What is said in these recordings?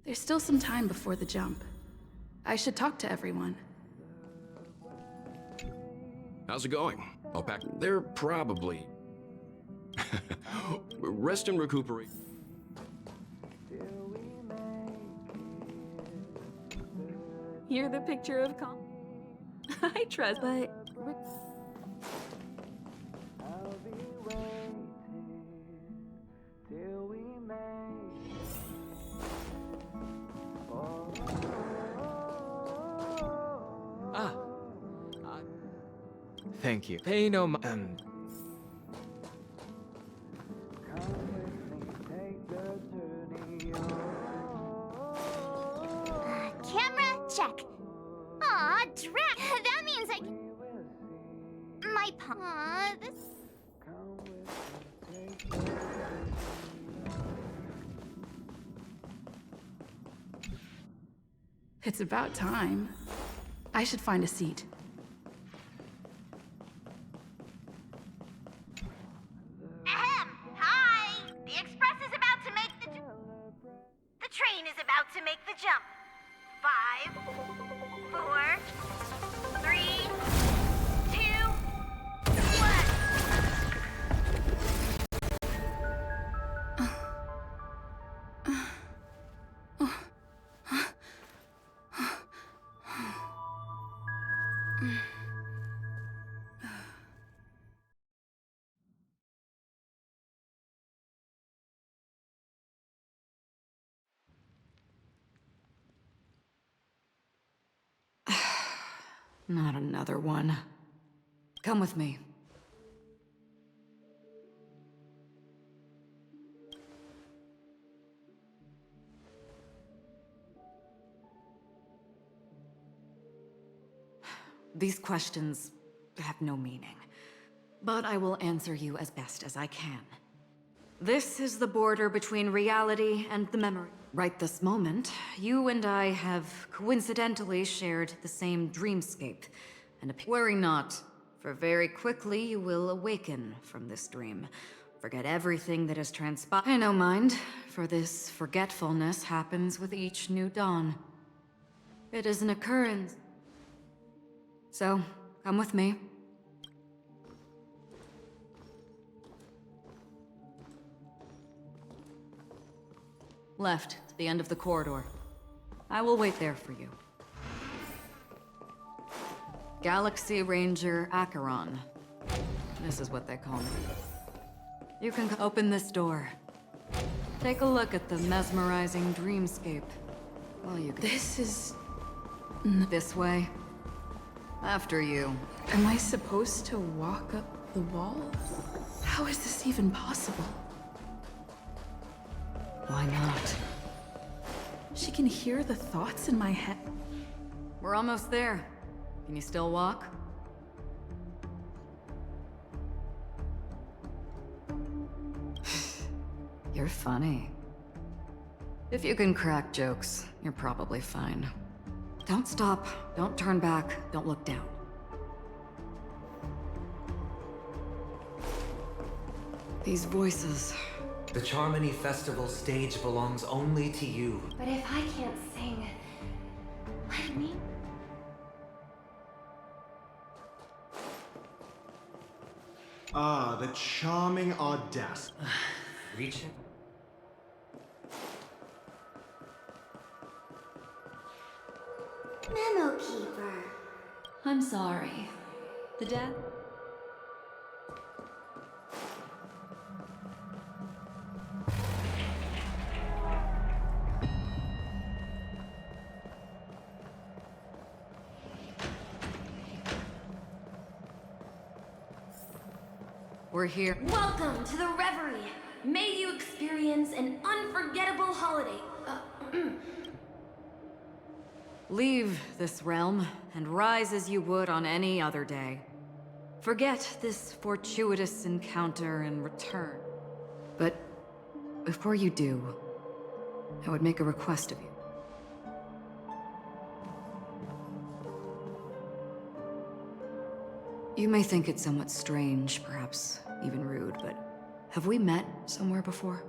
There's still some time before the jump. I should talk to everyone. How's it going? I'll pack. They're probably... Rest and recuperate. You're the picture of calm. I trust, but... Thank you. Pay no Camera check. Aw, Drac. That means I can... My paw. This... It's about time. I should find a seat. Ahem. Hi. The express is about to make the... The train is about to make the jump. 5, 4, 3, 2, 1. Not another one. Come with me. These questions have no meaning, but I will answer you as best as I can. This is the border between reality and the memory. Right this moment, you and I have coincidentally shared the same dreamscape. And worry not, for very quickly you will awaken from this dream. Forget everything that has transpired. Pay no mind, for this forgetfulness happens with each new dawn. It is an occurrence. So, come with me. Left, to the end of the corridor. I will wait there for you. Galaxy Ranger Acheron. This is what they call me. You can open this door. Take a look at the mesmerizing dreamscape. Well, you can... This is... This way. After you. Am I supposed to walk up the wall? How is this even possible? Why not? She can hear the thoughts in my head. We're almost there. Can you still walk? You're funny. If you can crack jokes, you're probably fine. Don't stop, don't turn back, don't look down. These voices... The Charmony Festival stage belongs only to you. But if I can't sing, let me... Ah, the charming audacity. Reach it. Memo Keeper. I'm sorry. The dad? We're here. Welcome to the Reverie. May you experience an unforgettable holiday. Leave this realm and rise as you would on any other day. Forget this fortuitous encounter and return. But before you do, I would make a request of you. You may think it somewhat strange, perhaps even rude, but have we met somewhere before?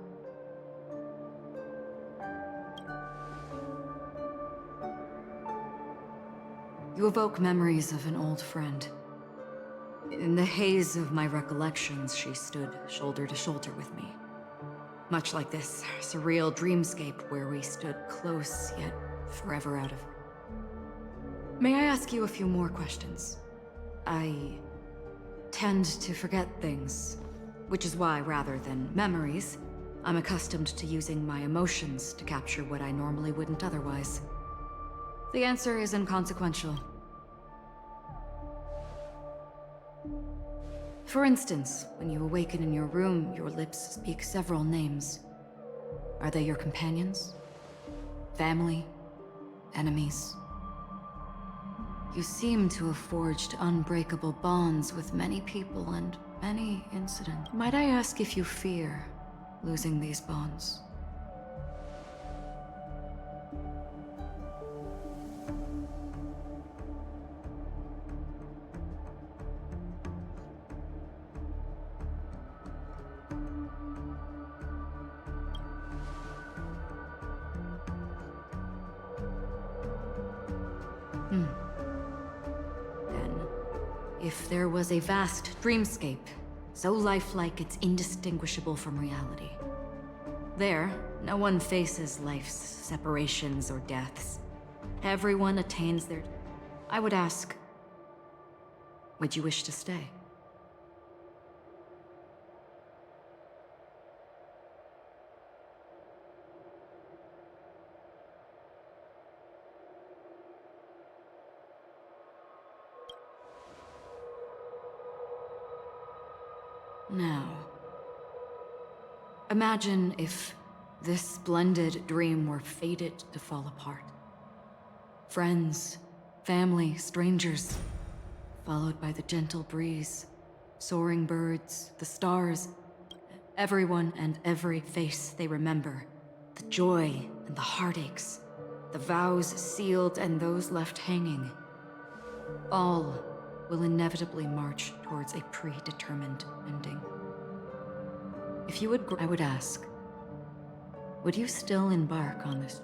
You evoke memories of an old friend. In the haze of my recollections, she stood shoulder to shoulder with me. Much like this surreal dreamscape where we stood close, yet forever out of... May I ask you a few more questions? I tend to forget things, which is why, rather than memories, I'm accustomed to using my emotions to capture what I normally wouldn't otherwise. The answer is inconsequential. For instance, when you awaken in your room, your lips speak several names. Are they your companions? Family? Enemies? You seem to have forged unbreakable bonds with many people and many incidents. Might I ask if you fear losing these bonds? Then, if there was a vast dreamscape, so lifelike it's indistinguishable from reality. There, no one faces life's separations or deaths. Everyone attains their... I would ask, would you wish to stay? Now, imagine if this splendid dream were fated to fall apart. Friends, family, strangers, followed by the gentle breeze, soaring birds, the stars, everyone and every face they remember, the joy and the heartaches, the vows sealed and those left hanging. All will inevitably march towards a predetermined ending. If you would, I would ask, would you still embark on this?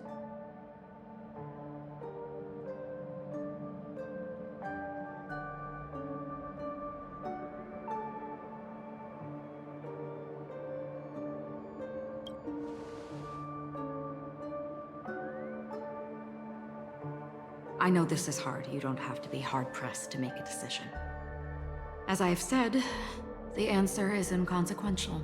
I know this is hard. You don't have to be hard-pressed to make a decision. As I have said, the answer is inconsequential.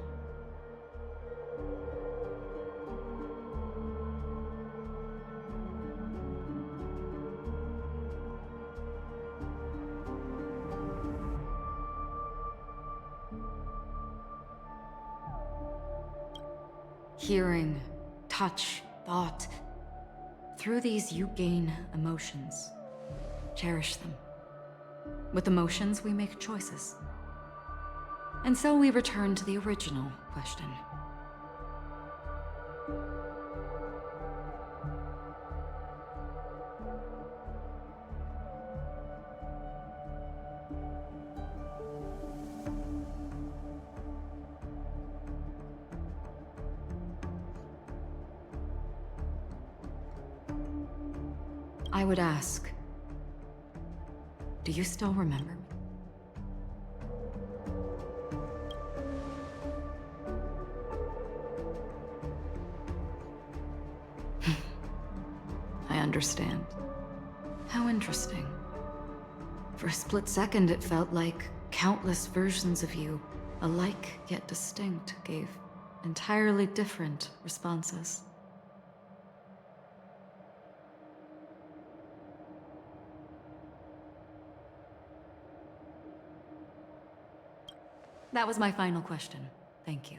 Hearing, touch, thought. Through these, you gain emotions. Cherish them. With emotions, we make choices. And so we return to the original question. I would ask, do you still remember me? I understand. How interesting. For a split second, it felt like countless versions of you, alike yet distinct, gave entirely different responses. That was my final question. Thank you.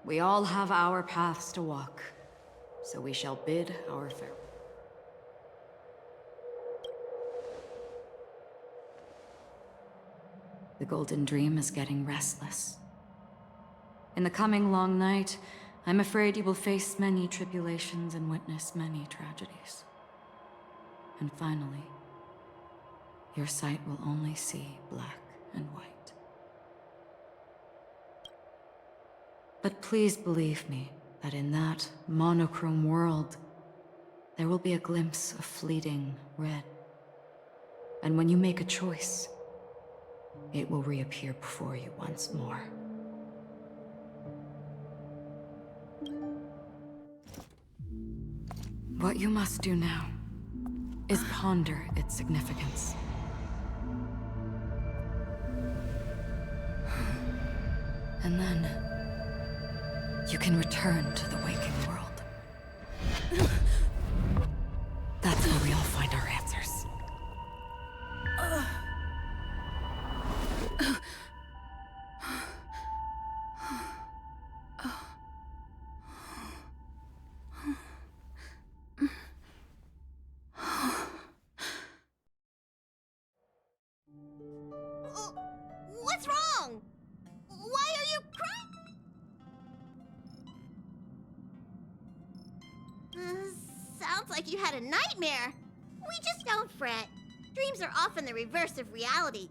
We all have our paths to walk, so we shall bid our farewell. The Golden Dream is getting restless. In the coming long night, I'm afraid you will face many tribulations and witness many tragedies. And finally, your sight will only see black and white. But please believe me that in that monochrome world, there will be a glimpse of fleeting red, And when you make a choice, it will reappear before you once more. What you must do now is ponder its significance. And then you can return to the waking world. That's where we all find our answers. What's wrong? Why are you crying? Sounds like you had a nightmare. We just don't fret. Dreams are often the reverse of reality.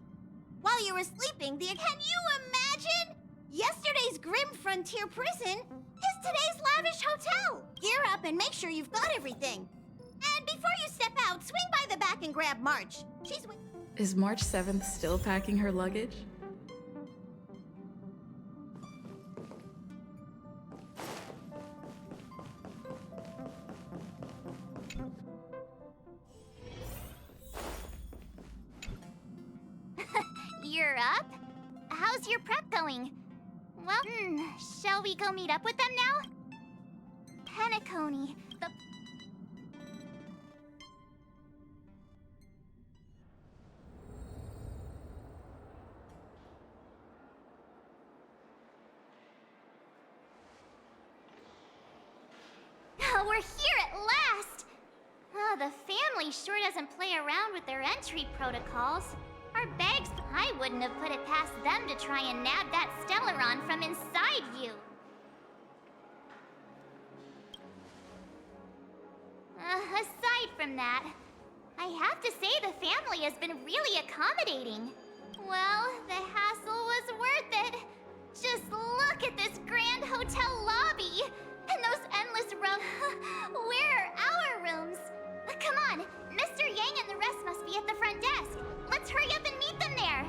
While you were sleeping, can you imagine? Yesterday's grim frontier prison is today's lavish hotel. Gear up and make sure you've got everything. And before you step out, swing by the back and grab March. She's with... Is March 7th still packing her luggage? You're up? How's your prep going? Well, shall we go meet up with them now? Penacony, the... We're here at last! Oh, the family sure doesn't play around with their entry protocols. Our bags, I wouldn't have put it past them to try and nab that Stellaron from inside you. Aside from that, I have to say the family has been really accommodating. Well, the hassle was worth it. Just look at this grand hotel lobby and those endless rows. Where are our rooms? Come on, Mr. Yang and the rest must be at the front desk. Let's hurry up and meet them there.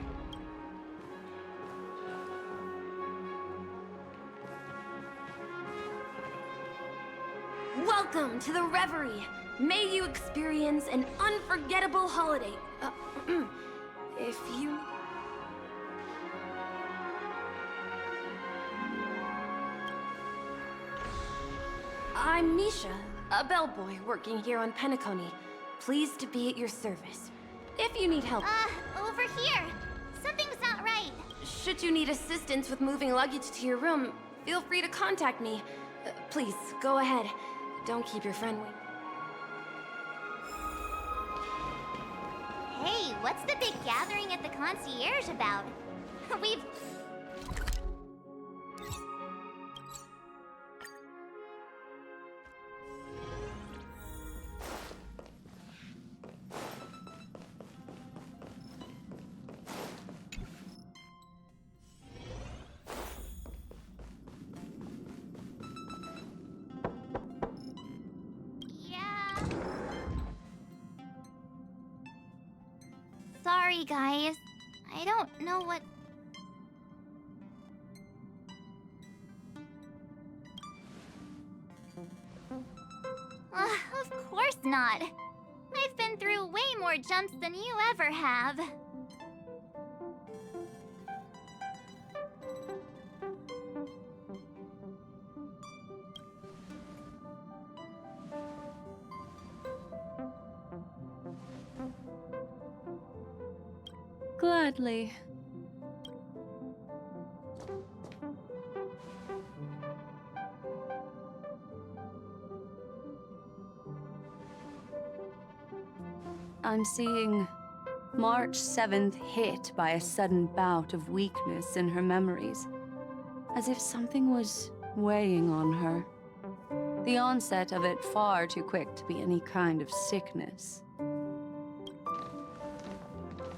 Welcome to the Reverie. May you experience an unforgettable holiday. If you... I'm Nisha, a bellboy working here on Penacony. Pleased to be at your service. If you need help... Over here. Something's not right. Should you need assistance with moving luggage to your room, feel free to contact me. Please, go ahead. Don't keep your friend waiting. Hey, what's the big gathering at the concierge about? We've... Sorry, guys. I don't know what... Of course not. I've been through way more jumps than you ever have. Gladly. I'm seeing March 7th hit by a sudden bout of weakness in her memories, as if something was weighing on her. The onset of it far too quick to be any kind of sickness.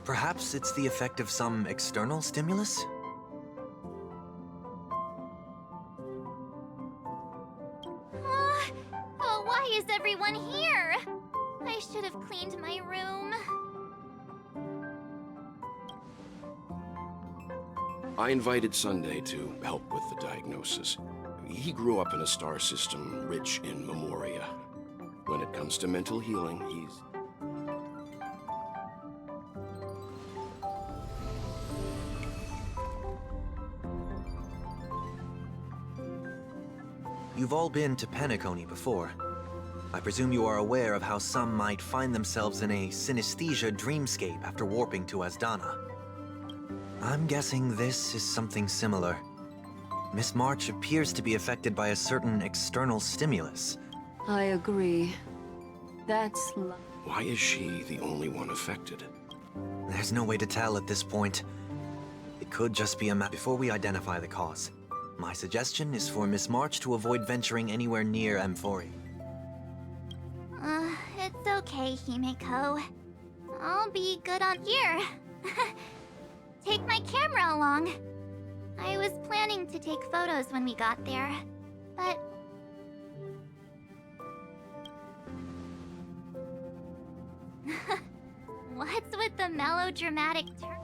Perhaps it's the effect of some external stimulus? Why is everyone here? I should have cleaned my room. I invited Sunday to help with the diagnosis. He grew up in a star system rich in memoria. When it comes to mental healing, he's... You've all been to Penacony before. I presume you are aware of how some might find themselves in a synesthesia dreamscape after warping to Asdana. I'm guessing this is something similar. Miss March appears to be affected by a certain external stimulus. I agree. Why is she the only one affected? There's no way to tell at this point. It could just be a before we identify the cause. My suggestion is for Miss March to avoid venturing anywhere near Amphori. It's okay, Himeko. I'll be good on here. Take my camera along. I was planning to take photos when we got there, but... What's with the melodramatic turn?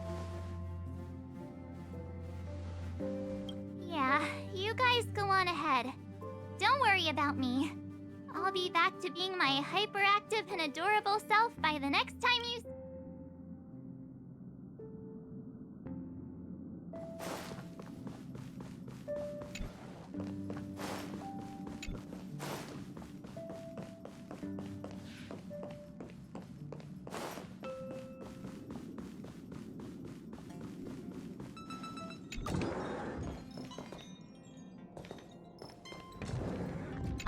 Yeah, you guys go on ahead. Don't worry about me. I'll be back to being my hyperactive and adorable self by the next time you...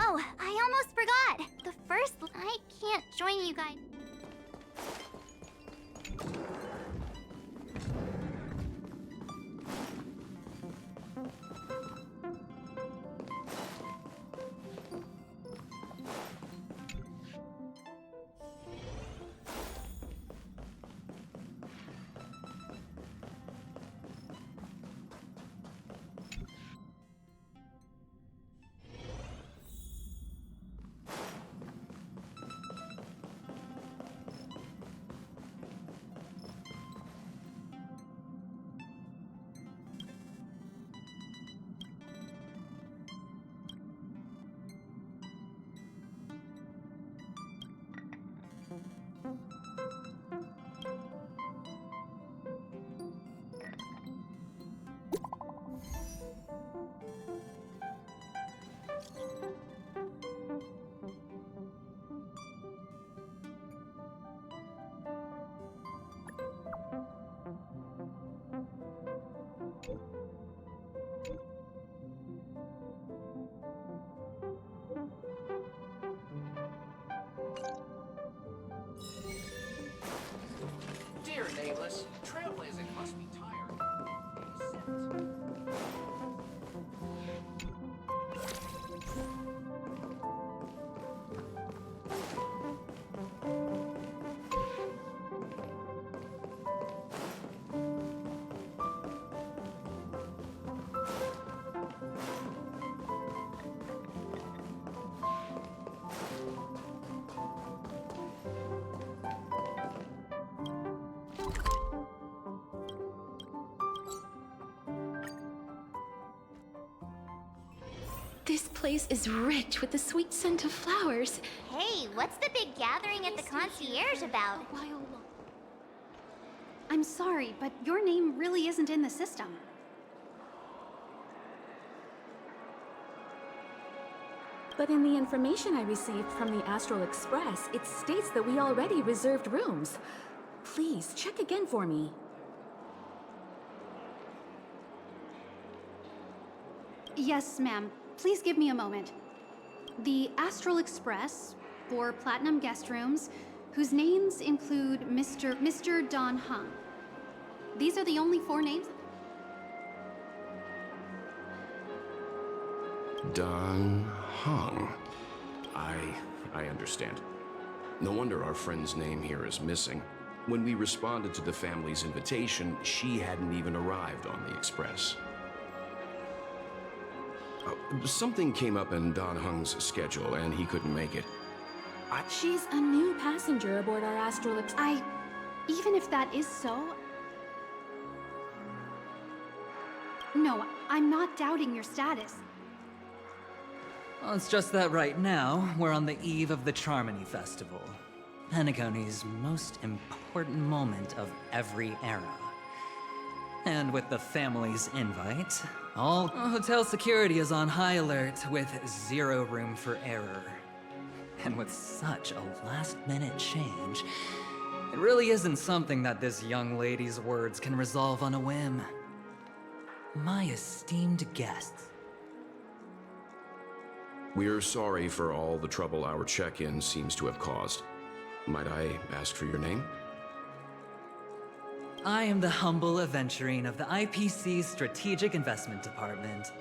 Oh, I almost forgot. The first... I can't join you guys. Dear Nameless, trailblazing must be tiring. This place is rich with the sweet scent of flowers. Hey, what's the big gathering at the concierge about? I'm sorry, but your name really isn't in the system. But in the information I received from the Astral Express, it states that we already reserved rooms. Please, check again for me. Yes, ma'am. Please give me a moment. The Astral Express, 4 Platinum guest rooms, whose names include Mr. Don Hung. These are the only 4 names? Don Hung. I understand. No wonder our friend's name here is missing. When we responded to the family's invitation, she hadn't even arrived on the express. Something came up in Don Hung's schedule, and he couldn't make it. She's a new passenger aboard our Astral Express. Even if that is so... No, I'm not doubting your status. Well, it's just that right now, we're on the eve of the Charmony Festival. Penacony's most important moment of every era. And with the family's invite, all hotel security is on high alert with zero room for error. And with such a last-minute change, it really isn't something that this young lady's words can resolve on a whim. My esteemed guests. We're sorry for all the trouble our check-in seems to have caused. Might I ask for your name? I am the humble aventurine of the IPC's Strategic Investment Department,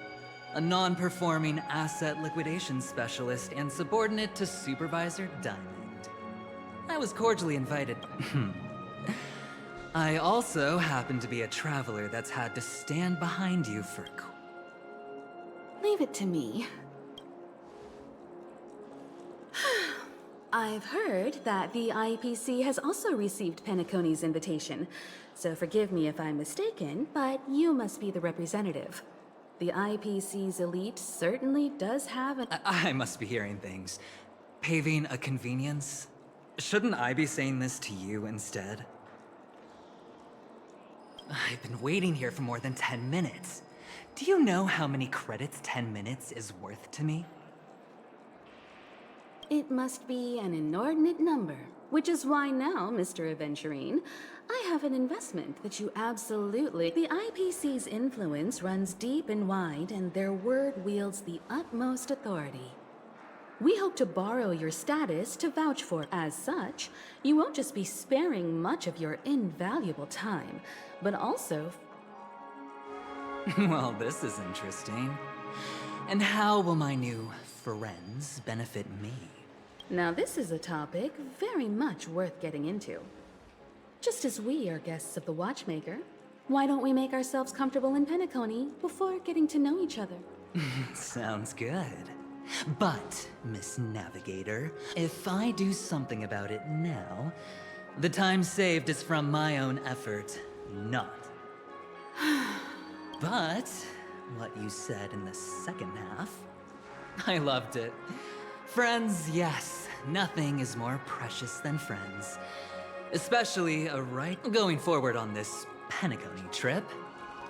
a non-performing asset liquidation specialist and subordinate to Supervisor Diamond. I was cordially invited. I also happen to be a traveler that's had to stand behind you for... Leave it to me. I've heard that the IPC has also received Penacony's invitation, so forgive me if I'm mistaken, but you must be the representative. The IPC's elite certainly does have a... I must be hearing things. Paving a convenience? Shouldn't I be saying this to you instead? I've been waiting here for more than 10 minutes. Do you know how many credits 10 minutes is worth to me? It must be an inordinate number, which is why now, Mr. Aventurine, I have an investment that you absolutely... The IPC's influence runs deep and wide, and their word wields the utmost authority. We hope to borrow your status to vouch for. As such, you won't just be sparing much of your invaluable time, but also... Well, this is interesting. And how will my new friends benefit me? Now this is a topic very much worth getting into. Just as we are guests of the Watchmaker, why don't we make ourselves comfortable in Penacony before getting to know each other? Sounds good. But, Miss Navigator, if I do something about it now, the time saved is from my own effort, not. But, what you said in the second half, I loved it. Friends, yes, nothing is more precious than friends. Especially going forward on this Penacony trip.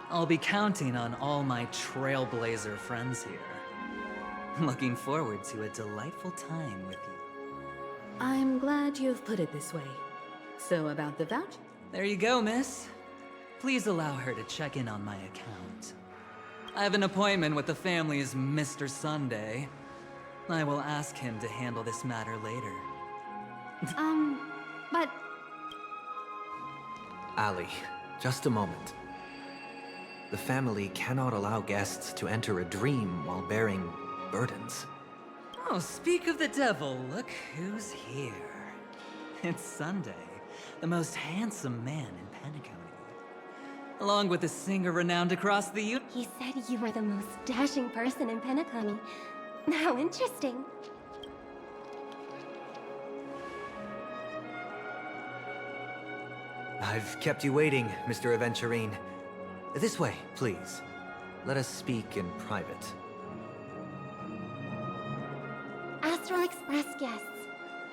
I'll be counting on all my trailblazer friends here. Looking forward to a delightful time with you. I'm glad you've put it this way. So about the voucher? There you go, miss. Please allow her to check in on my account. I have an appointment with the family's Mr. Sunday. I will ask him to handle this matter later. But... Ali, just a moment. The family cannot allow guests to enter a dream while bearing burdens. Oh, speak of the devil, look who's here. It's Sunday, the most handsome man in Penacony. Along with a singer renowned across the He said you were the most dashing person in Penacony. How interesting. I've kept you waiting, Mr. Aventurine. This way, please. Let us speak in private. Astral Express guests,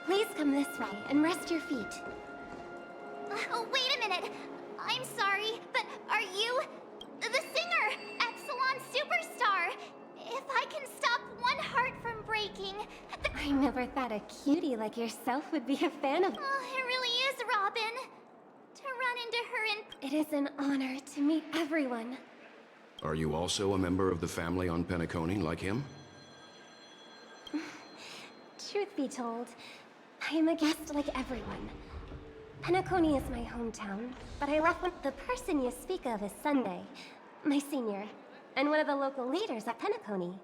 please come this way and rest your feet. Oh, wait a minute. I'm sorry, but are you the singer, Epsilon Superstar? If I can stop one heart from breaking... I never thought a cutie like yourself would be a fan of... Oh, it really is, Robin. To run into her in... It is an honor to meet everyone. Are you also a member of the family on Penacony like him? Truth be told, I am a guest like everyone. Penacony is my hometown, but I left when the person you speak of is Sunday, my senior, and one of the local leaders at Penacony.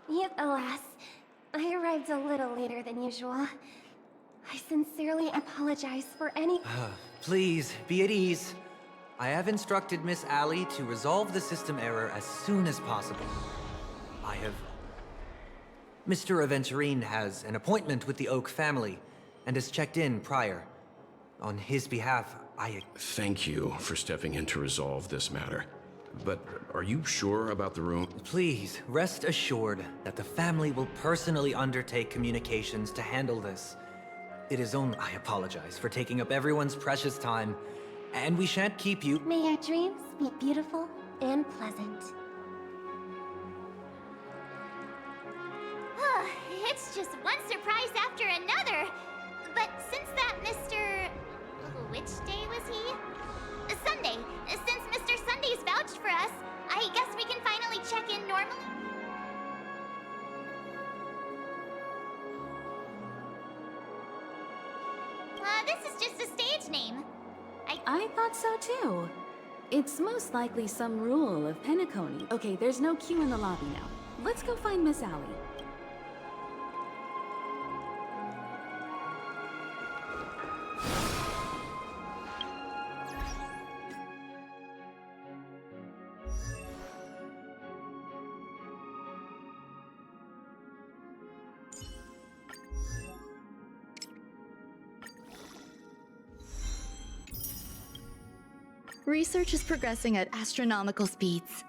Yet, alas, I arrived a little later than usual. I sincerely apologize for any... Please, be at ease. I have instructed Miss Ali to resolve the system error as soon as possible. Mr. Aventurine has an appointment with the Oak family, and has checked in prior. On his behalf, Thank you for stepping in to resolve this matter. but are you sure about the room? Please, rest assured that the family will personally undertake communications to handle this. It is only... I apologize for taking up everyone's precious time, and we shan't keep you... May your dreams be beautiful and pleasant. It's just one surprise after another. But since that Mr... Which day was he? Sunday. Since Mr. Sunday's vouched for us, I guess we can finally check in normally? This is just a stage name. I thought so too. It's most likely some rule of Penacony. Okay, there's no queue in the lobby now. Let's go find Miss Allie. Research is progressing at astronomical speeds.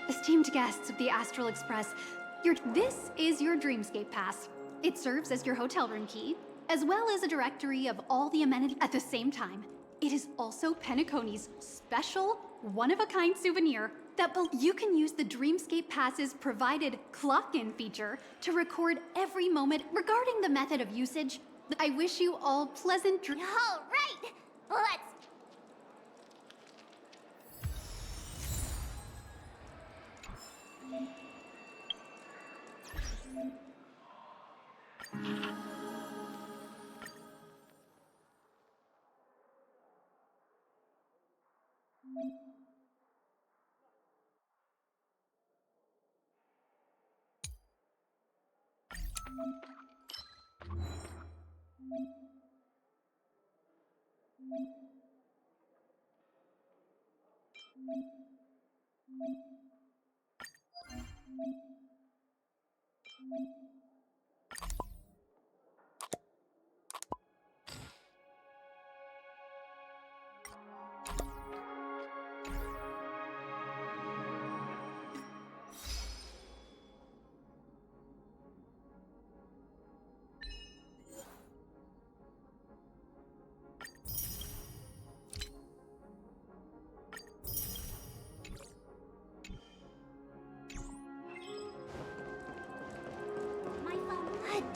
Esteemed guests of the Astral Express, this is your Dreamscape Pass. It serves as your hotel room key, as well as a directory of all the amenities at the same time. It is also Penacony's special, one-of-a-kind souvenir that you can use the Dreamscape Pass's provided clock-in feature to record every moment. Regarding the method of usage, I wish you all pleasant dreams. All right, let's...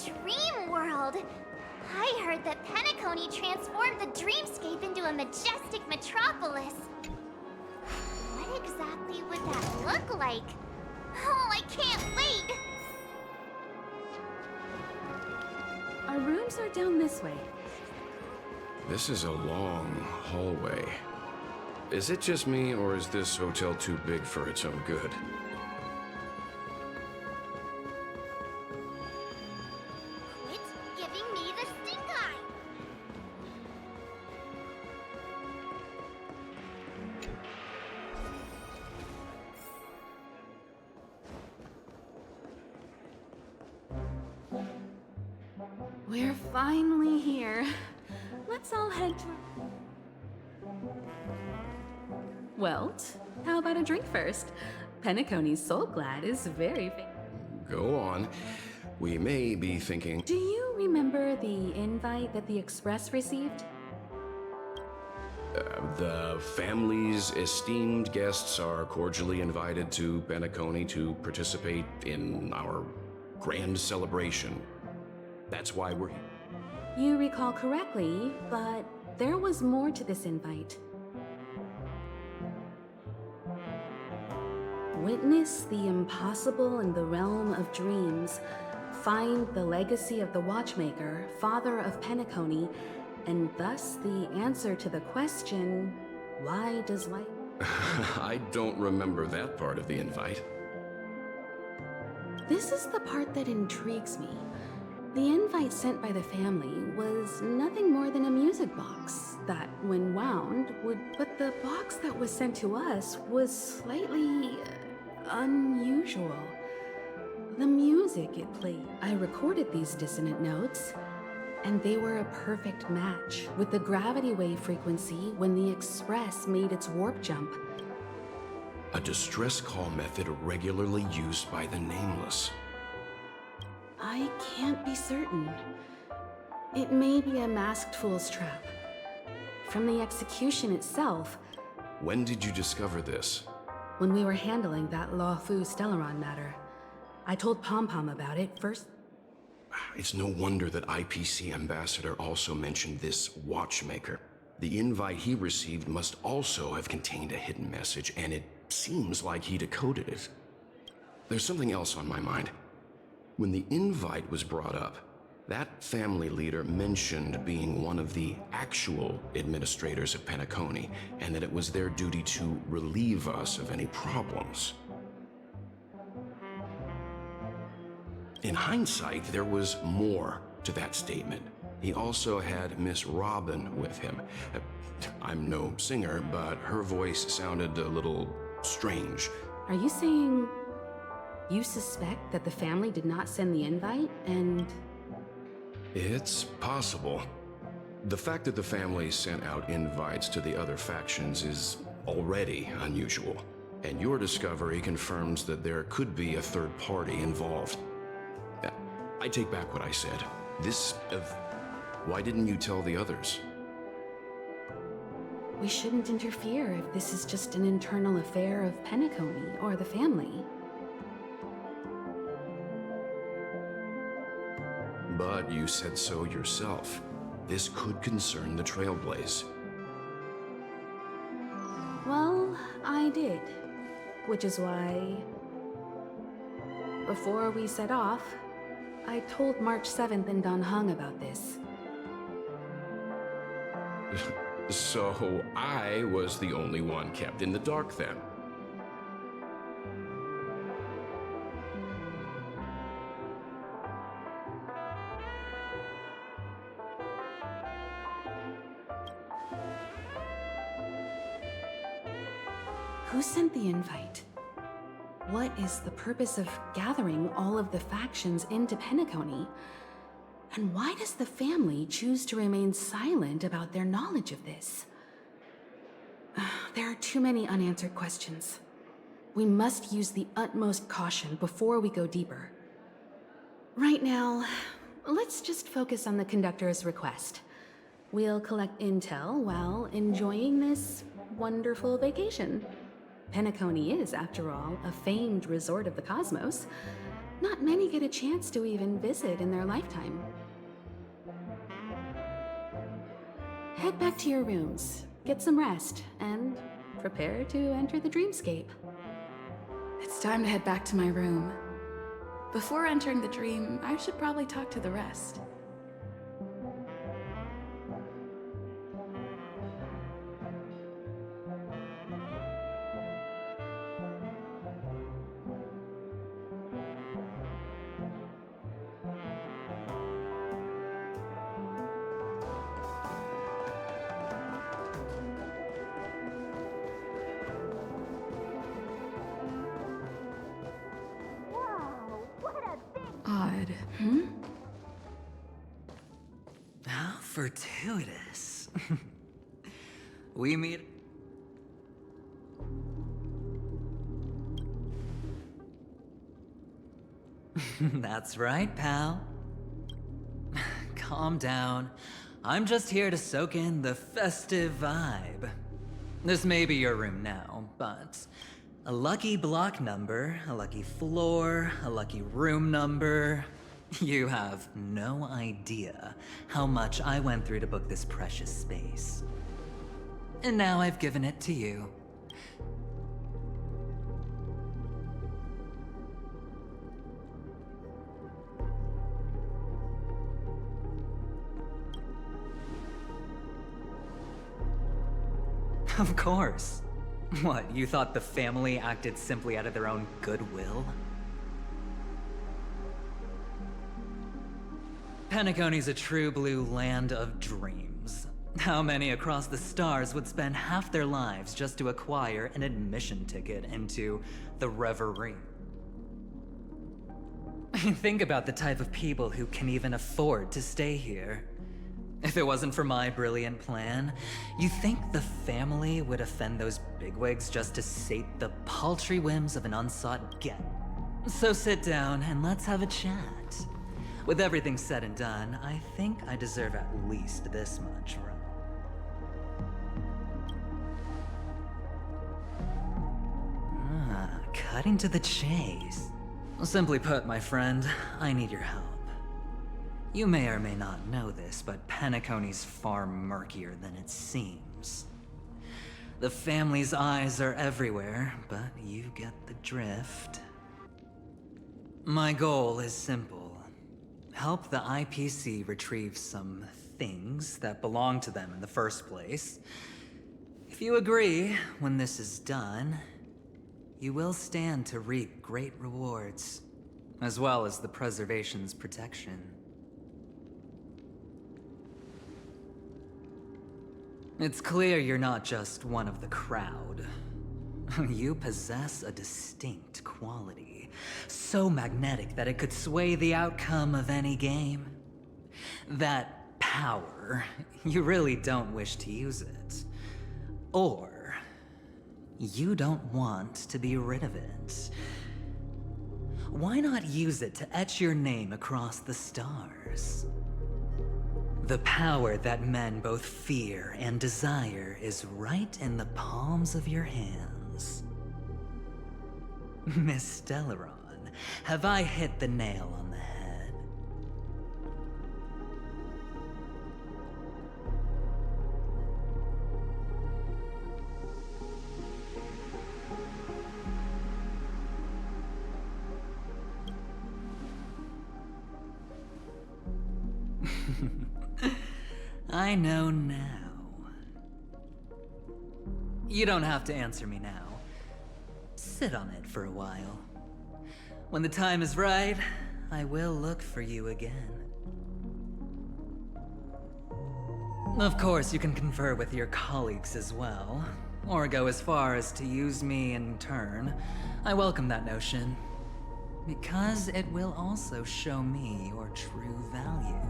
Dream world! I heard that Penacony transformed the dreamscape into a majestic metropolis. What exactly would that look like? Oh, I can't wait! Our rooms are down this way. This is a long hallway. Is it just me, or is this hotel too big for its own good? We're finally here. Let's all head to... Well, how about a drink first? Penacony's Soul Glad is very famous. Go on. We may be thinking... Do you remember the invite that the Express received? The family's esteemed guests are cordially invited to Penacony to participate in our grand celebration. That's why we're here. You recall correctly, but there was more to this invite. Witness the impossible in the realm of dreams. Find the legacy of the Watchmaker, father of Penacony, and thus the answer to the question, why does light... I don't remember that part of the invite. This is the part that intrigues me. The invite sent by the family was nothing more than a music box that, when wound, would. But the box that was sent to us was slightly unusual. The music it played. I recorded these dissonant notes, and they were a perfect match with the gravity wave frequency when the Express made its warp jump. A distress call method regularly used by the Nameless. I can't be certain. It may be a masked fool's trap. From the execution itself... When did you discover this? When we were handling that Law Fu Stellaron matter. I told Pom Pom about it first. It's no wonder that IPC Ambassador also mentioned this watchmaker. The invite he received must also have contained a hidden message, and it seems like he decoded it. There's something else on my mind. When the invite was brought up, that family leader mentioned being one of the actual administrators of Penacony, and that it was their duty to relieve us of any problems. In hindsight, there was more to that statement. He also had Miss Robin with him. I'm no singer, but her voice sounded a little strange. Are you saying you suspect that the family did not send the invite, and... It's possible. The fact that the family sent out invites to the other factions is already unusual, and your discovery confirms that there could be a third party involved. I take back what I said. Why didn't you tell the others? We shouldn't interfere if this is just an internal affair of Penacony or the family. But you said so yourself. This could concern the Trailblaze. Well, I did. Which is why... before we set off, I told March 7th and Dan Heng about this. So I was the only one kept in the dark then. Who sent the invite? What is the purpose of gathering all of the factions into Penacony? And why does the family choose to remain silent about their knowledge of this? There are too many unanswered questions. We must use the utmost caution before we go deeper. Right now, let's just focus on the conductor's request. We'll collect intel while enjoying this wonderful vacation. Penacony is, after all, a famed resort of the cosmos. Not many get a chance to even visit in their lifetime. Head back to your rooms, get some rest, and prepare to enter the dreamscape. It's time to head back to my room. Before entering the dream, I should probably talk to the rest. Odd. How fortuitous. We meet... That's right, pal. Calm down. I'm just here to soak in the festive vibe. This may be your room now, but a lucky block number, a lucky floor, a lucky room number. You have no idea how much I went through to book this precious space. And now I've given it to you. Of course. What, you thought the family acted simply out of their own goodwill? Penacony's a true blue land of dreams. How many across the stars would spend half their lives just to acquire an admission ticket into the Reverie? Think about the type of people who can even afford to stay here. If it wasn't for my brilliant plan, you think the family would offend those bigwigs just to sate the paltry whims of an unsought get? So sit down and let's have a chat. With everything said and done, I think I deserve at least this much, right? Cutting to the chase. Simply put, my friend, I need your help. You may or may not know this, but Penacony's far murkier than it seems. The family's eyes are everywhere, but you get the drift. My goal is simple. Help the IPC retrieve some things that belong to them in the first place. If you agree, when this is done, you will stand to reap great rewards, as well as the preservation's protection. It's clear you're not just one of the crowd. You possess a distinct quality, so magnetic that it could sway the outcome of any game. That power, you really don't wish to use it. Or you don't want to be rid of it. Why not use it to etch your name across the stars? The power that men both fear and desire is right in the palms of your hands. Miss Stellaron, have I hit the nail on the head? I know now. You don't have to answer me now. Sit on it for a while. When the time is right, I will look for you again. Of course, you can confer with your colleagues as well, or go as far as to use me in turn. I welcome that notion, because it will also show me your true value.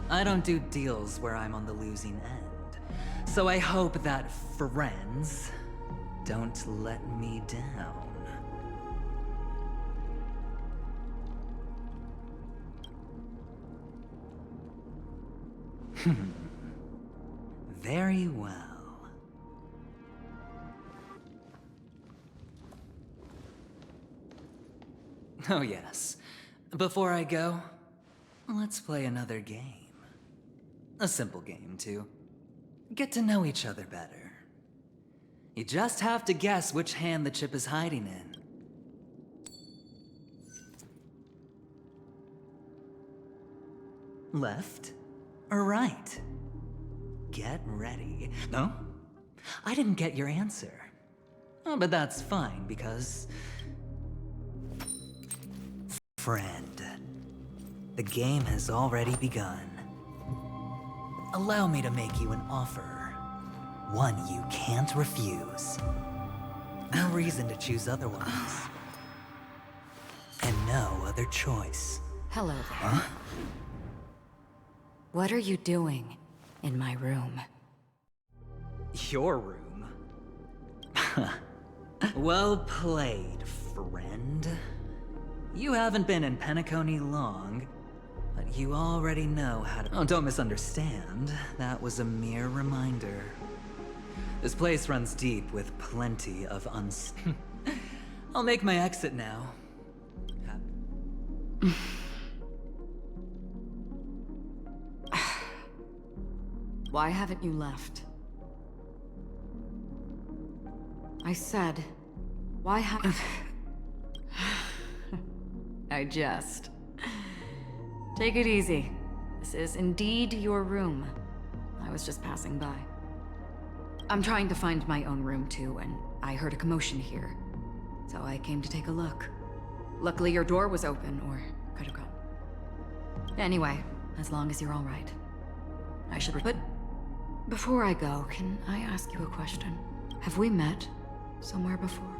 I don't do deals where I'm on the losing end, so I hope that friends don't let me down. Very well. Oh yes. Before I go, let's play another game. A simple game, too. Get to know each other better. You just have to guess which hand the chip is hiding in. Left or right? Get ready. No? I didn't get your answer. Oh, but that's fine, because... Friend, the game has already begun. Allow me to make you an offer. One you can't refuse. No reason to choose otherwise. And no other choice. Hello there. Huh? What are you doing in my room? Your room? Well played, friend. You haven't been in Penacony long, but you already know how to— Oh, don't misunderstand. That was a mere reminder. This place runs deep with plenty of I'll make my exit now. Why haven't you left? I said, why haven't... I jest. Take it easy. This is indeed your room. I was just passing by. I'm trying to find my own room too, and I heard a commotion here. So I came to take a look. Luckily your door was open, or could have gone. Anyway, as long as you're all right. I should... But before I go, can I ask you a question? Have we met somewhere before?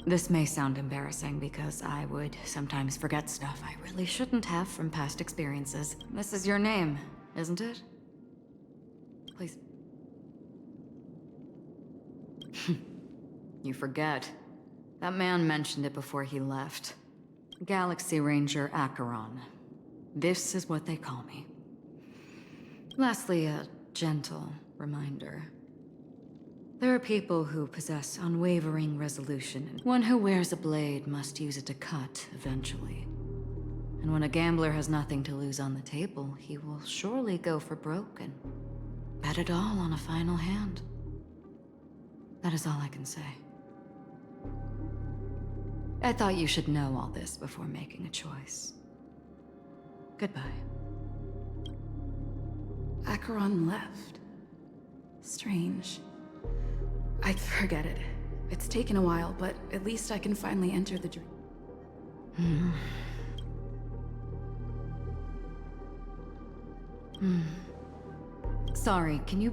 This may sound embarrassing because I would sometimes forget stuff I really shouldn't have from past experiences. This is your name, isn't it? Please. You forget. That man mentioned it before he left. Galaxy Ranger Acheron. This is what they call me. Lastly, a gentle reminder. There are people who possess unwavering resolution, and one who wears a blade must use it to cut eventually. And when a gambler has nothing to lose on the table, he will surely go for broke and bet it all on a final hand. That is all I can say. I thought you should know all this before making a choice. Goodbye. Acheron left. Strange. I forget it. It's taken a while, but at least I can finally enter the dream. Sorry, can you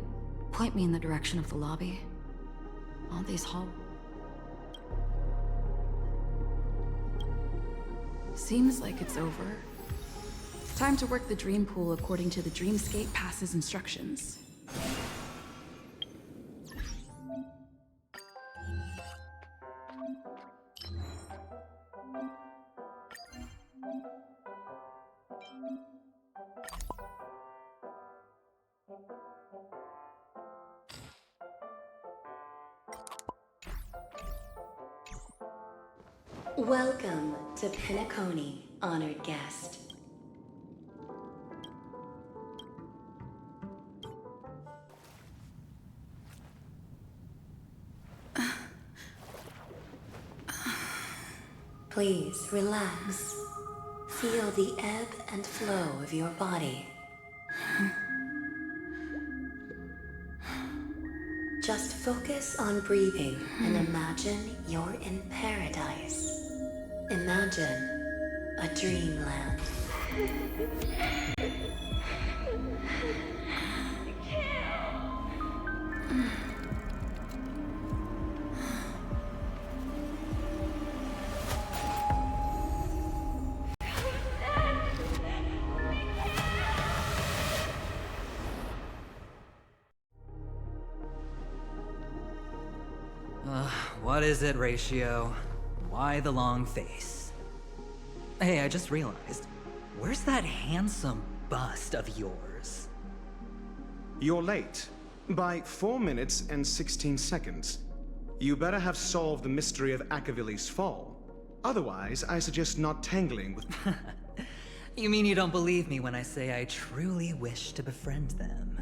point me in the direction of the lobby? All these halls. Seems like it's over. Time to work the dream pool according to the Dreamscape Pass's instructions. Welcome to Penacony, honored guest. Please relax. Feel the ebb and flow of your body. Just focus on breathing and imagine you're in paradise. Imagine a dreamland. What is it, Ratio? Why the long face? Hey, I just realized, where's that handsome bust of yours? You're late. By 4 minutes and 16 seconds. You better have solved the mystery of Akavili's fall. Otherwise, I suggest not tangling with... You mean you don't believe me when I say I truly wish to befriend them?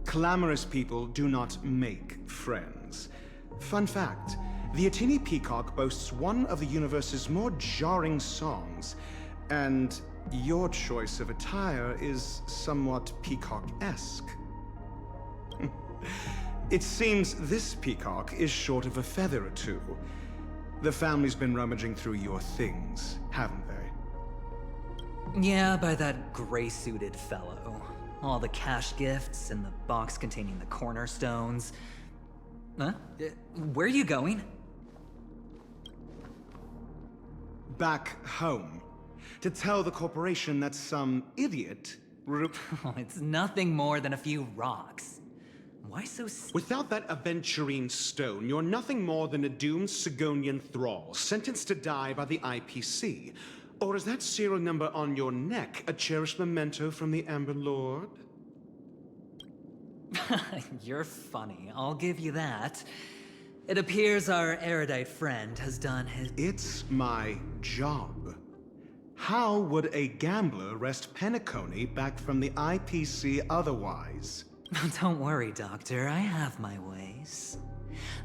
Clamorous people do not make friends. Fun fact, the Atini Peacock boasts one of the universe's more jarring songs, and your choice of attire is somewhat peacock-esque. It seems this peacock is short of a feather or two. The family's been rummaging through your things, haven't they? Yeah, by that gray-suited fellow. All the cash gifts and the box containing the cornerstones. Huh? Where are you going? Back home. To tell the corporation that some idiot... It's nothing more than a few rocks. Why so... Without that aventurine stone, you're nothing more than a doomed Sigonian thrall, sentenced to die by the IPC. Or is that serial number on your neck a cherished memento from the Amber Lord? You're funny, I'll give you that. It appears our erudite friend has done his... It's my job. How would a gambler wrest Penacony back from the IPC otherwise? Don't worry, Doctor, I have my ways.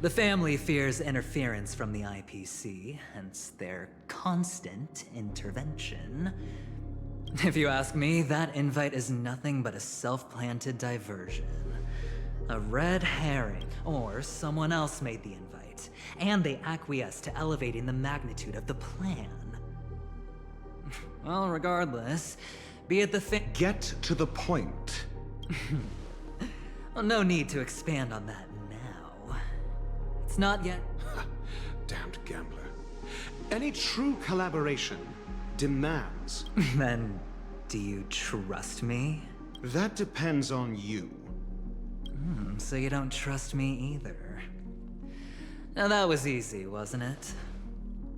The family fears interference from the IPC, hence their constant intervention. If you ask me, that invite is nothing but a self-planted diversion. A red herring, or someone else made the invite. it, and they acquiesced to elevating the magnitude of the plan. Well, regardless, be it the thing. Get to the point. Well, no need to expand on that now. It's not yet. Damned gambler. Any true collaboration demands. Then, do you trust me? That depends on you. So you don't trust me either. Now that was easy, wasn't it?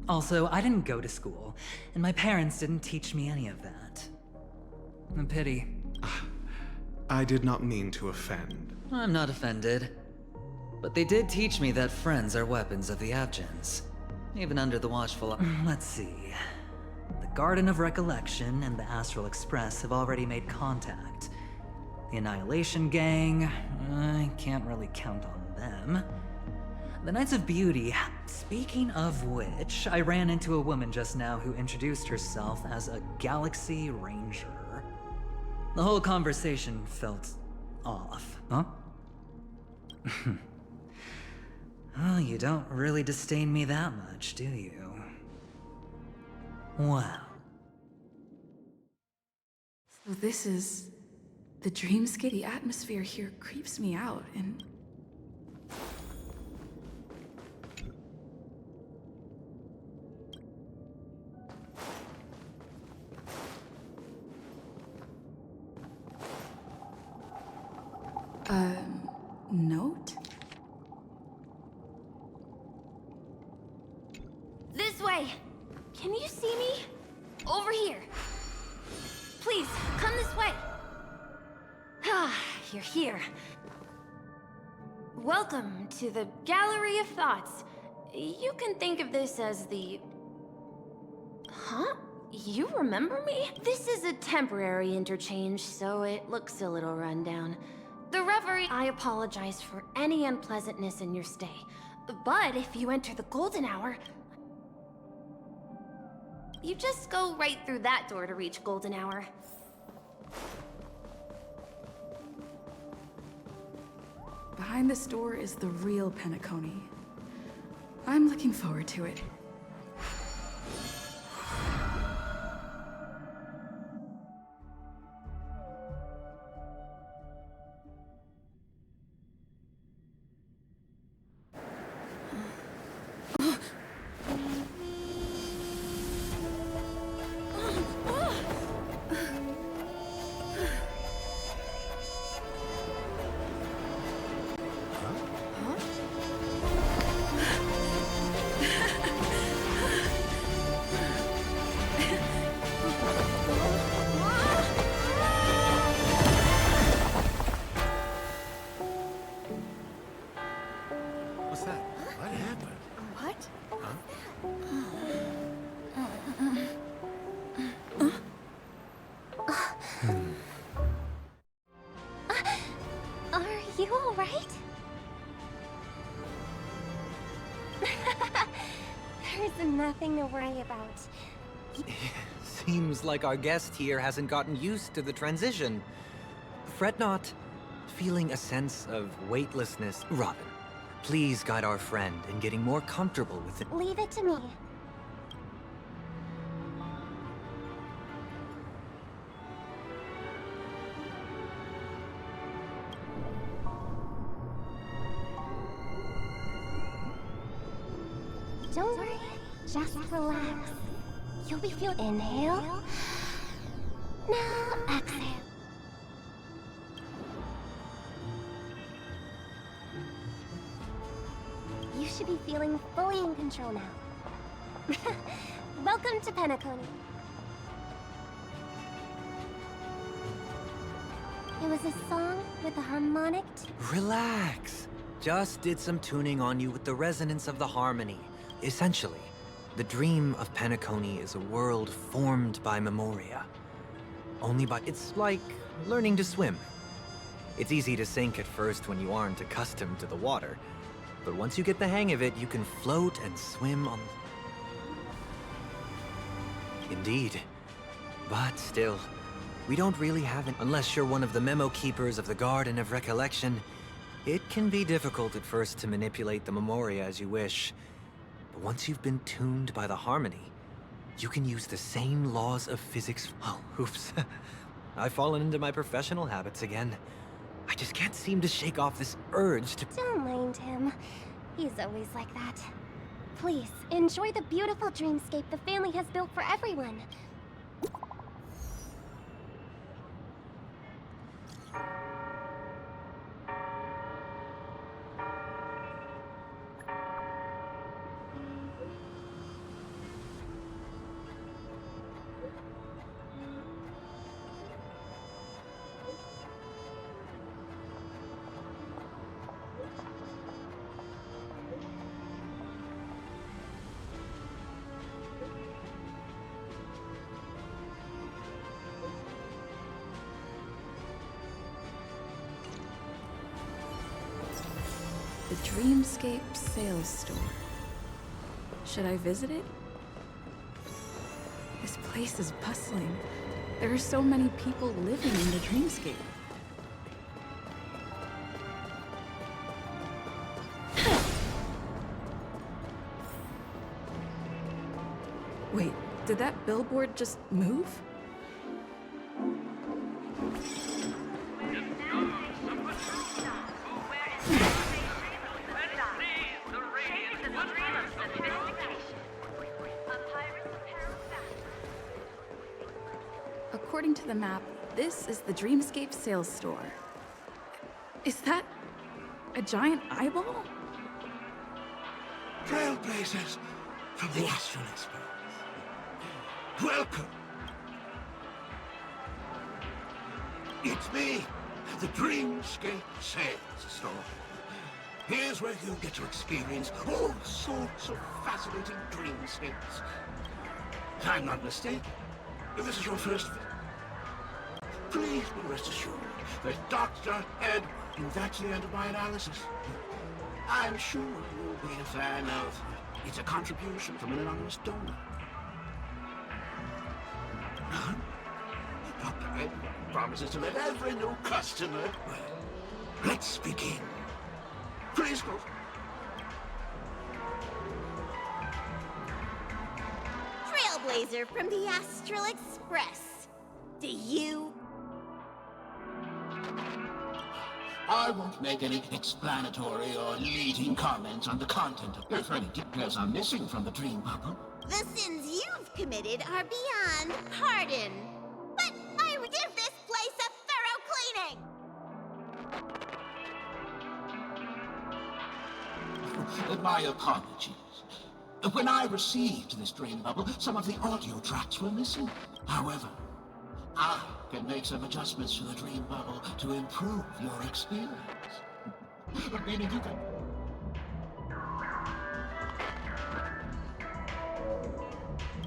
Also, I didn't go to school, and my parents didn't teach me any of that. A pity. I did not mean to offend. I'm not offended. But they did teach me that friends are weapons of the Abgens. Even under the watchful eye. Let's see. The Garden of Recollection and the Astral Express have already made contact. The Annihilation Gang, I can't really count on them. The Knights of Beauty, speaking of which, I ran into a woman just now who introduced herself as a Galaxy Ranger. The whole conversation felt off, huh? Oh, you don't really disdain me that much, do you? Wow. So this is the dreamscape. The atmosphere here creeps me out, and note? This way! Can you see me? Over here. Please, come this way. Ah, you're here. Welcome to the Gallery of Thoughts. You can think of this as the... Huh? You remember me? This is a temporary interchange, so it looks a little rundown. The Reverie, I apologize for any unpleasantness in your stay. But if you enter the Golden Hour, you just go right through that door to reach Golden Hour. Behind this door is the real Penacony. I'm looking forward to it. What's that? What happened? What? Are you all right? There's nothing to worry about. Seems like our guest here hasn't gotten used to the transition. Fret not. Feeling a sense of weightlessness. Robin, please guide our friend in getting more comfortable with it. Leave it to me. Don't worry, just relax. You'll be feeling. Inhale. Now exhale. You should be feeling fully in control now. Welcome to Penacony. It was a song with a harmonic. Relax. Just did some tuning on you with the resonance of the harmony. Essentially, the dream of Penacony is a world formed by memoria. Only by... It's like learning to swim. It's easy to sink at first when you aren't accustomed to the water. But once you get the hang of it, you can float and swim on... Indeed. But still, we don't really have it. Unless you're one of the memo keepers of the Garden of Recollection, It can be difficult at first to manipulate the memoria as you wish, but once you've been tuned by the harmony, you can use the same laws of physics. Oh, oops. I've fallen into my professional habits again. I just can't seem to shake off this urge to... Don't mind him. He's always like that. Please, enjoy the beautiful dreamscape the family has built for everyone. The Dreamscape sales store. Should I visit it? This place is bustling. There are so many people living in the Dreamscape. Wait, did that billboard just move? According to the map, this is the Dreamscape sales store. Is that a giant eyeball? Trailblazers from the Astral Express. Welcome. It's me, the Dreamscape sales store. Here's where you get to experience all sorts of fascinating dreamscapes. If I'm not mistaken, if this is your first visit, please be rest assured that Dr. Ed, and that's the end of my analysis. I'm sure you'll be a fan of It's a contribution from an anonymous donor. Dr. Ed promises to let every new customer... Well, let's begin. Please go. Trailblazer from the Astral Express. Do you... I won't make any explanatory or leading comments on the content of... If any details are missing from the dream bubble. The sins you've committed are beyond pardon. But I would give this place a thorough cleaning. My apologies. When I received this dream bubble, some of the audio tracks were missing. However, I can make some adjustments to the dream bubble to improve your experience. Meaning you can...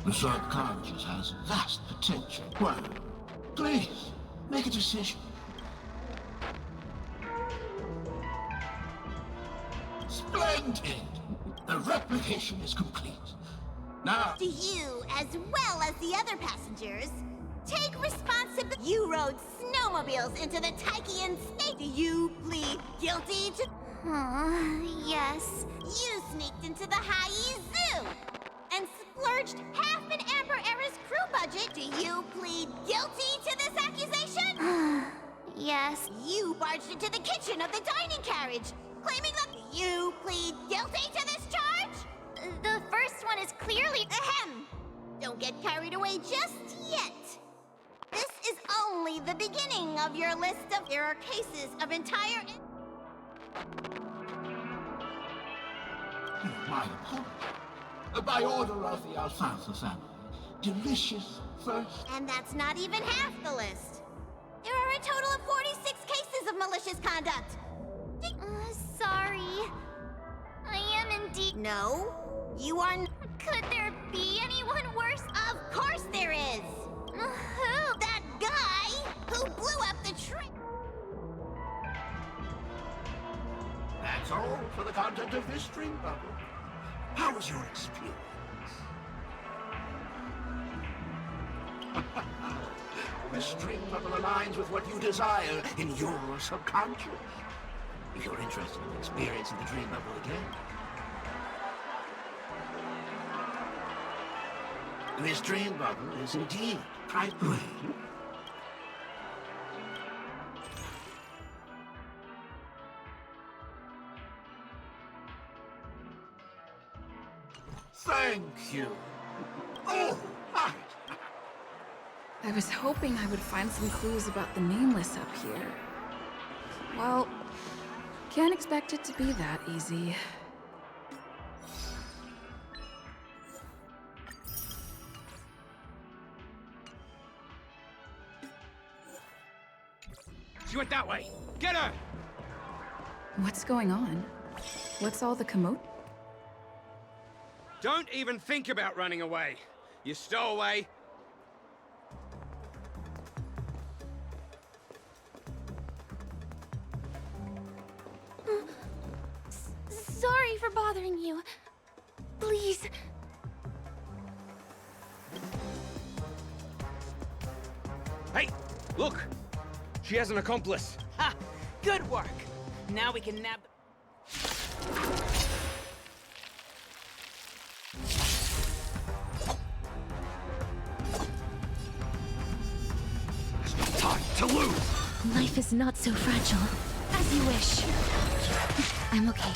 The subconscious has vast potential. Well, please, make a decision. Splendid! The replication is complete. Now... Do you, as well as the other passengers, take responsibility? You rode snowmobiles into the Taikian state. Do you plead guilty to... yes. You sneaked into the Hai Zoo and splurged half an Amber Era's crew budget. Do you plead guilty to this accusation? Yes. You barged into the kitchen of the dining carriage, claiming that... Do you plead guilty to this charge? The first one is clearly... Ahem! Don't get carried away just yet. This is only the beginning of your list of... There are cases of entire... My apologies. By order of the Alfalfa family. Delicious first. And that's not even half the list. There are a total of 46 cases of malicious conduct. Sorry. I am indeed... No, you are... Could there be anyone worse? Of course there is. Who? That guy who blew up the tree. That's all for the content of this dream bubble. How was your experience? This dream bubble aligns with what you desire in your subconscious. if you're interested in experiencing the dream bubble again. This dream bubble is indeed bright green. Thank you. Oh, right. I was hoping I would find some clues about the Nameless up here. Well, can't expect it to be that easy. She went that way. Get her! What's going on? What's all the commotion? Don't even think about running away. You stowaway. Sorry for bothering you. Please. Hey, look! She has an accomplice. Ha! Good work. Now we can nab... Time to lose! Life is not so fragile. As you wish. I'm okay.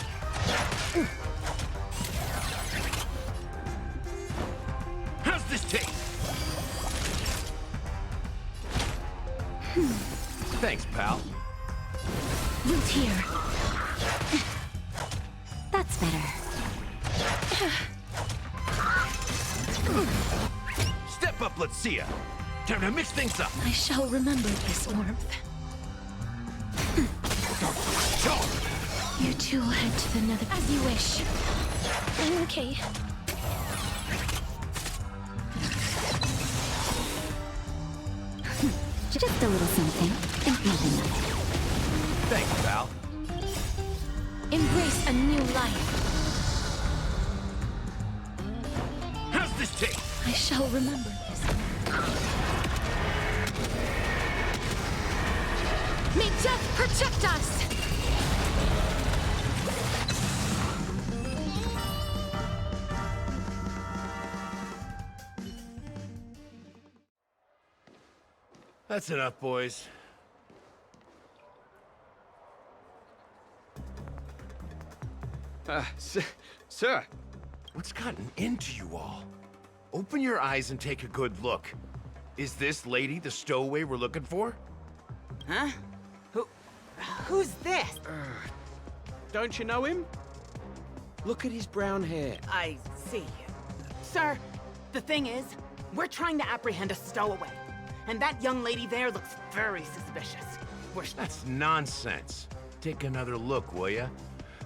How's this taste? Thanks, pal. Root here. That's better. Step up, let's see ya. Time to mix things up. I shall remember this warmth. You two head to the nether as you wish. I'm okay. Just a little something, and nothing. Thanks, pal. Embrace a new life. How's this taste? I shall remember this. May death protect us! That's enough, boys. Sir. What's gotten into you all? Open your eyes and take a good look. Is this lady the stowaway we're looking for? Huh? Who's this? Don't you know him? Look at his brown hair. I see. Sir, the thing is, we're trying to apprehend a stowaway. And that young lady there looks very suspicious. That's nonsense. Take another look, will ya?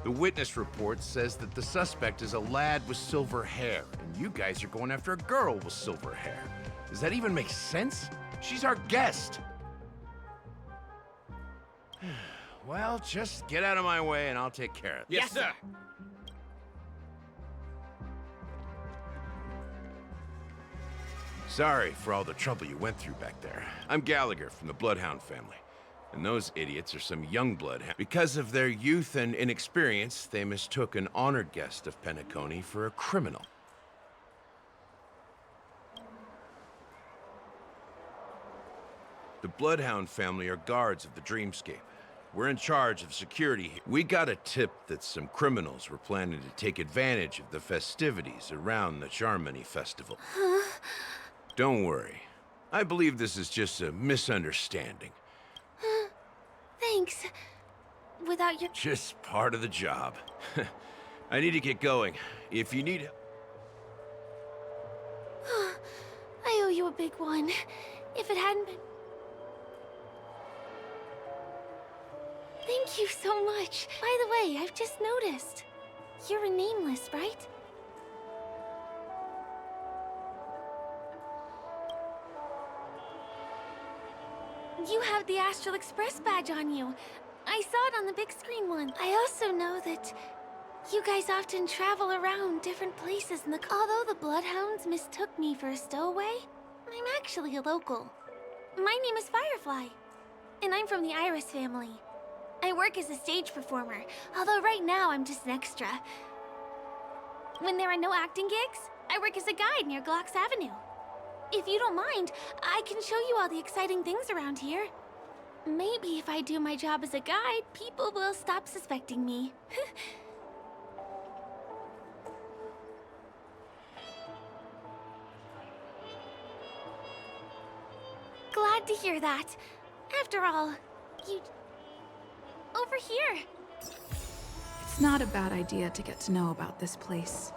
The witness report says that the suspect is a lad with silver hair, and you guys are going after a girl with silver hair. Does that even make sense? She's our guest. Well, just get out of my way and I'll take care of it. Yes, sir. Sorry for all the trouble you went through back there. I'm Gallagher from the Bloodhound family. And those idiots are some young bloodhounds. Because of their youth and inexperience, they mistook an honored guest of Penacony for a criminal. The Bloodhound family are guards of the Dreamscape. We're in charge of security here. We got a tip that some criminals were planning to take advantage of the festivities around the Charmony Festival. Don't worry. I believe this is just a misunderstanding. Thanks. Without your... Just part of the job. I need to get going. If you need... I owe you a big one. If it hadn't been... Thank you so much. By the way, I've just noticed. You're a Nameless, right? You have the Astral Express badge on you. I saw it on the big screen one. I also know that you guys often travel around different places in the... Although the Bloodhounds mistook me for a stowaway, I'm actually a local. My name is Firefly, and I'm from the Iris family. I work as a stage performer, although right now I'm just an extra. When there are no acting gigs, I work as a guide near Glocks Avenue. If you don't mind, I can show you all the exciting things around here. Maybe if I do my job as a guide, people will stop suspecting me. Glad to hear that. After all, you... over here. It's not a bad idea to get to know about this place.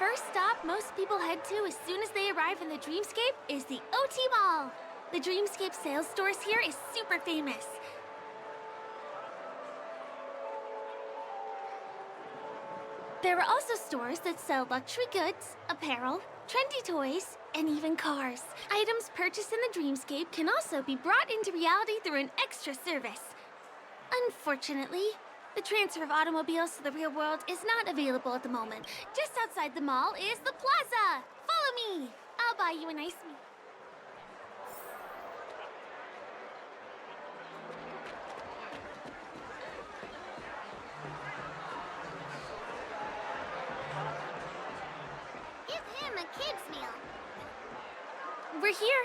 first stop most people head to as soon as they arrive in the Dreamscape is the OT Mall. The Dreamscape sales stores here is super famous. There are also stores that sell luxury goods, apparel, trendy toys, and even cars. Items purchased in the Dreamscape can also be brought into reality through an extra service. Unfortunately, the transfer of automobiles to the real world is not available at the moment. Just outside the mall is the plaza. Follow me. I'll buy you a nice meal. Give him a kid's meal. We're here.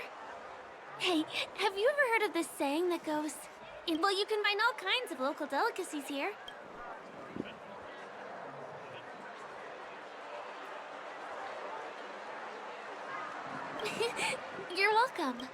Hey, have you ever heard of this saying that goes, well, you can find all kinds of local delicacies here. You're welcome.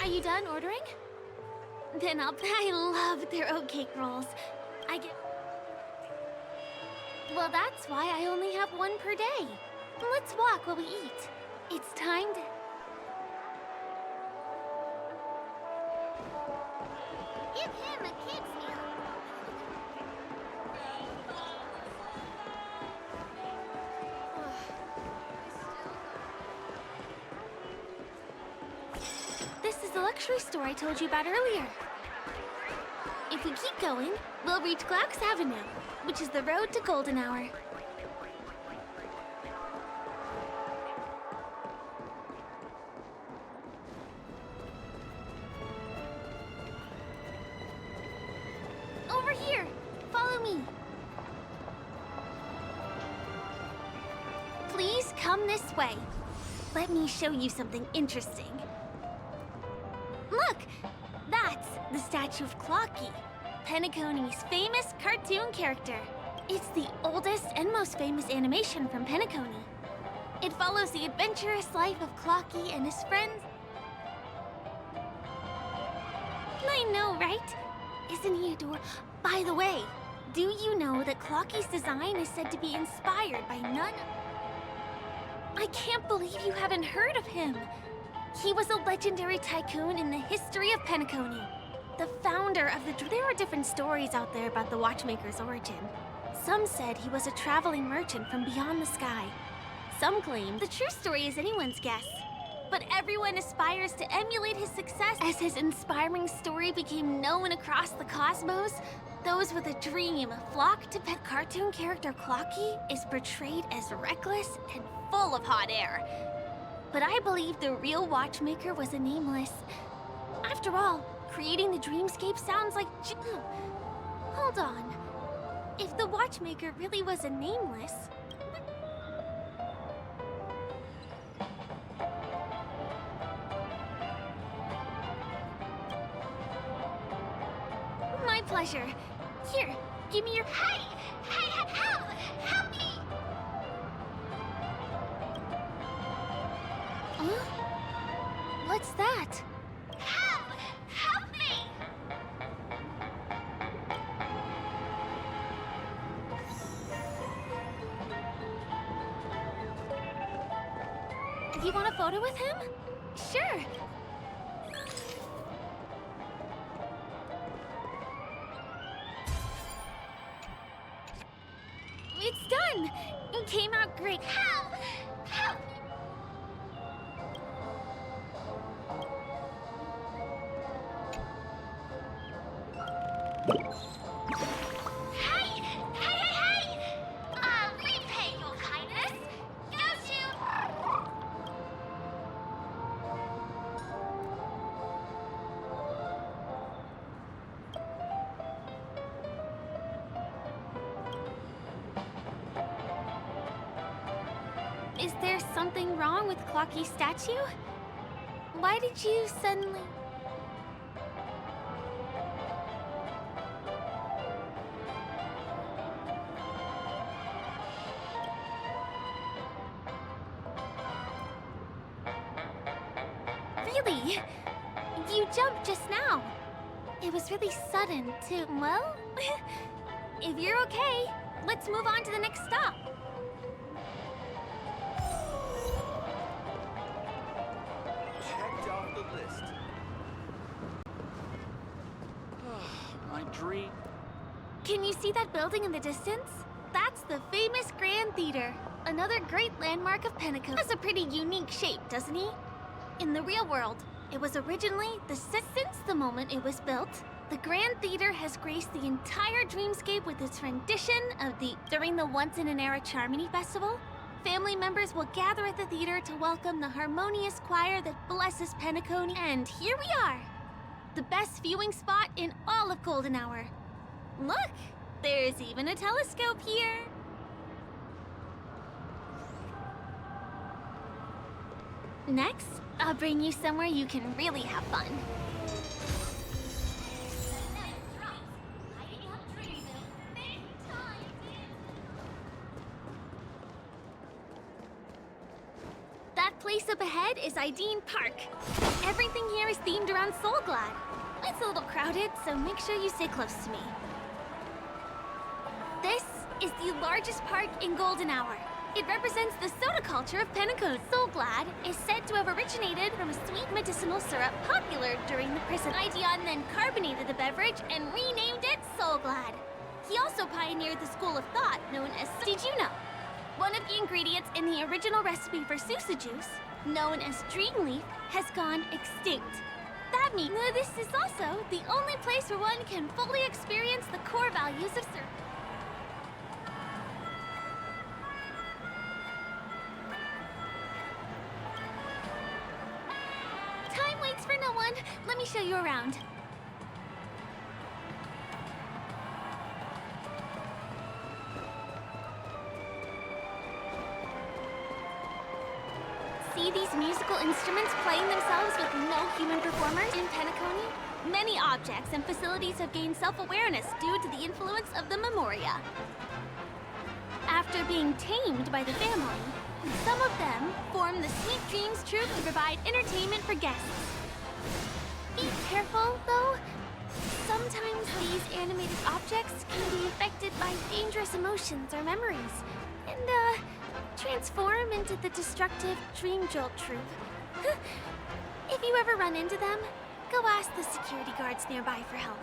Are you done ordering? Then I love their oatcake rolls. Well, that's why I only have one per day. Let's walk while we eat. It's time to... Give him a kid's meal. This is the luxury store I told you about earlier. If we keep going, we'll reach Glauc's Avenue, which is the road to Golden Hour. Over here! Follow me! Please come this way. Let me show you something interesting. Look! That's the statue of Clocky, Penacony's famous cartoon character. It's the oldest and most famous animation from Penacony. It follows the adventurous life of Clocky and his friends. I know, right? Isn't he adorable? By the way, do you know that Clocky's design is said to be inspired by none? I can't believe you haven't heard of him. He was a legendary tycoon in the history of Penacony. The founder of the... There are different stories out there about the watchmaker's origin. Some said he was a traveling merchant from beyond the sky. Some claim the true story is anyone's guess. But everyone aspires to emulate his success. As his inspiring story became known across the cosmos, those with a dream flock to pet cartoon character Clocky is portrayed as reckless and full of hot air. But I believe the real watchmaker was a nameless. After all, creating the dreamscape sounds like... Hold on. If the watchmaker really was a nameless... My pleasure. Here, give me your... Hey! Hey, help! Help me! Huh? What's that? Help! Help me! Do you want a photo with him? Sure. It's done! It came out great. Help! Help! Hey! Hey, hey, hey! I'll repay your kindness. Go to... Is there something wrong with Clocky's statue? Why did you suddenly... Really? You jumped just now. It was really sudden, too. Well, if you're okay, let's move on to the next stop. Checked off the list. My dream. Can you see that building in the distance? That's the famous Grand Theater. Another great landmark of Pentecost. Has a pretty unique shape, doesn't he? In the real world, it was originally since the moment it was built, the Grand Theater has graced the entire dreamscape with its rendition of during the once-in-an-era Charmony Festival. Family members will gather at the theater to welcome the harmonious choir that blesses Pentecost. And here we are, the best viewing spot in all of Golden Hour. Look, there's even a telescope here. Next, I'll bring you somewhere you can really have fun. That place up ahead is Ideen Park. Everything here is themed around Soul Glad. It's a little crowded, so make sure you stay close to me. This is the largest park in Golden Hour. It represents the soda culture of Pentecost. Soul Glad is said to have originated from a sweet medicinal syrup popular during the prison. Ideon then carbonated the beverage and renamed it Soul Glad. He also pioneered the school of thought known as... Did you know? One of the ingredients in the original recipe for Susa juice, known as Dream Leaf, has gone extinct. That means this is also the only place where one can fully experience the core values of syrup. Time waits for no one. Let me show you around. See these musical instruments playing themselves with no human performers in Pentecost? Many objects and facilities have gained self-awareness due to the influence of the Memoria. After being tamed by the family, some of them form the Sweet Dreams Troupe to provide entertainment for guests. Be careful, though. Sometimes these animated objects can be affected by dangerous emotions or memories, and, transform into the destructive Dream Jolt Troupe. If you ever run into them, go ask the security guards nearby for help.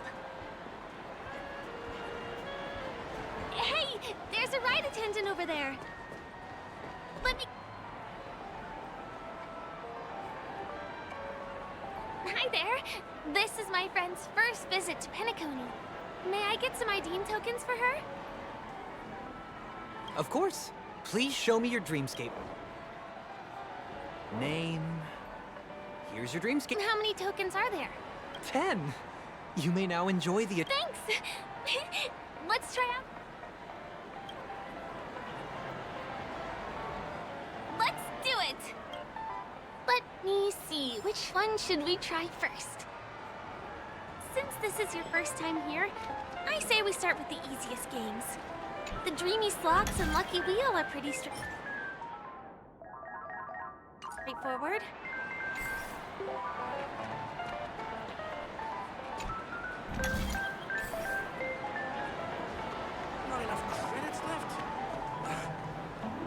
Hey, there's a ride attendant over there. Let me... Hi there. This is my friend's first visit to Pentecost. May I get some Ideen tokens for her? Of course. Please show me your dreamscape. Name. Here's your dreamscape. How many tokens are there? 10. You may now enjoy the... Thanks. Let's try out. Let's do it. Let me see. Which one should we try first? Since this is your first time here, I say we start with the easiest games. The Dreamy Slots and Lucky Wheel are pretty straightforward. Not enough credits left?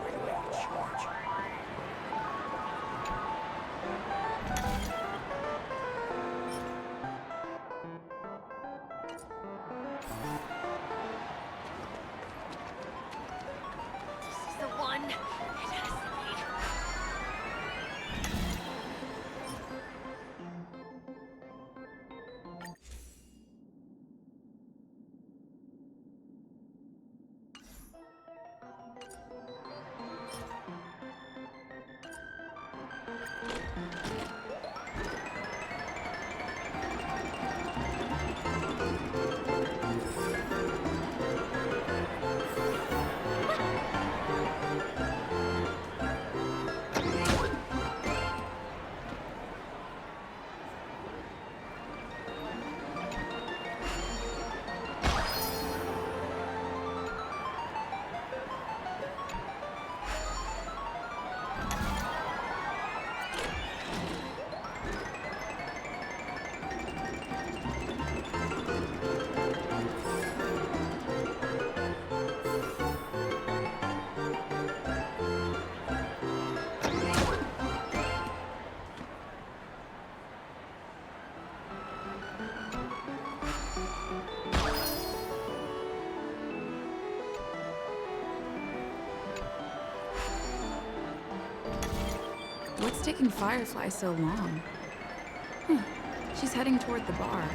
Where do I charge? The one. It has to be. What's taking Firefly so long? She's heading toward the bar.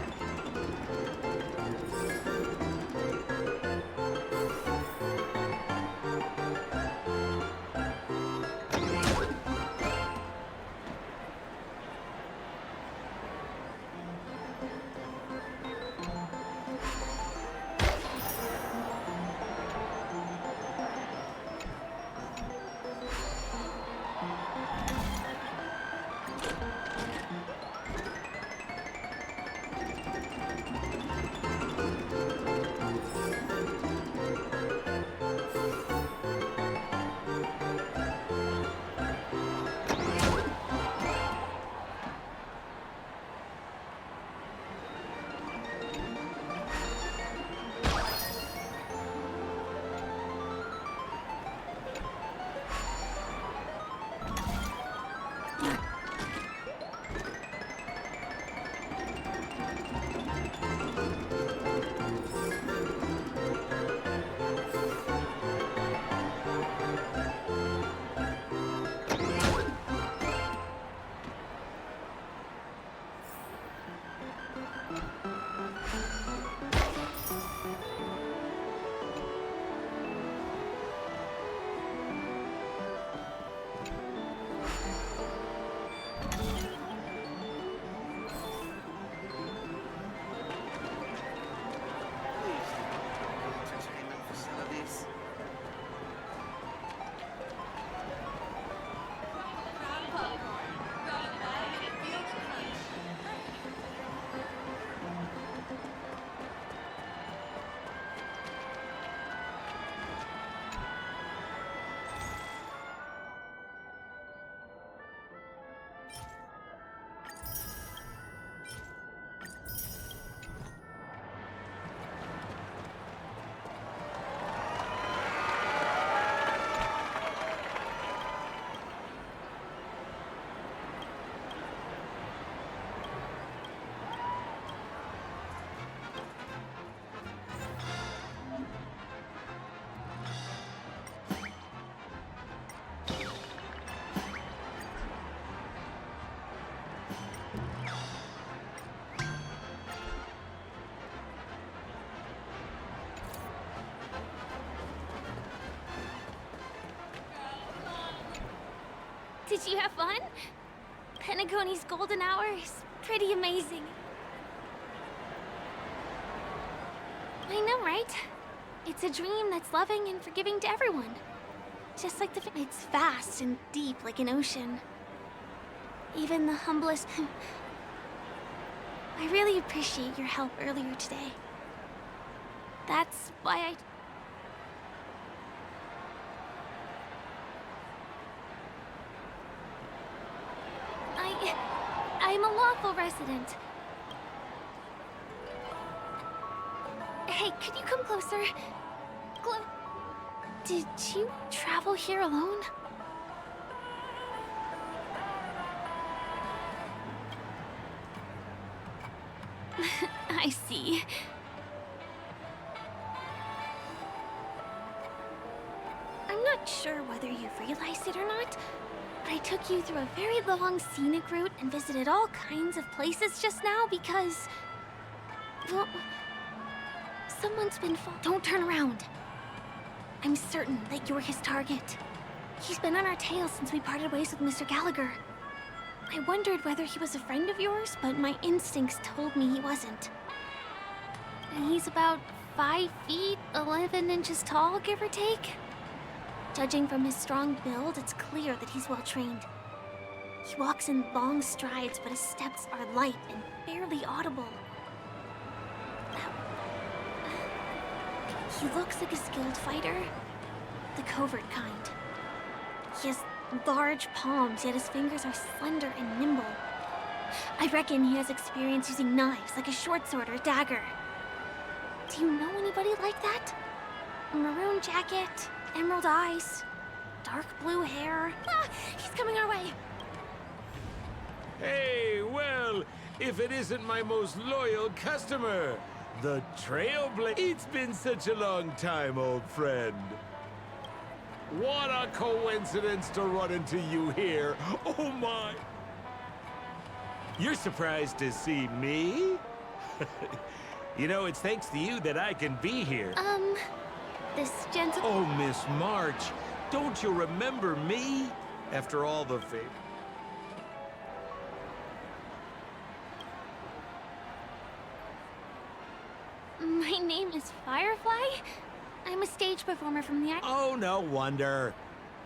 Did you have fun? Penacony's golden hour is pretty amazing. I know, right? It's a dream that's loving and forgiving to everyone. Just like it's vast and deep like an ocean. Even the humblest... I really appreciate your help earlier today. That's why I'm a lawful resident. Hey, could you come closer? Did you travel here alone? I see. I'm not sure whether you've realized it or not, but I took you through a very long scenic route and visited all kinds of places just now because... well, someone's been Don't turn around. I'm certain that you're his target. He's been on our tail since we parted ways with Mr. Gallagher. I wondered whether he was a friend of yours, but my instincts told me he wasn't. And he's about 5 feet, 11 inches tall, give or take. Judging from his strong build, it's clear that he's well-trained. He walks in long strides, but his steps are light and barely audible. He looks like a skilled fighter, the covert kind. He has large palms, yet his fingers are slender and nimble. I reckon he has experience using knives, like a short sword or a dagger. Do you know anybody like that? A maroon jacket, emerald eyes, dark blue hair. Ah, he's coming our way. Hey, well, if it isn't my most loyal customer, the Trailblazer. It's been such a long time, old friend. What a coincidence to run into you here. Oh my. You're surprised to see me? You know, it's thanks to you that I can be here. This gentle... Oh, Miss March, don't you remember me? After all the favor. My name is Firefly. I'm a stage performer from the... Oh, no wonder.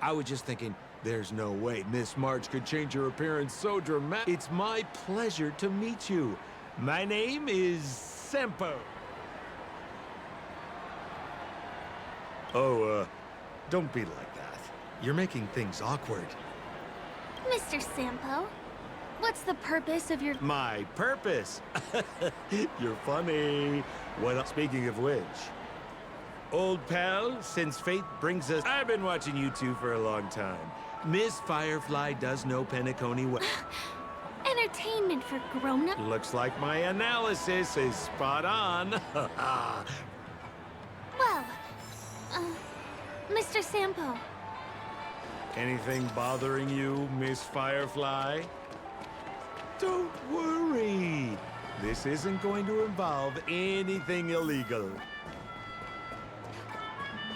I was just thinking, there's no way Miss March could change her appearance so dramatic. It's my pleasure to meet you. My name is Sempo. Oh, don't be like that. You're making things awkward. Mr. Sampo, what's the purpose of your... My purpose? You're funny. Speaking of which, old pal, since fate brings us... I've been watching you two for a long time. Miss Firefly does know Penacony well. Entertainment for grown-up... Looks like my analysis is spot on. Well, Mr. Sampo. Anything bothering you, Miss Firefly? Don't worry. This isn't going to involve anything illegal.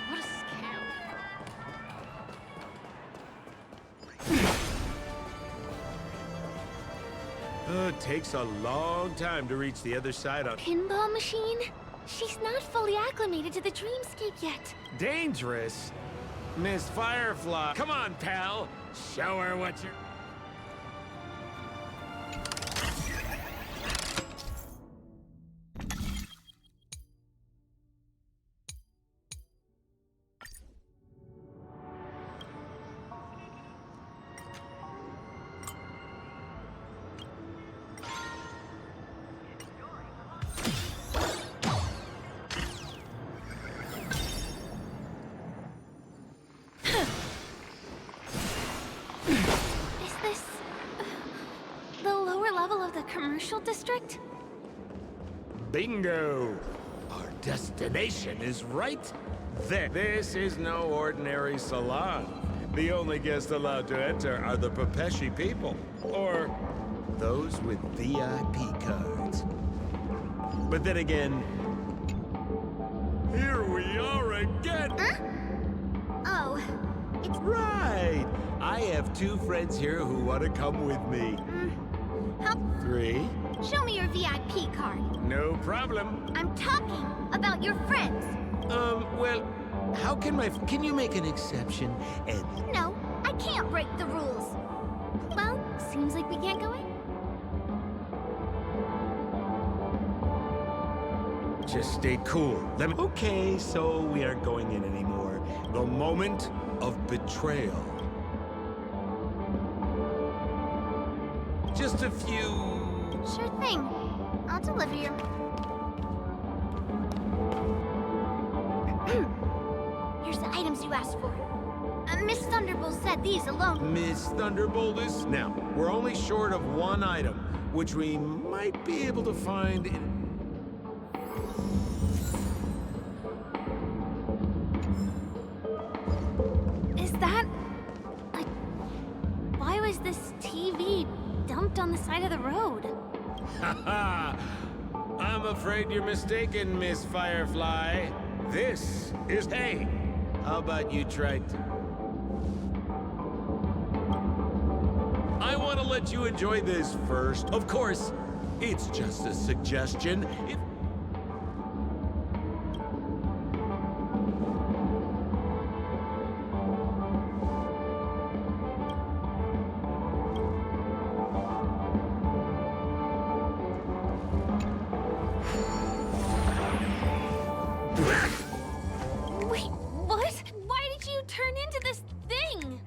What a scam. It takes a long time to reach the other side on... Pinball machine? She's not fully acclimated to the dreamscape yet. Dangerous? Miss Firefly. Come on, pal. Show her what you're... Commercial district? Bingo! Our destination is right there. This is no ordinary salon. The only guests allowed to enter are the Pepeshi people, or those with VIP cards. But then again, here we are again! Huh? Oh, it's... Right! I have two friends here who want to come with me. How... 3. Show me your VIP card. No problem. I'm talking about your friends. Well, how can can you make an exception and... No, I can't break the rules. Well, seems like we can't go in. Just stay cool. Okay, so we aren't going in anymore. The moment of betrayal. Just a few... Sure thing. I'll deliver you. Here's the items you asked for. Miss Thunderbolt said these alone... Miss Thunderbolt is... Now, we're only short of one item, which we might be able to find in... Is that... Why was this TV dumped on the side of the road? Haha! I'm afraid you're mistaken, Miss Firefly. This is... Hey! How about you try to... I want to let you enjoy this first. Of course, it's just a suggestion. If... Wait, what? Why did you turn into this thing?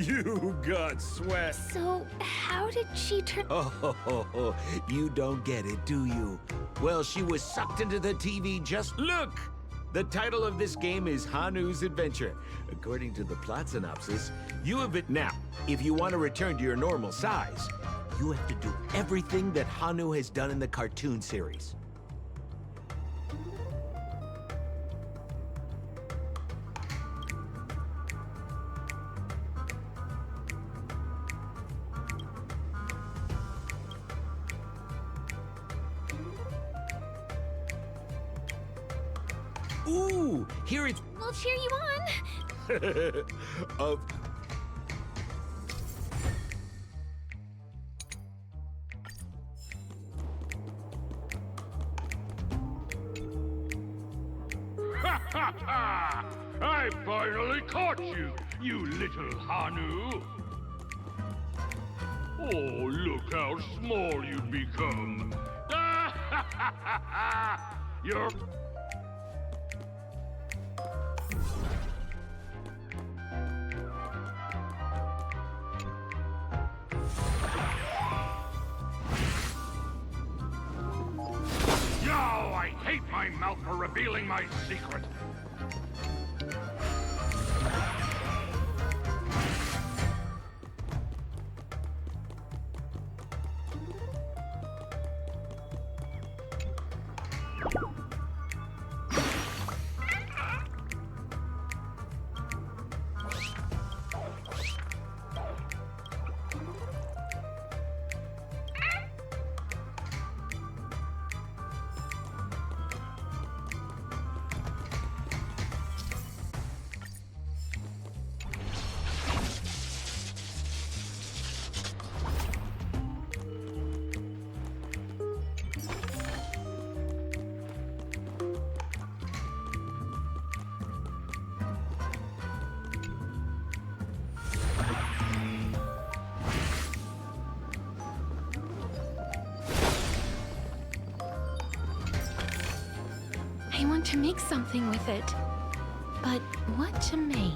You got sweat. So, how did she turn? Oh, you don't get it, do you? Well, she was sucked into the TV just... Look! The title of this game is Hanu's Adventure. According to the plot synopsis, you have it now. If you want to return to your normal size, you have to do everything that Hanu has done in the cartoon series. Ooh, here it's... We'll cheer you on. of... I finally caught you, you little Hanu. Oh, look how small you've become. You're... No, I hate my mouth for revealing my secret. I want to make something with it. But what to make?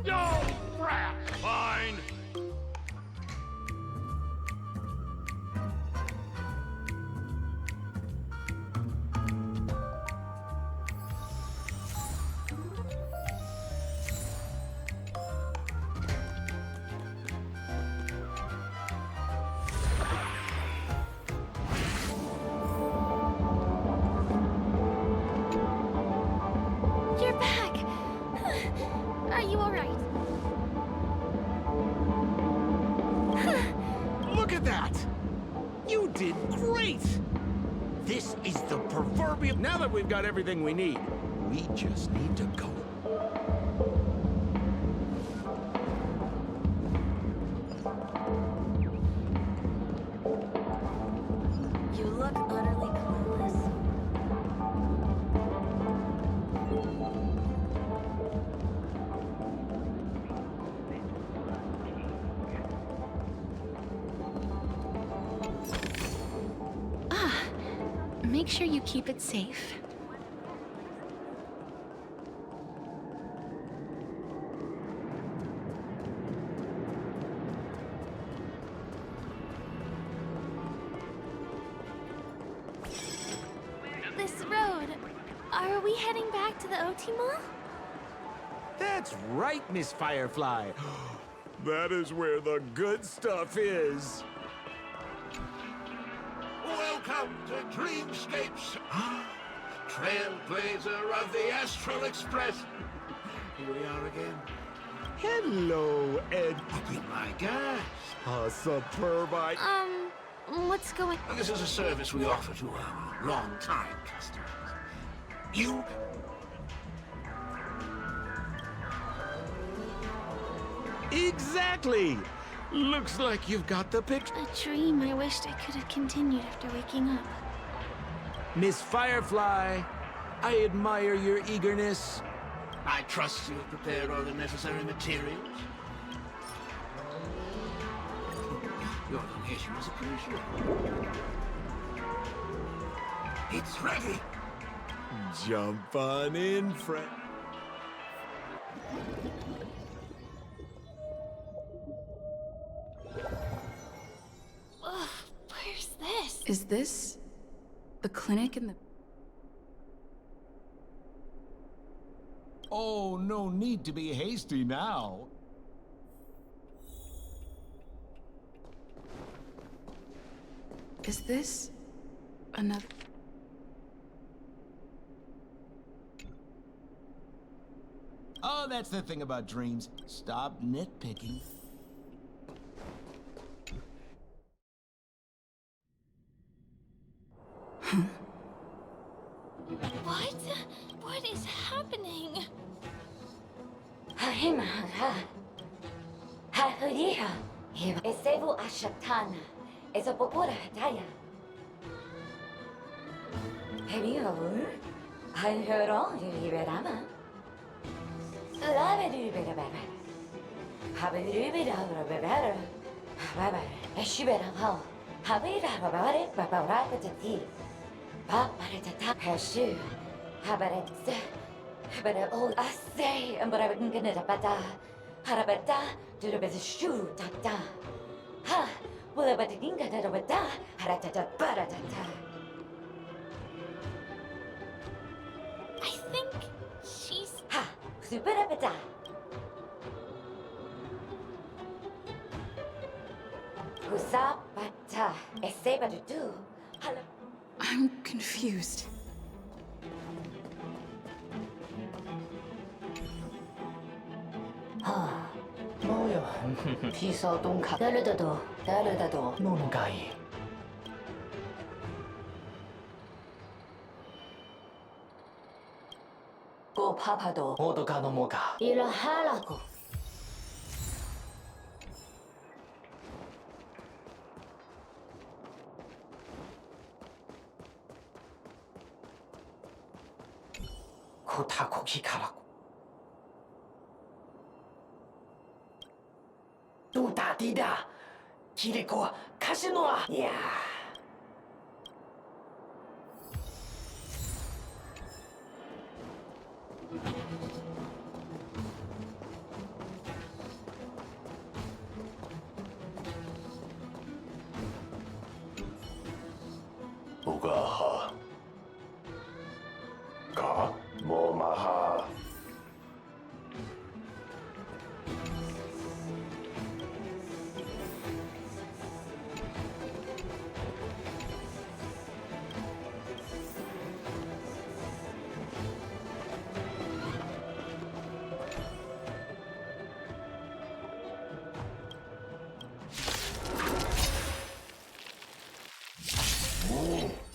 No, rats, fine. You're back! Are you alright? Look at that! You did great! This is the proverbial... Now that we've got everything we need, we just need to go. You look utterly clueless. Make sure you keep it safe. This road, are we heading back to the OT Mall? That's right, Miss Firefly. That is where the good stuff is. Welcome to Dreamscapes, trailblazer of the Astral Express. Here we are again. Hello, Ed. Be my guest. A superb What's going... This is a service we offer to our long-time customers. You... Exactly! Looks like you've got the picture. A dream I wished I could have continued after waking up. Miss Firefly, I admire your eagerness. I trust you have prepared all the necessary materials. Your donation is appreciated. It's ready. Jump on in, friend. Ugh, where's this? Is this the clinic in the... Oh, no need to be hasty now. Is this another... Oh, that's the thing about dreams. Stop nitpicking. What? What is happening? I think she's... I'm confused. Ugaha. Ka Momaha.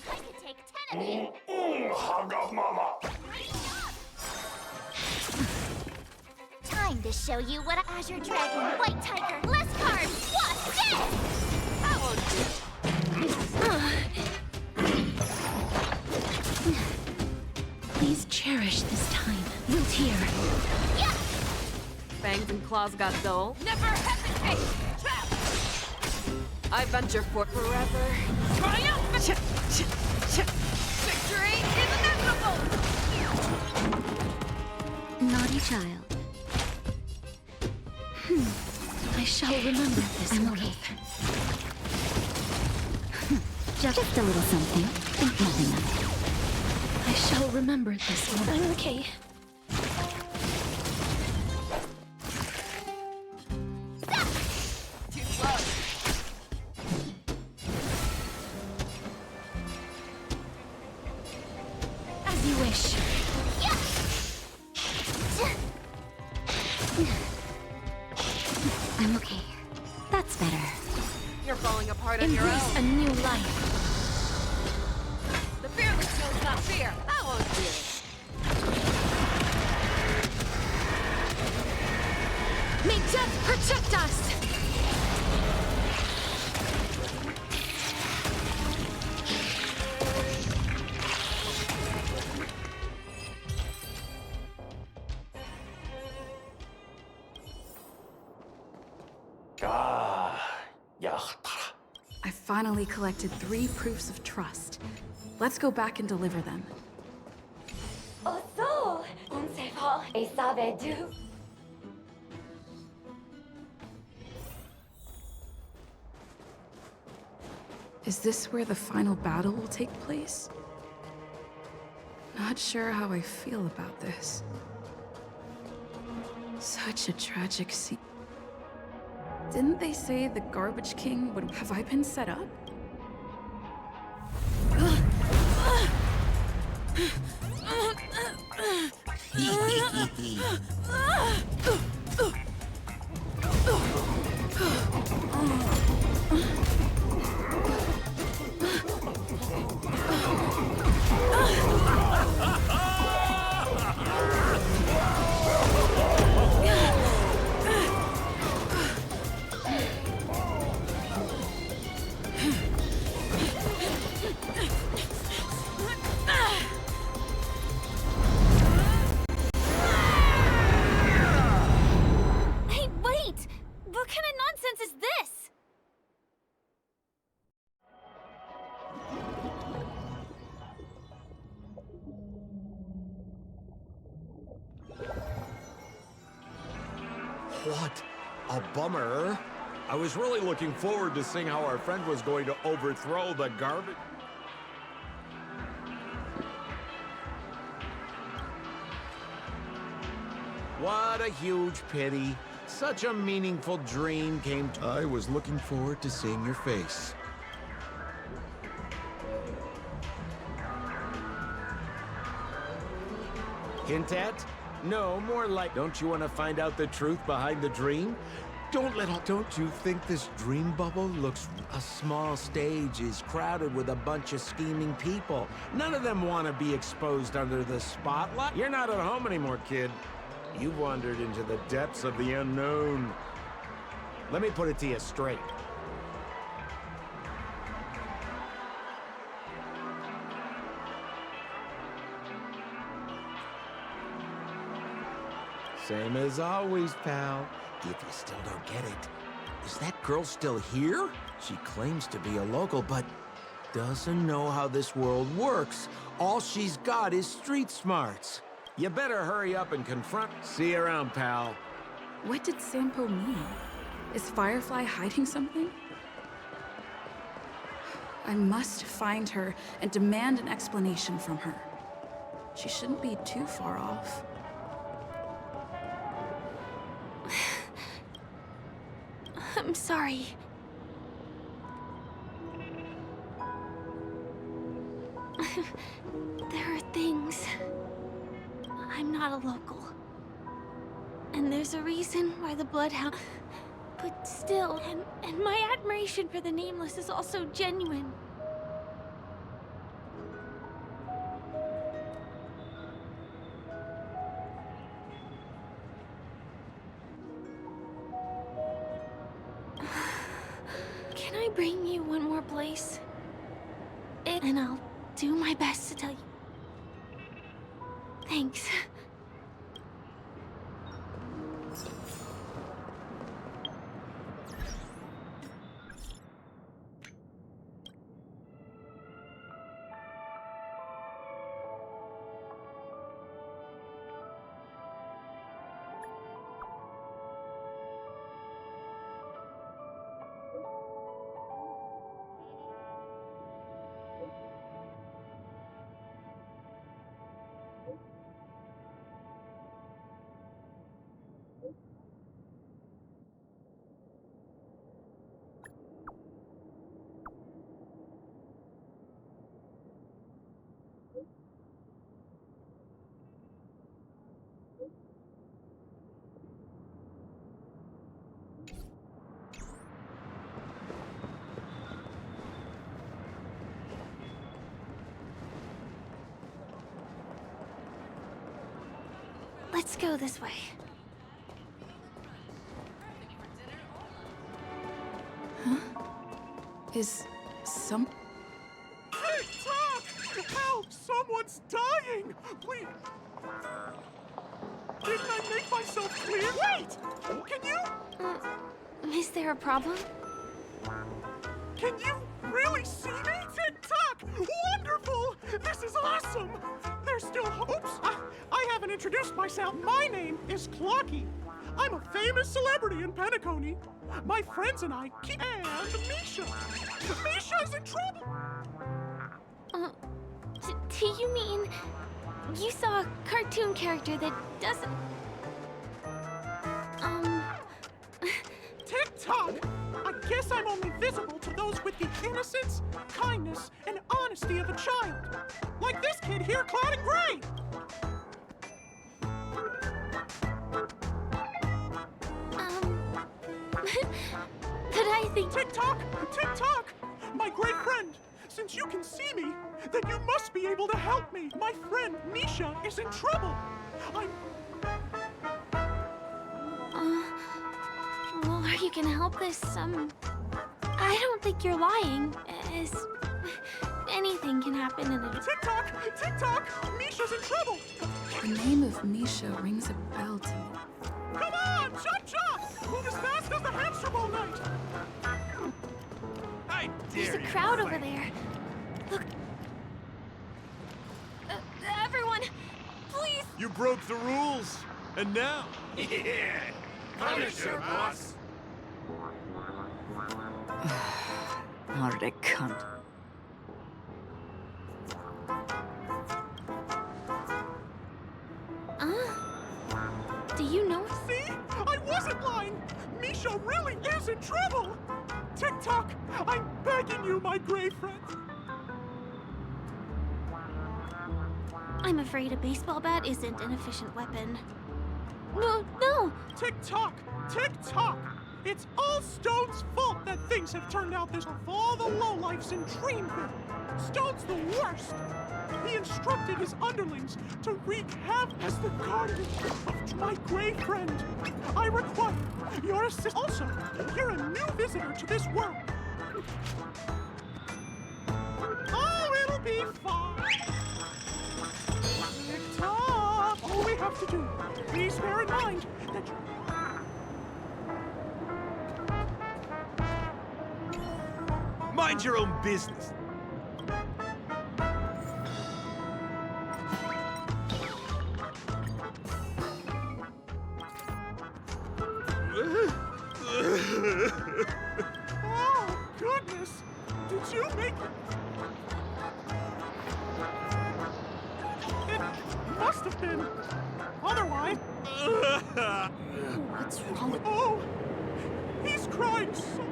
I could take 10 of these. Haga Mama. Time to show you what Azure Dragon, White Tiger, less cards. What's this? That Please cherish this time. Wilt here. Yeah. Fangs and claws got dull. Never hesitate. Trap. I venture for forever. Triumph. Victory is inevitable. Naughty child. I shall remember this. I'm okay. Just a little something. Think nothing of it. I shall remember this one. I'm okay. Too slow. As you wish. Yeah. I'm okay. That's better. You're falling apart on your Embrace own. a new life. The fearless knows not fear. I won't fear. May death protect us! I finally collected 3 proofs of trust. Let's go back and deliver them. Oh, so, on se va et savait du. Is this where the final battle will take place? Not sure how I feel about this. Such a tragic scene. Didn't they say the Garbage King would... Have I been set up? Hey, wait! What kind of nonsense is this? What a bummer. I was really looking forward to seeing how our friend was going to overthrow the garbage. What a huge pity. Such a meaningful dream came to... I was looking forward to seeing your face. Hint at? No, more like, don't you want to find out the truth behind the dream? Don't you think this dream bubble looks... A small stage is crowded with a bunch of scheming people. None of them want to be exposed under the spotlight. You're not at home anymore, kid. You've wandered into the depths of the unknown. Let me put it to you straight. Same as always, pal. If you still don't get it, is that girl still here? She claims to be a local, but doesn't know how this world works. All she's got is street smarts. You better hurry up and confront... See you around, pal. What did Sampo mean? Is Firefly hiding something? I must find her and demand an explanation from her. She shouldn't be too far off. I'm sorry. There are things. I'm not a local. And there's a reason why the Bloodhound... But still, and my admiration for the Nameless is also genuine. Can I bring you one more place? And I'll do my best to tell you. Thanks. Let's go this way. Is some... Tick-tock! Help! Someone's dying! Please! Didn't I make myself clear? Wait! Can you... Is there a problem? Can you really see me? Tick-tock! Wonderful! This is awesome! There's still hopes. I haven't introduced myself. My name is Clocky. I'm a famous celebrity in Penacony. My friends and I and Misha. Misha's in trouble! Do you mean you saw a cartoon character that doesn't... Tick-tock! I guess I'm only visible to those with the innocence, kindness, and honesty of a child. Like this kid here clad in gray! But I think... Tick-tock! Tick-tock! My great friend! Since you can see me, then you must be able to help me. My friend, Misha, is in trouble. Well, are you gonna help this, I don't think you're lying, as... anything can happen in a... Tick-tock! Tick-tock! Misha's in trouble! The name of Misha rings a bell to me. Come on! Chop-chop! Move as fast as the hamster ball night! I There's dare a you. crowd over there. Look. Everyone, please! You broke the rules, and now... Yeah! Punish her, boss! What a cunt. Do you know? See? I wasn't lying! Misha really is in trouble! Tick-tock, I'm begging you, my gray friend. I'm afraid a baseball bat isn't an efficient weapon. No! Tick-tock! Tick-tock! It's all Stone's fault that things have turned out this way. Of all the lowlifes in Dreamville, Stone's the worst! He instructed his underlings to wreak havoc as the guardian of my gray friend. I require your assistance. Also, you're a new visitor to this world. Oh, it'll be fine. Tick-tock! All we have to do, please bear in mind that you... Mind your own business. Oh, goodness! Did you make it? It must have been. Otherwise... What's wrong? Oh! He's crying so...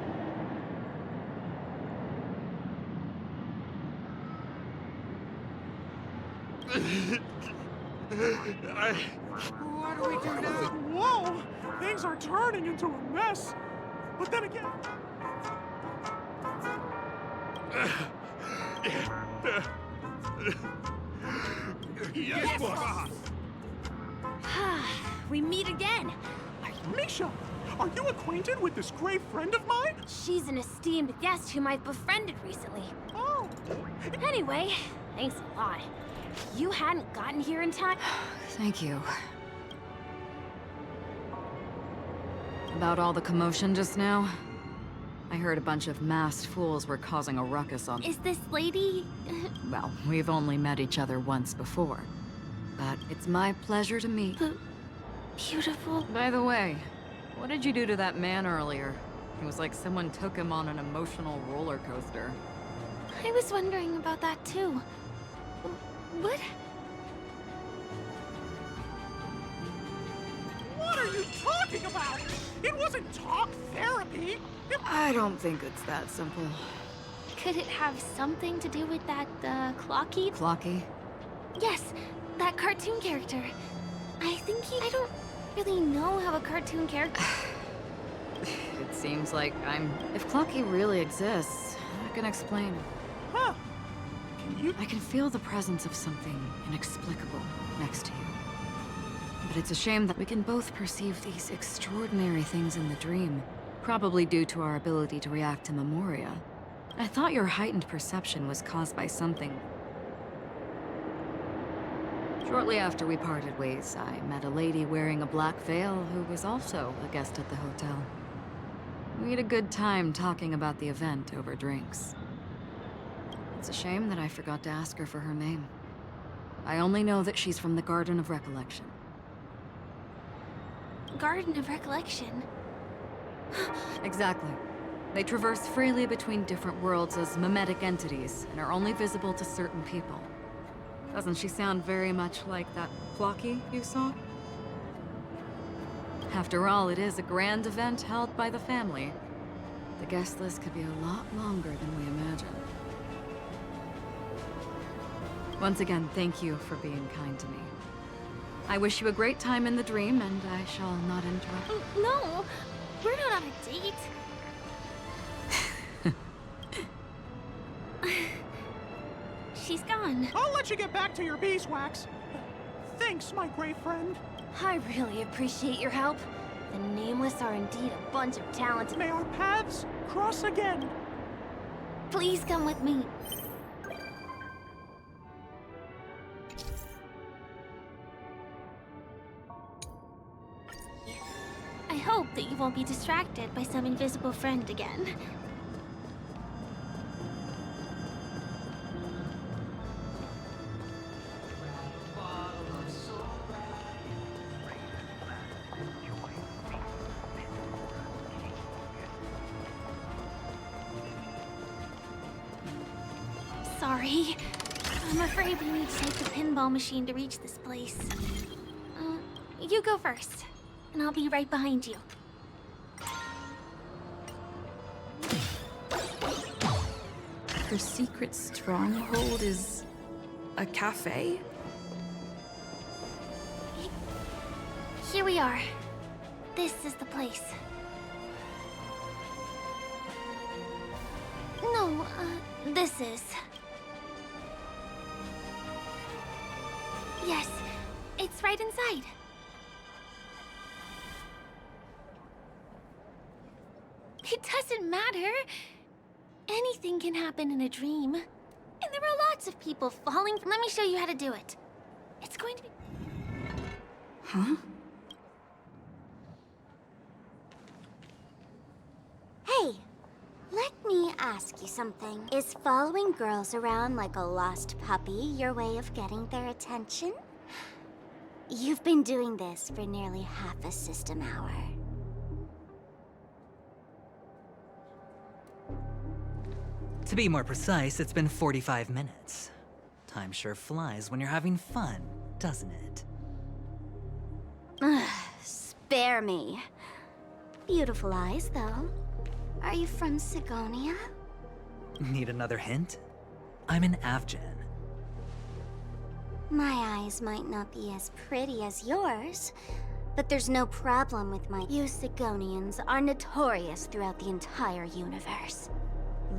What do we do now? Whoa! Things are turning into a mess. But then again... Yes, boss! We meet again. Misha, are you acquainted with this gray friend of mine? She's an esteemed guest whom I've befriended recently. Oh. Anyway, thanks a lot. If you hadn't gotten here in time... Thank you. About all the commotion just now? I heard a bunch of masked fools were causing a ruckus on... Is this lady... Well, we've only met each other once before. But it's my pleasure to meet. Beautiful. By the way, what did you do to that man earlier? It was like someone took him on an emotional roller coaster. I was wondering about that too. What? What are you talking about? It wasn't talk therapy. I don't think it's that simple. Could it have something to do with that, Clocky? Clocky? Yes, that cartoon character. I think I don't really know how a cartoon character... It seems like If Clocky really exists, I can explain it. Huh? I can feel the presence of something inexplicable next to you. But it's a shame that we can both perceive these extraordinary things in the dream, probably due to our ability to react to memoria. I thought your heightened perception was caused by something. Shortly after we parted ways, I met a lady wearing a black veil who was also a guest at the hotel. We had a good time talking about the event over drinks. It's a shame that I forgot to ask her for her name. I only know that she's from the Garden of Recollection. Garden of Recollection? Exactly. They traverse freely between different worlds as mimetic entities and are only visible to certain people. Doesn't she sound very much like that Flocky you saw? After all, it is a grand event held by the family. The guest list could be a lot longer than we imagined. Once again, thank you for being kind to me. I wish you a great time in the dream, and I shall not interrupt. No, we're not on a date. She's gone. I'll let you get back to your beeswax. Thanks, my gray friend. I really appreciate your help. The Nameless are indeed a bunch of talented. May our paths cross again. Please come with me. I hope that you won't be distracted by some invisible friend again. Sorry. I'm afraid we need to take the pinball machine to reach this place. You go first, and I'll be right behind you. Her secret stronghold is a cafe? Here we are. This is the place. No, this is. Yes, it's right inside. It doesn't matter. Anything can happen in a dream. And there are lots of people falling. Let me show you how to do it. It's going to be... Huh? Hey, let me ask you something. Is following girls around like a lost puppy your way of getting their attention? You've been doing this for nearly half a system hour. To be more precise, it's been 45 minutes. Time sure flies when you're having fun, doesn't it? Spare me. Beautiful eyes, though. Are you from Sigonia? Need another hint? I'm an Avgen. My eyes might not be as pretty as yours, but there's no problem with my... You Sigonians are notorious throughout the entire universe.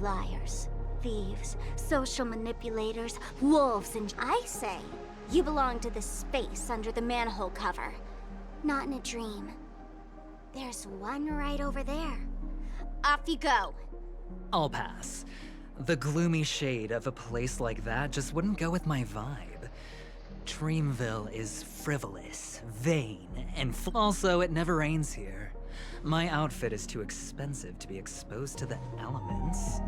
Liars, thieves, social manipulators, wolves, and... I say, you belong to the space under the manhole cover. Not in a dream. There's one right over there. Off you go. I'll pass. The gloomy shade of a place like that just wouldn't go with my vibe. Dreamville is frivolous, vain, and also it never rains here. My outfit is too expensive to be exposed to the elements.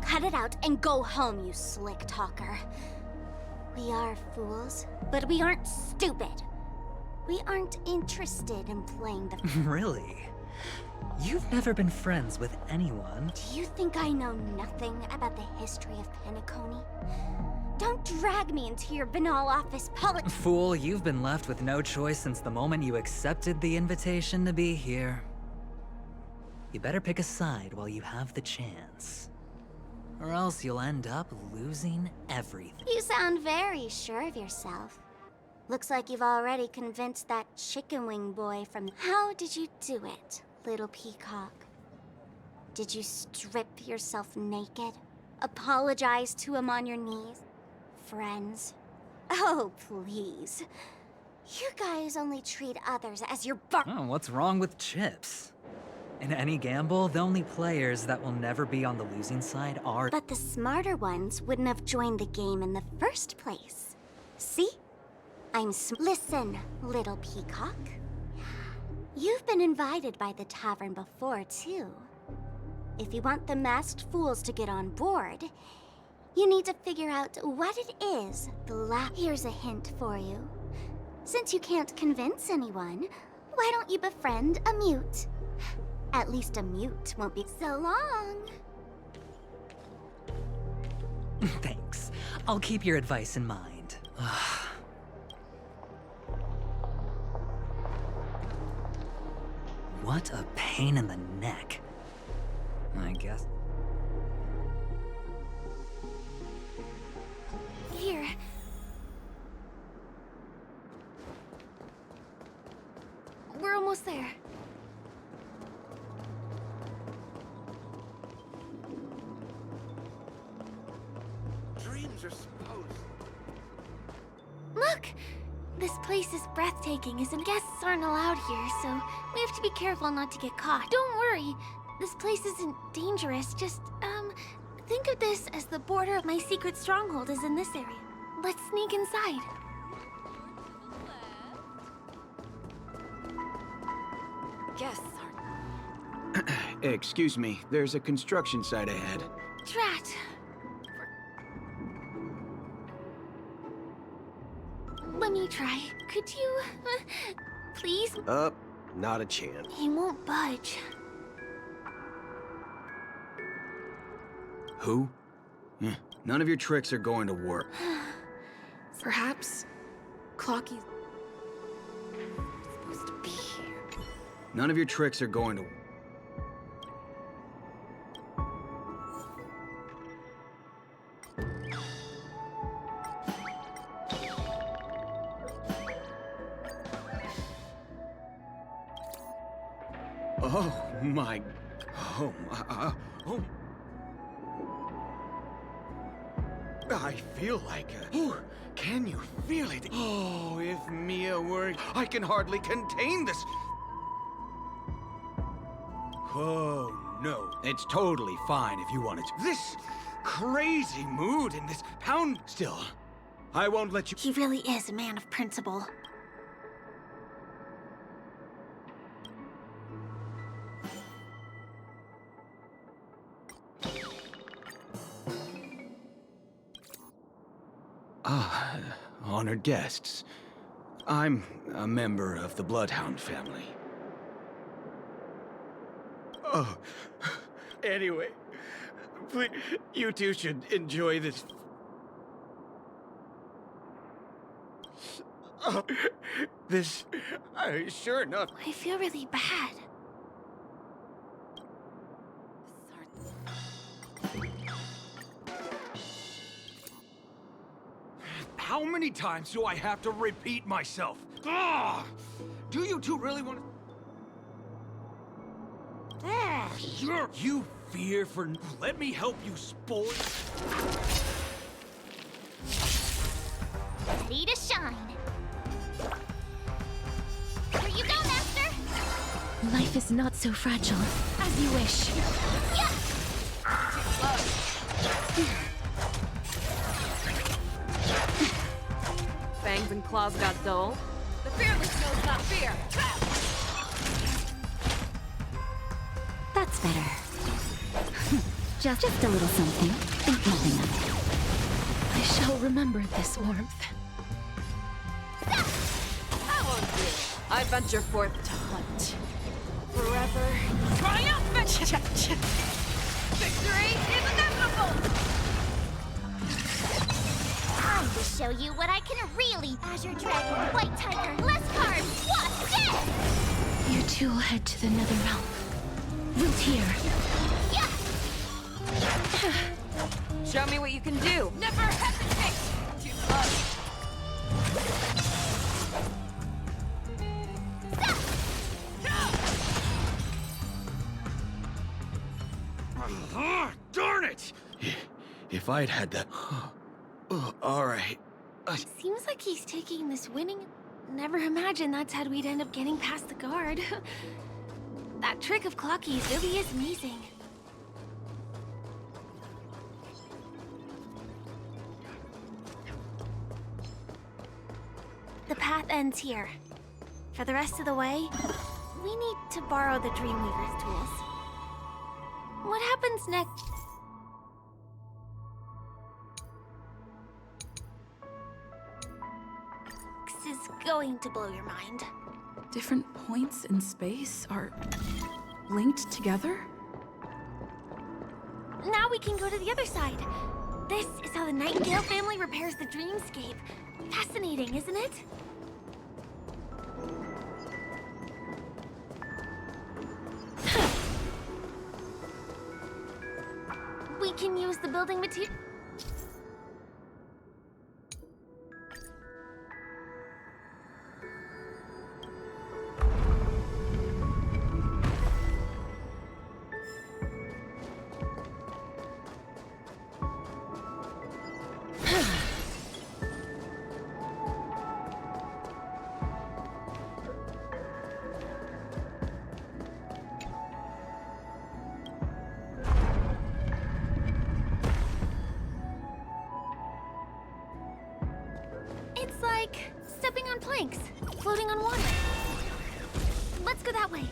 Cut it out and go home, you slick talker. We are fools, but we aren't stupid. We aren't interested in playing the... Really? You've never been friends with anyone. Do you think I know nothing about the history of Penacony? Don't drag me into your banal office politics. Fool, you've been left with no choice since the moment you accepted the invitation to be here. You better pick a side while you have the chance. Or else you'll end up losing everything. You sound very sure of yourself. Looks like you've already convinced that chicken wing boy from... How did you do it, little peacock? Did you strip yourself naked? Apologize to him on your knees? Friends? Oh, please. You guys only treat others as your Oh, what's wrong with chips? In any gamble, the only players that will never be on the losing side are— But the smarter ones wouldn't have joined the game in the first place. See? Listen, little peacock. You've been invited by the tavern before, too. If you want the masked fools to get on board, you need to figure out what it is Here's a hint for you. Since you can't convince anyone, why don't you befriend a mute? At least a mute won't be so long. Thanks. I'll keep your advice in mind. What a pain in the neck. I guess. Here. We're almost there. Dreams are supposed... Look! This place is breathtaking, isn't guests aren't allowed here, so we have to be careful not to get caught. Don't worry. This place isn't dangerous. Just, think of this as the border of my secret stronghold is in this area. Let's sneak inside. Guests Excuse me, there's a construction site ahead. Drat. Let me try. Could you, please? Not a chance. He won't budge. Who? None of your tricks are going to work. Perhaps Clocky's supposed to be here. None of your tricks are going to... Oh my... Oh my... oh... I feel like a... Can you feel it? Oh, if Mia were... I can hardly contain this... Oh, no. It's totally fine if you wanted to. This crazy mood and this pound... Still, I won't let you... He really is a man of principle. Honored guests. I'm a member of the Bloodhound family. Oh, anyway, please, you two should enjoy this. Sure enough. I feel really bad. How many times do I have to repeat myself? Do you two really want to... You fear for... Let me help you spoil... Ready to shine. Here you go, Master! Life is not so fragile as you wish. Yeah! Fangs and claws got dull. The fearless knows not fear. That's better. Just a little something. Think nothing of it. I shall remember this warmth. I venture forth to hunt. Forever triumphant! Victory is inevitable! Time to show you what I can really... Azure Dragon, White Tiger, less carbs, what's this? You two will head to the Nether Realm. Root here. Yeah! Show me what you can do. Never hesitate! Too close. Darn it! If I'd had that... All right. Seems like he's taking this winning... Never imagined that's how we'd end up getting past the guard. That trick of Clocky's really is amazing. The path ends here. For the rest of the way, we need to borrow the Dreamweaver's tools. What happens next? Is going to blow your mind. Different points in space are linked together? Now we can go to the other side. This is how the Nightingale family repairs the dreamscape. Fascinating, isn't it? We can use the building material. It's like stepping on planks, floating on water. Let's go that way.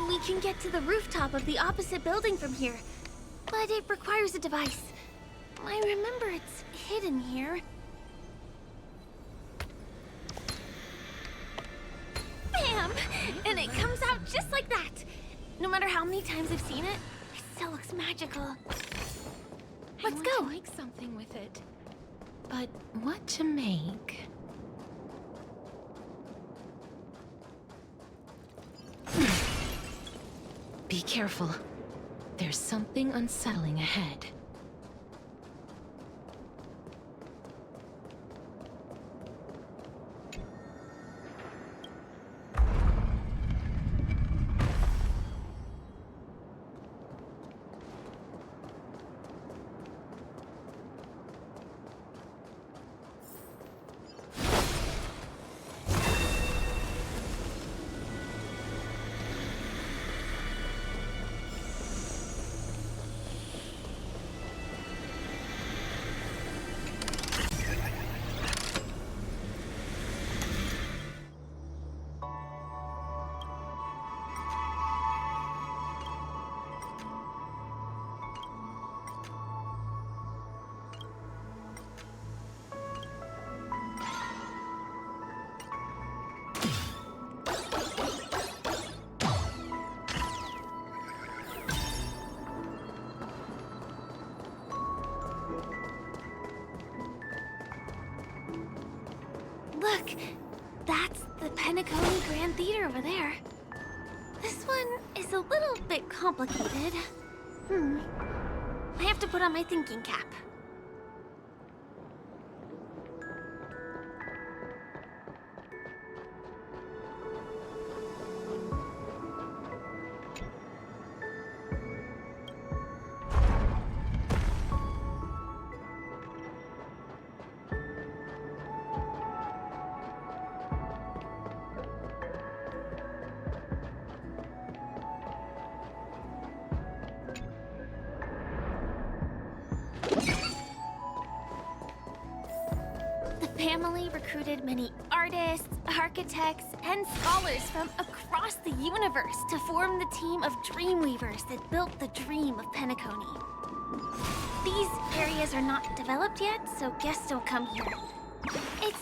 We can get to the rooftop of the opposite building from here, but it requires a device. I remember it's hidden here. Bam! And it comes out just like that. No matter how many times I've seen it, it still looks magical. Let's go. I want to make something with it. But what to make? Be careful. There's something unsettling ahead. Look, that's the Penacony Grand Theater over there. This one is a little bit complicated. I have to put on my thinking cap. The family recruited many artists, architects, and scholars from across the universe to form the team of Dreamweavers that built the dream of Penacony. These areas are not developed yet, so guests don't come here. It's...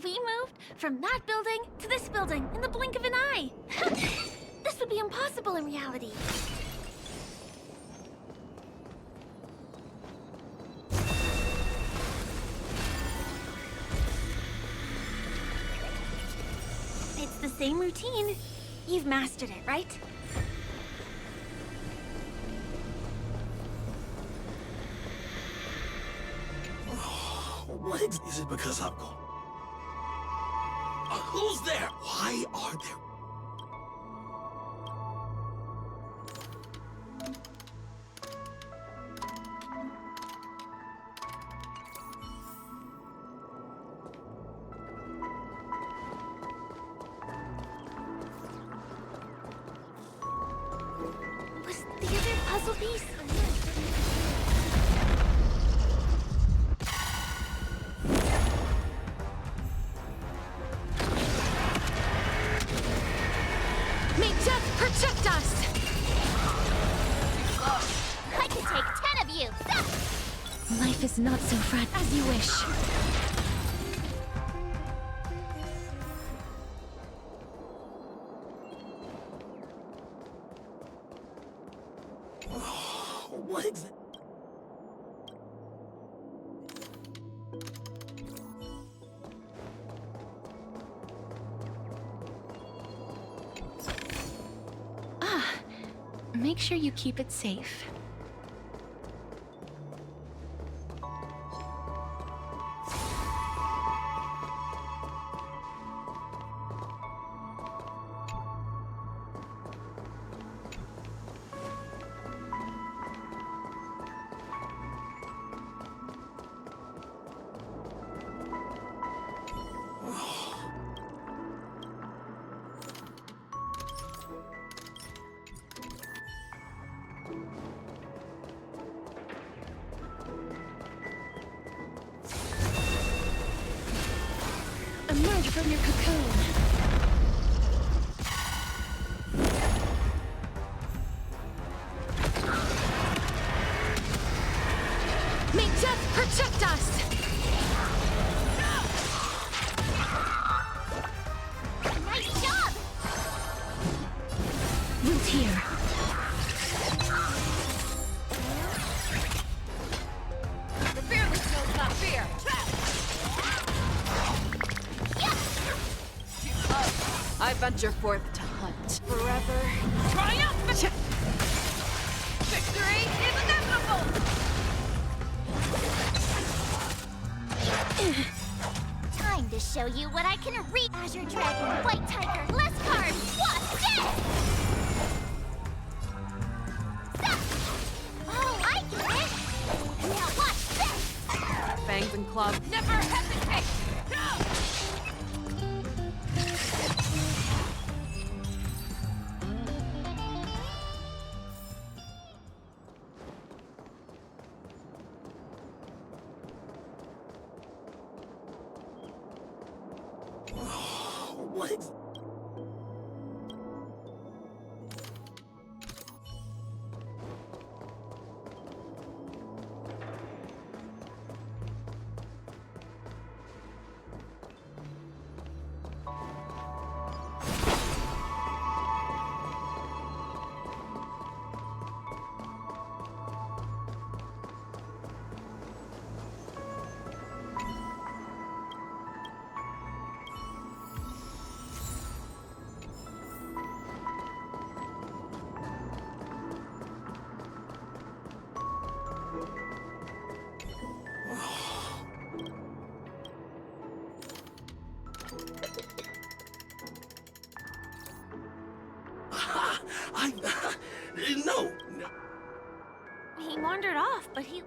We moved from that building to this building in the blink of an eye. This would be impossible in reality. It's the same routine. You've mastered it, right? What is it because I'm gone? Who's there? Why are there? Was the other puzzle piece? May death protect us! I could take 10 of you! Life is not so fragile as you wish. What is it? Make sure you keep it safe. Emerge from your cocoon. May death protect us! Nice job! Root here. The fearless knows not fear! I venture forth to hunt. Forever. Triumphant! Victory is inevitable! Time to show you what I can read. Azure Dragon, White Tiger, less cards. What's this? Oh, I get it! Now watch this! Fangs and clubs. Never hesitate! What is... No! He wandered off, but he...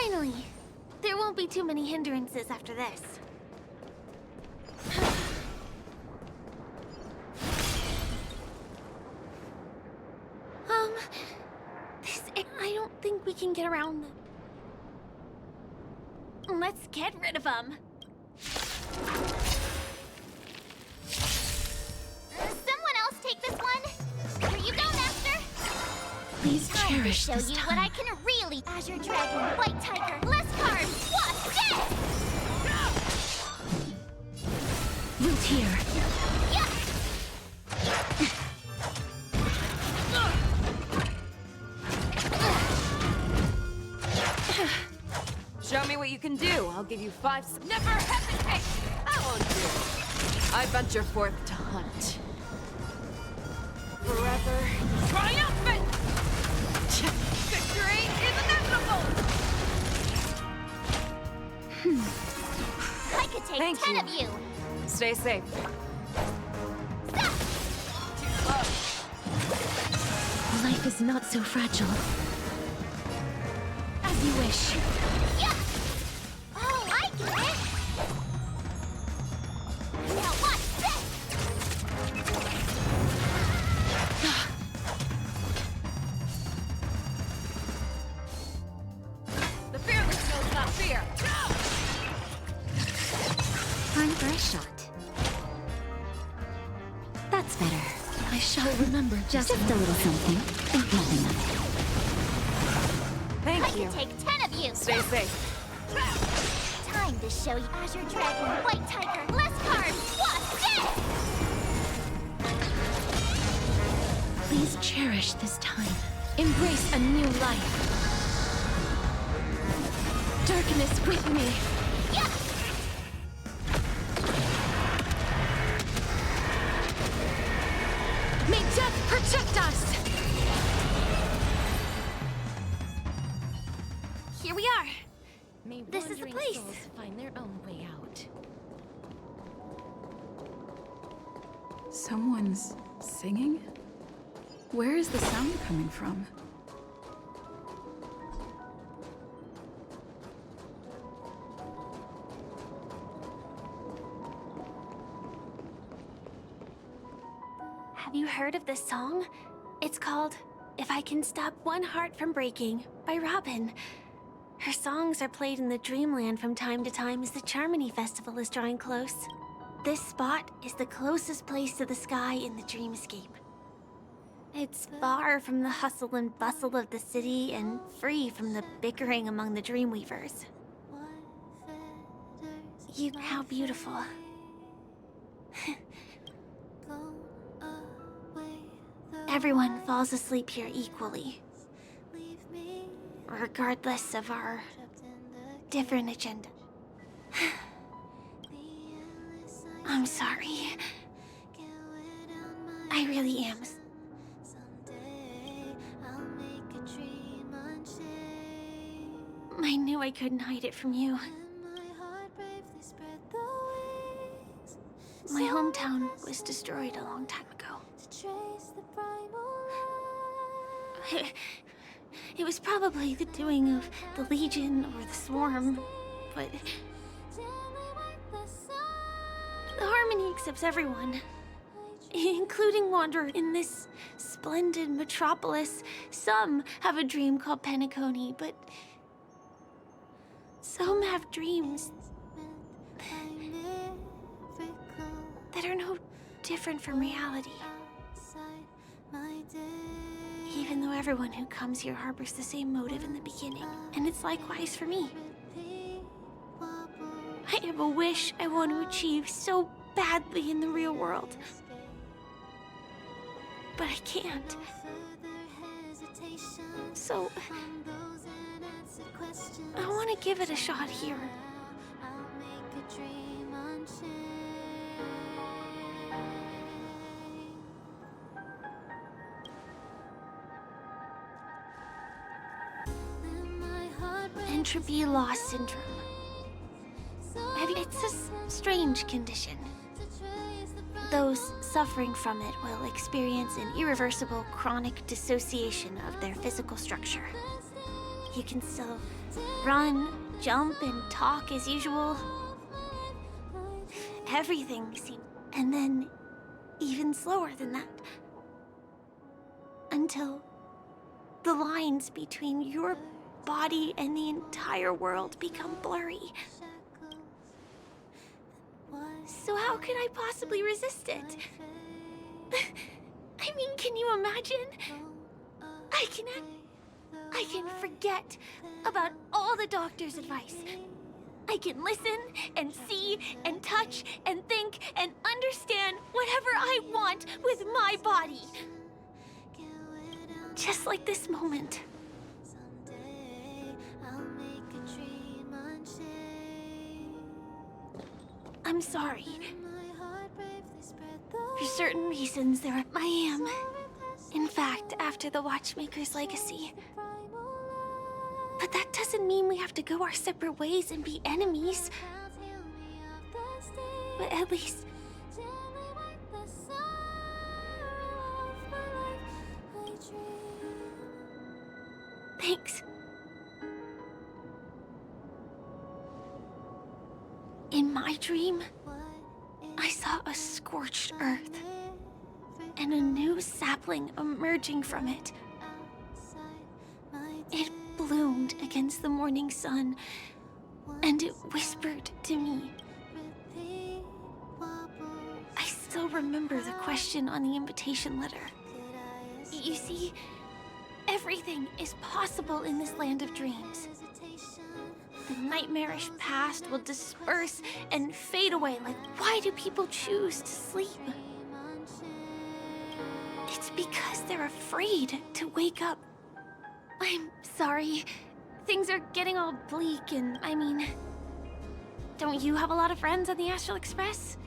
Finally! There won't be too many hindrances after this. I don't think we can get around them. Let's get rid of them. Someone else take this one? Here you go, Master! Please Time to cherish show this you time. what I can really... Azure Dragon, White Tiger, less cards, wasp, death! Root here. Yeah! Show me what you can do. I'll give you 5 Never hesitate! I won't do it. I venture forth to hunt. Forever triumphant! Victory is inevitable! I could take Thank 10 you. of you! Stay safe. Too slow. Life is not so fragile. As you wish. Yeah! Oh, I get it! Now watch this! The fearless knows not fear. Time for a shot. That's better. I shall remember just a little something. Think nothing of it. Thank I you. can take 10 of you! Stay safe. Time to show you Azure Dragon, White Tiger, less cards, wasp, death! Please cherish this time. Embrace a new life. Darkness with me. Yeah! May death protect us! Here we are. May This is the wandering place. souls find their own way out. Someone's singing? Where is the sound coming from? Have you heard of this song? It's called If I Can Stop One Heart from Breaking by Robin. Her songs are played in the Dreamland from time to time as the Charmony Festival is drawing close. This spot is the closest place to the sky in the dreamscape. It's far from the hustle and bustle of the city and free from the bickering among the Dreamweavers. How beautiful. Everyone falls asleep here equally, regardless of our different agenda. I'm sorry. I really am. I knew I couldn't hide it from you. My hometown was destroyed a long time ago. It was probably the doing of the Legion or the Swarm, but the Harmony accepts everyone, including Wanderer in this splendid metropolis. Some have a dream called Penacony, but some have dreams that are no different from reality. Even though everyone who comes here harbors the same motive in the beginning, and it's likewise for me. I have a wish I want to achieve so badly in the real world. But I can't. So, I want to give it a shot here. Entropy loss syndrome. It's a strange condition. Those suffering from it will experience an irreversible chronic dissociation of their physical structure. you can still run, jump, and talk as usual. Everything seemed... And then, even slower than that. Until the lines between your body and the entire world become blurry. So how could I possibly resist it? I mean, can you imagine? I can forget about all the doctor's advice. I can listen and see and touch and think and understand whatever I want with my body. Just like this moment. I'm sorry. For certain reasons, I am. In fact, after the Watchmaker's legacy. But that doesn't mean we have to go our separate ways and be enemies. But at least... Thanks. In my dream, I saw a scorched earth and a new sapling emerging from it. It bloomed against the morning sun, and it whispered to me. I still remember the question on the invitation letter. You see, everything is possible in this land of dreams. The nightmarish past will disperse and fade away. Like, why do people choose to sleep? It's because they're afraid to wake up. I'm sorry. Things are getting all bleak and, I mean... Don't you have a lot of friends on the Astral Express?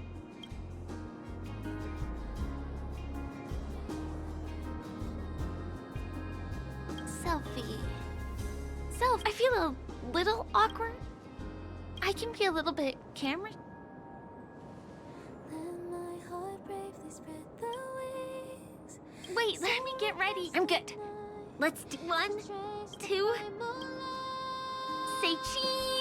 Selfie. Self, I feel a little awkward. I can be a little bit camera. Wait, let me get ready. I'm good. Let's do 1, 2. Say cheese.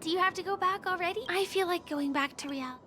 Do you have to go back already? I feel like going back to reality.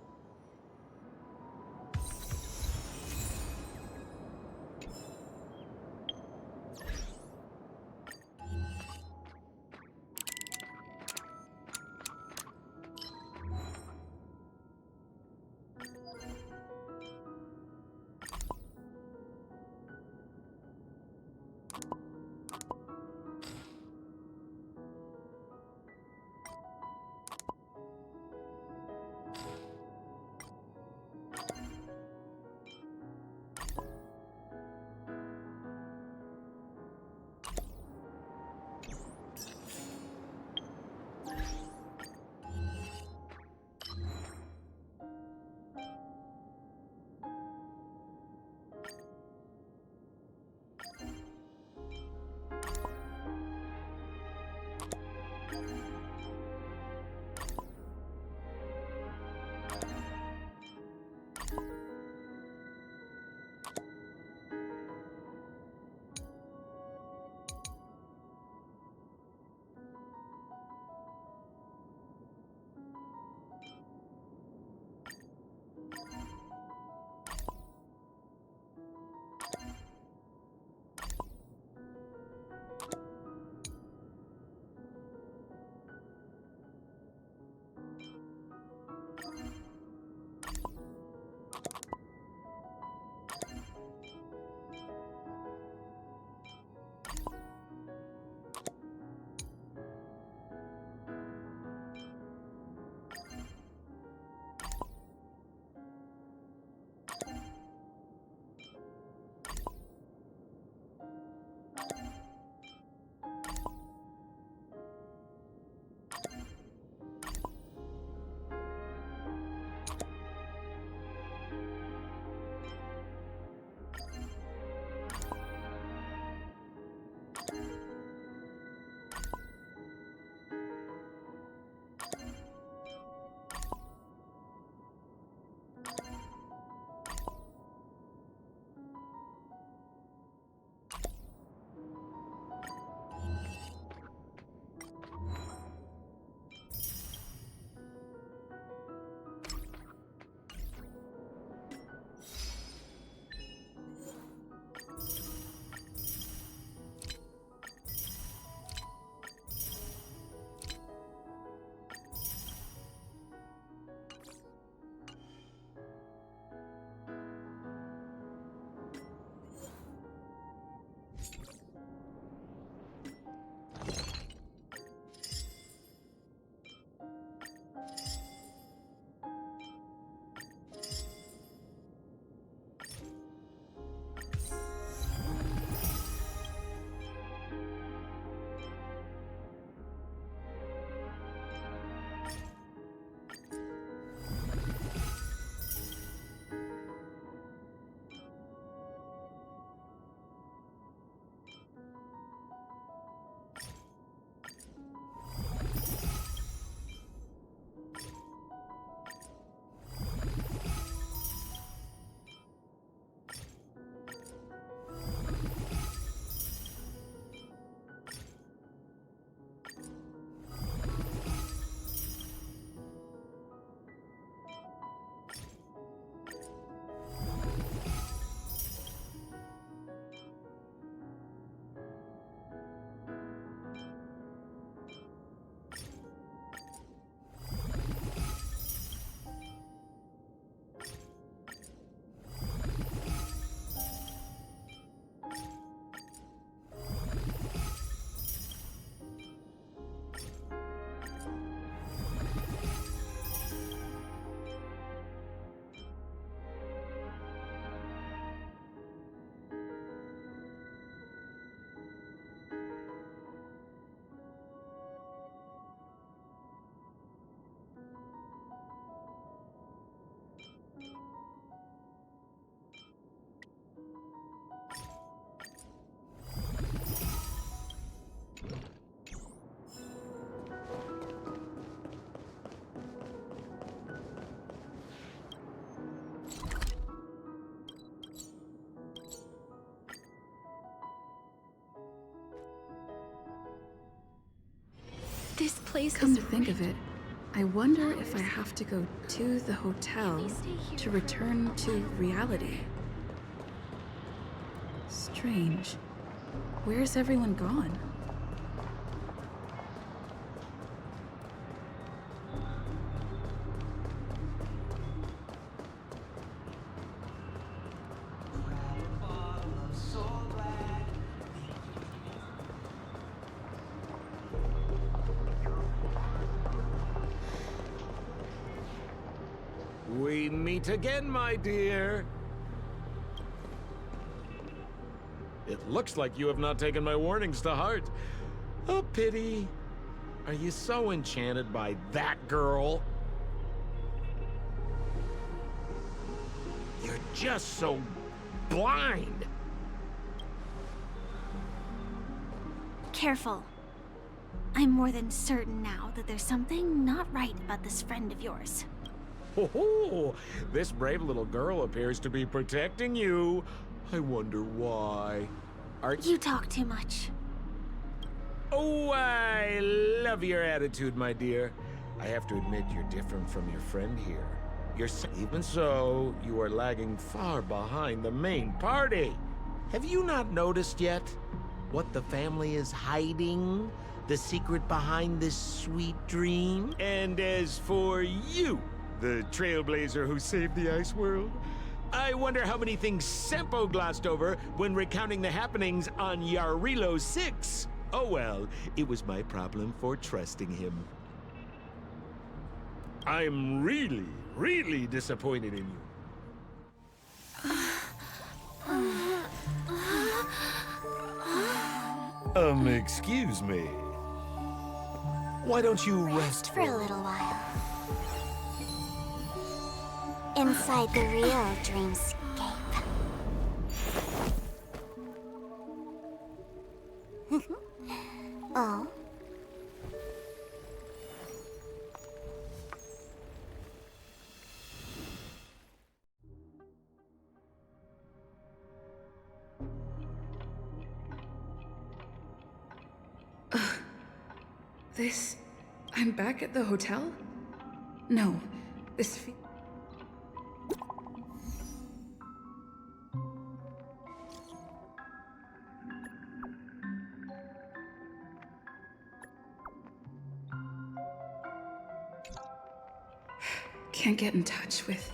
place Come is to think of it, I wonder if I have to go to the hotel to return to reality. Strange. Where's everyone gone? We meet again, my dear. It looks like you have not taken my warnings to heart. A pity. Are you so enchanted by that girl? You're just so blind. Careful. I'm more than certain now that there's something not right about this friend of yours. Oh, this brave little girl appears to be protecting you. I wonder why. You talk too much. Oh, I love your attitude, my dear. I have to admit you're different from your friend here. Even so, you are lagging far behind the main party. Have you not noticed yet what the family is hiding? The secret behind this sweet dream? And as for you, the trailblazer who saved the ice world, I wonder how many things Sempo glossed over when recounting the happenings on Yarilo 6. Oh well, it was my problem for trusting him. I'm really, really disappointed in you. Excuse me. Why don't you rest For a little while. Inside the real dreamscape. Oh. This... I'm back at the hotel? No, this can't get in touch with...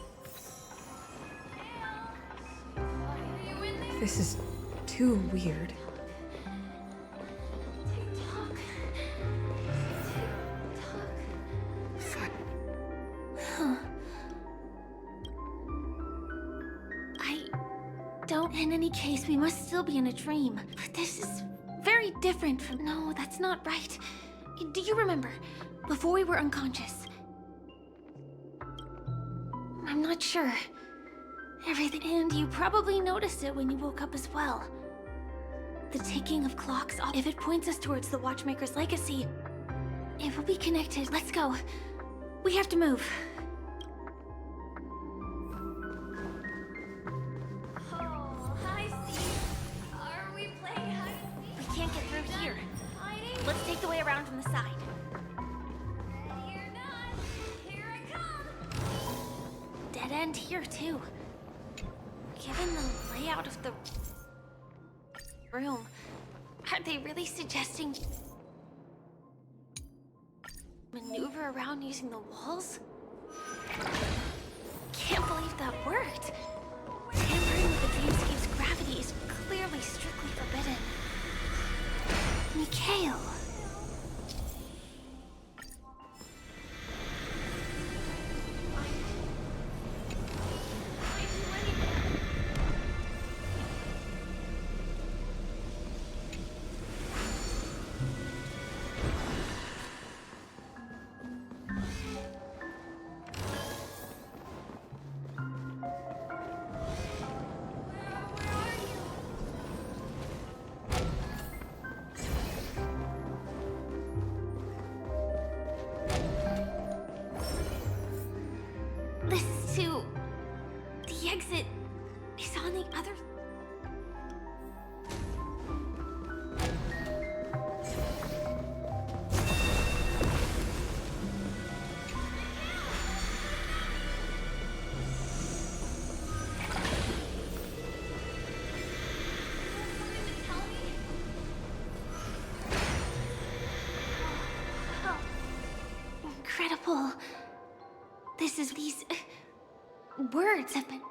This is too weird. In any case, we must still be in a dream. But this is very different from... No, that's not right. Do you remember? Before we were unconscious. I'm not sure. Everything... And you probably noticed it when you woke up as well. The ticking of clocks, if it points us towards the Watchmaker's legacy, it will be connected. Let's go. We have to move. Let's take the way around from the side. Ready or not, here I come! Dead end here, too. Given the layout of the room, are they really suggesting maneuver around using the walls? Can't believe that worked. Tampering with the dreamscape's gravity is clearly strictly forbidden. Mikhail. The exit is on the other... incredible. These words have been...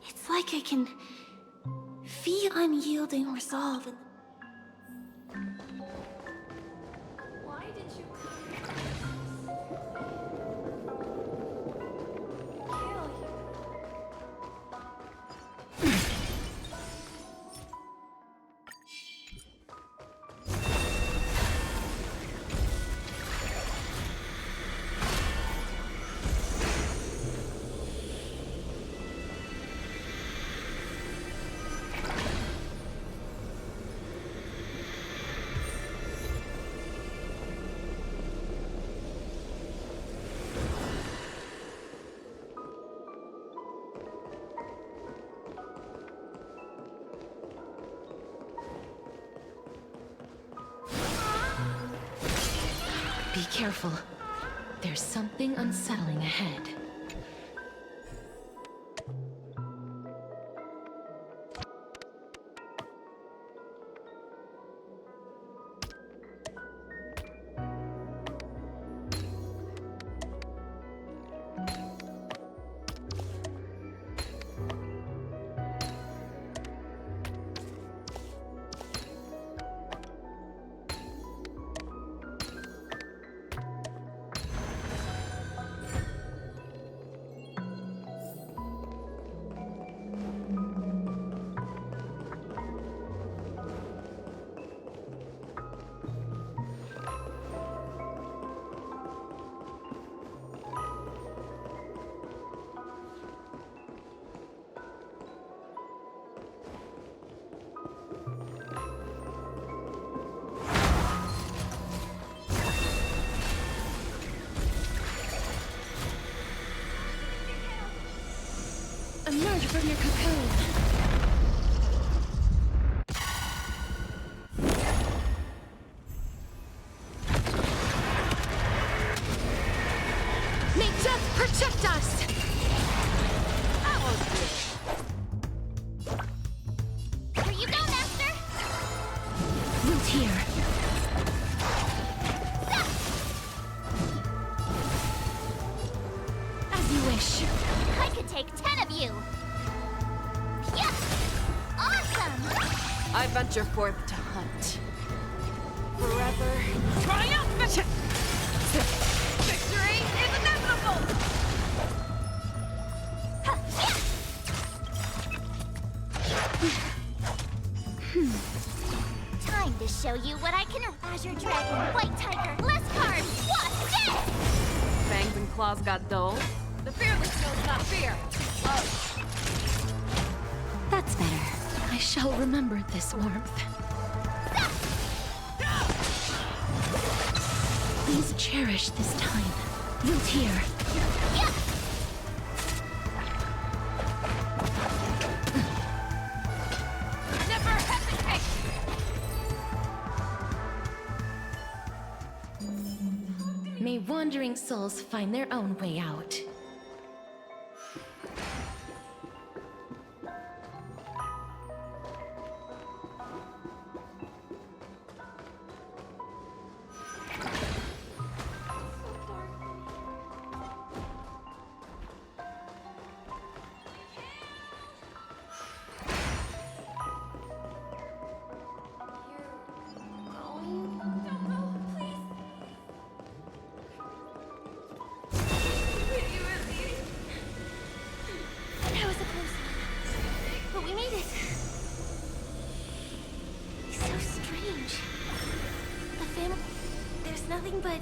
It's like I can feel unyielding resolve in... Why did you kill you? Be careful. There's something unsettling ahead. Emerge from your cocoon. May death protect us! That was good. Here you go, Master! Root here. As you wish. I could take 10 of you! Yeah! Awesome! I venture forth to hunt. Forever triumphant! Victory is inevitable! Time to show you what I can... Azure Dragon, White Tiger, less cards, what's this? Fangs and claws got dull. The fearless knows not fear. That's better. I shall remember this warmth. Please cherish this time. Root here. Never hesitate! May wandering souls find their own way out. That was a close one. But we made it. So strange. The family... There's nothing but...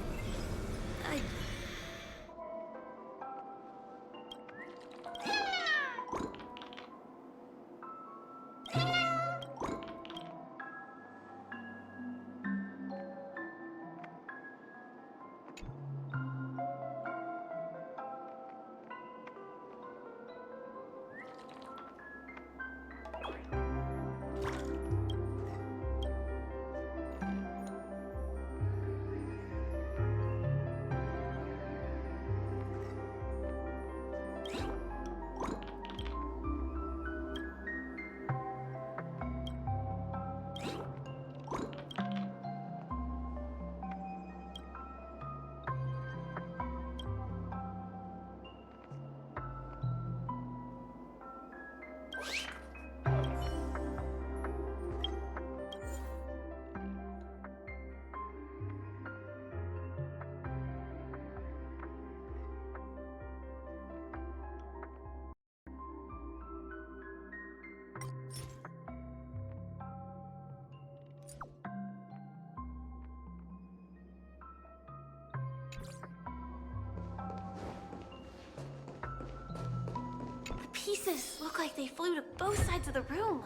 pieces look like they flew to both sides of the room.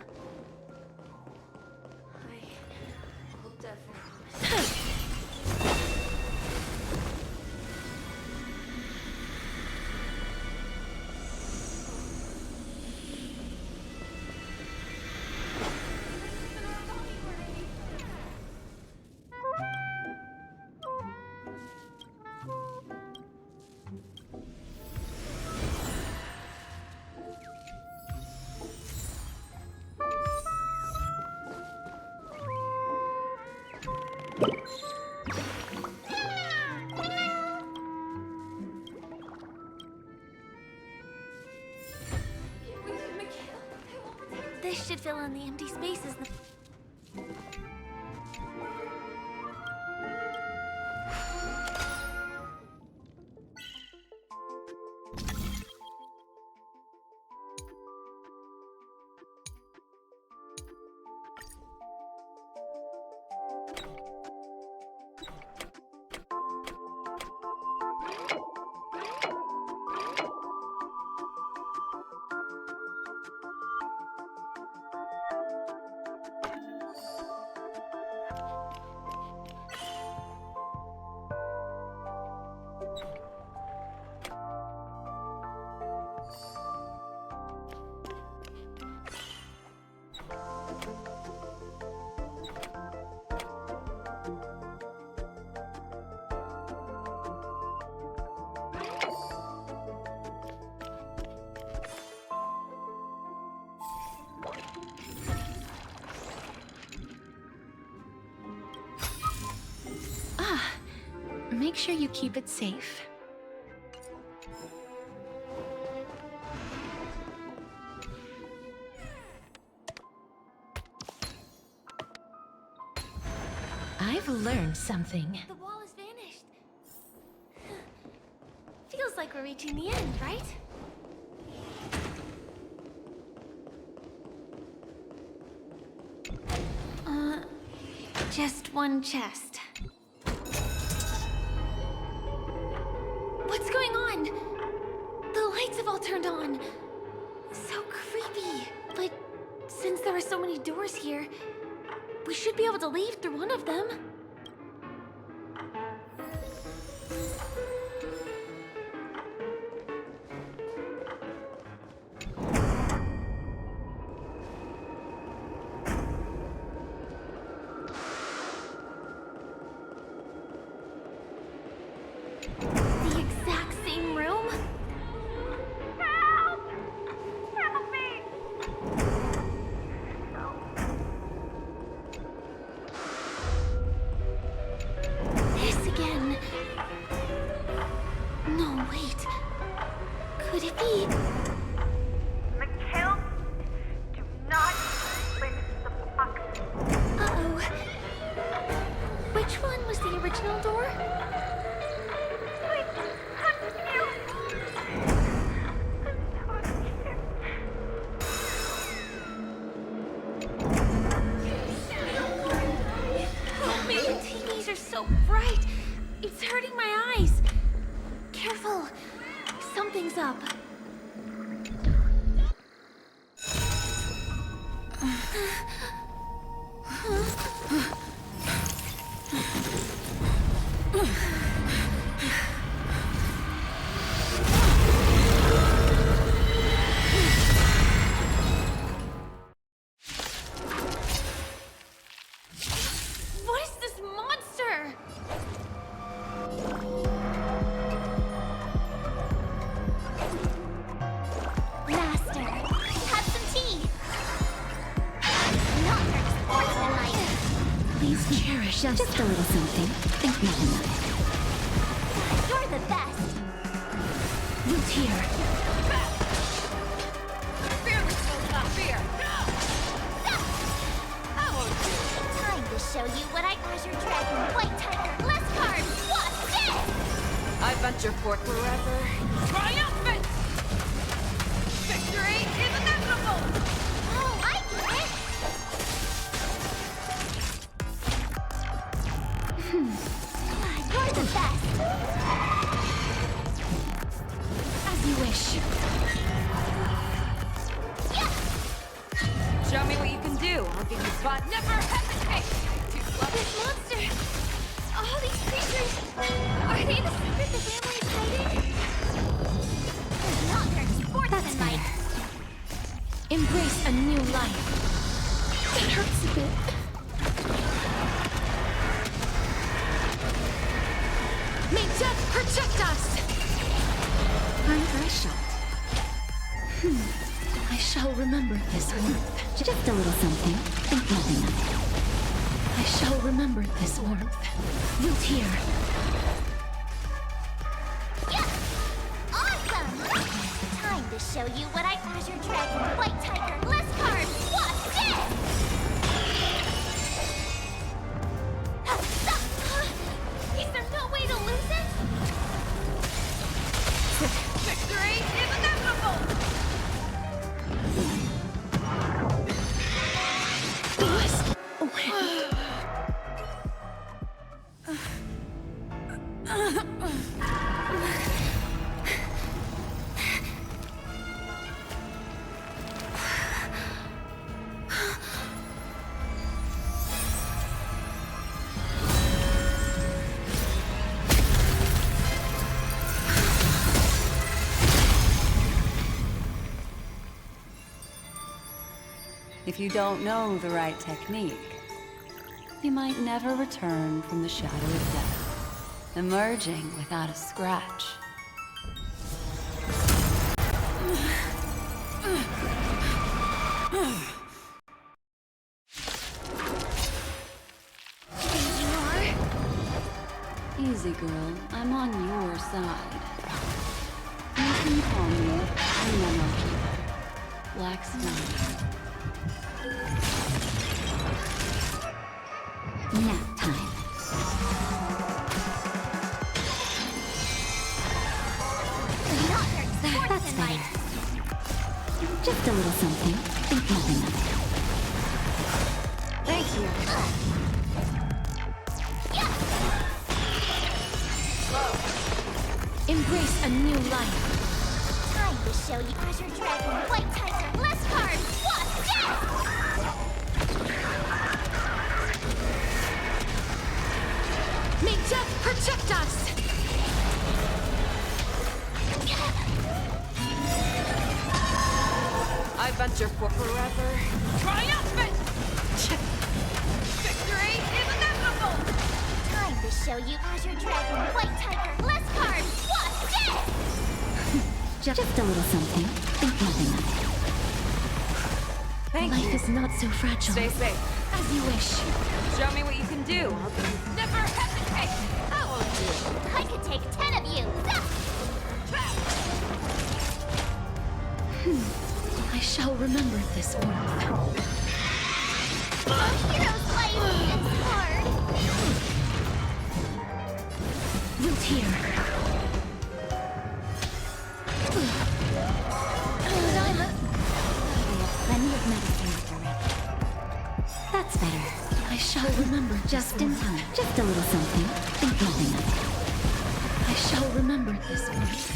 I hoped that This should fill in the empty spaces. Make sure you keep it safe. I've learned something. The wall has vanished. Feels like we're reaching the end, right? Just one chest. What's going on? The lights have all turned on. So creepy. But since there are so many doors here, we should be able to leave through one of them. Just a little something. Think not enough. You're the best. Loot here. Fear which not fear. Time to show you what I Azure Dragon, White Tiger, less cards. What's this? I venture forth forever. Triumphant! Victory is inevitable! Oh, I get it! You're the best! As you wish. Show me what you can do. I'll give you five. Never hesitate! Too slow. This monster! All these creatures! Are they the secret the family is hiding? There's not their sportsman might. Embrace a new life. That hurts a bit. May death protect us! Time for a shot. I shall remember this warmth. Just a little something. Think nothing of it. I shall remember this warmth. Root here. Yeah! Awesome! Time to show you what I Azure Dragon, White Tiger, less cards, what's this? Is there no way to lose it? Victory is inevitable! If you don't know the right technique, you might never return from the shadow of death, emerging without a scratch. Easy, girl. I'm on your side. You can call me the Memo Keeper, Black Snow. Nap time. Not their sportsman might. Just a little something. Think nothing of it. Thank you. Embrace a new life. Time to show you Azure Dragon, White Tiger, less cards, what's this? May death protect us! I venture for forever. Triumphant! Victory is inevitable! Time to show you Azure Dragon, White Tiger, less cards, what's this? Just a little something. Think nothing of it. Thank Life you. is not so fragile. Stay safe. As you wish. Show me what you can do. I'll give you... Never hesitate! I won't do it. I could take 10 of you. I shall remember this warmth. A hero's life is hard. Root here. Plenty of medicine with your rep. That's better. I shall remember Just in time. Just a little something. Think nothing of it. I shall remember this warmth.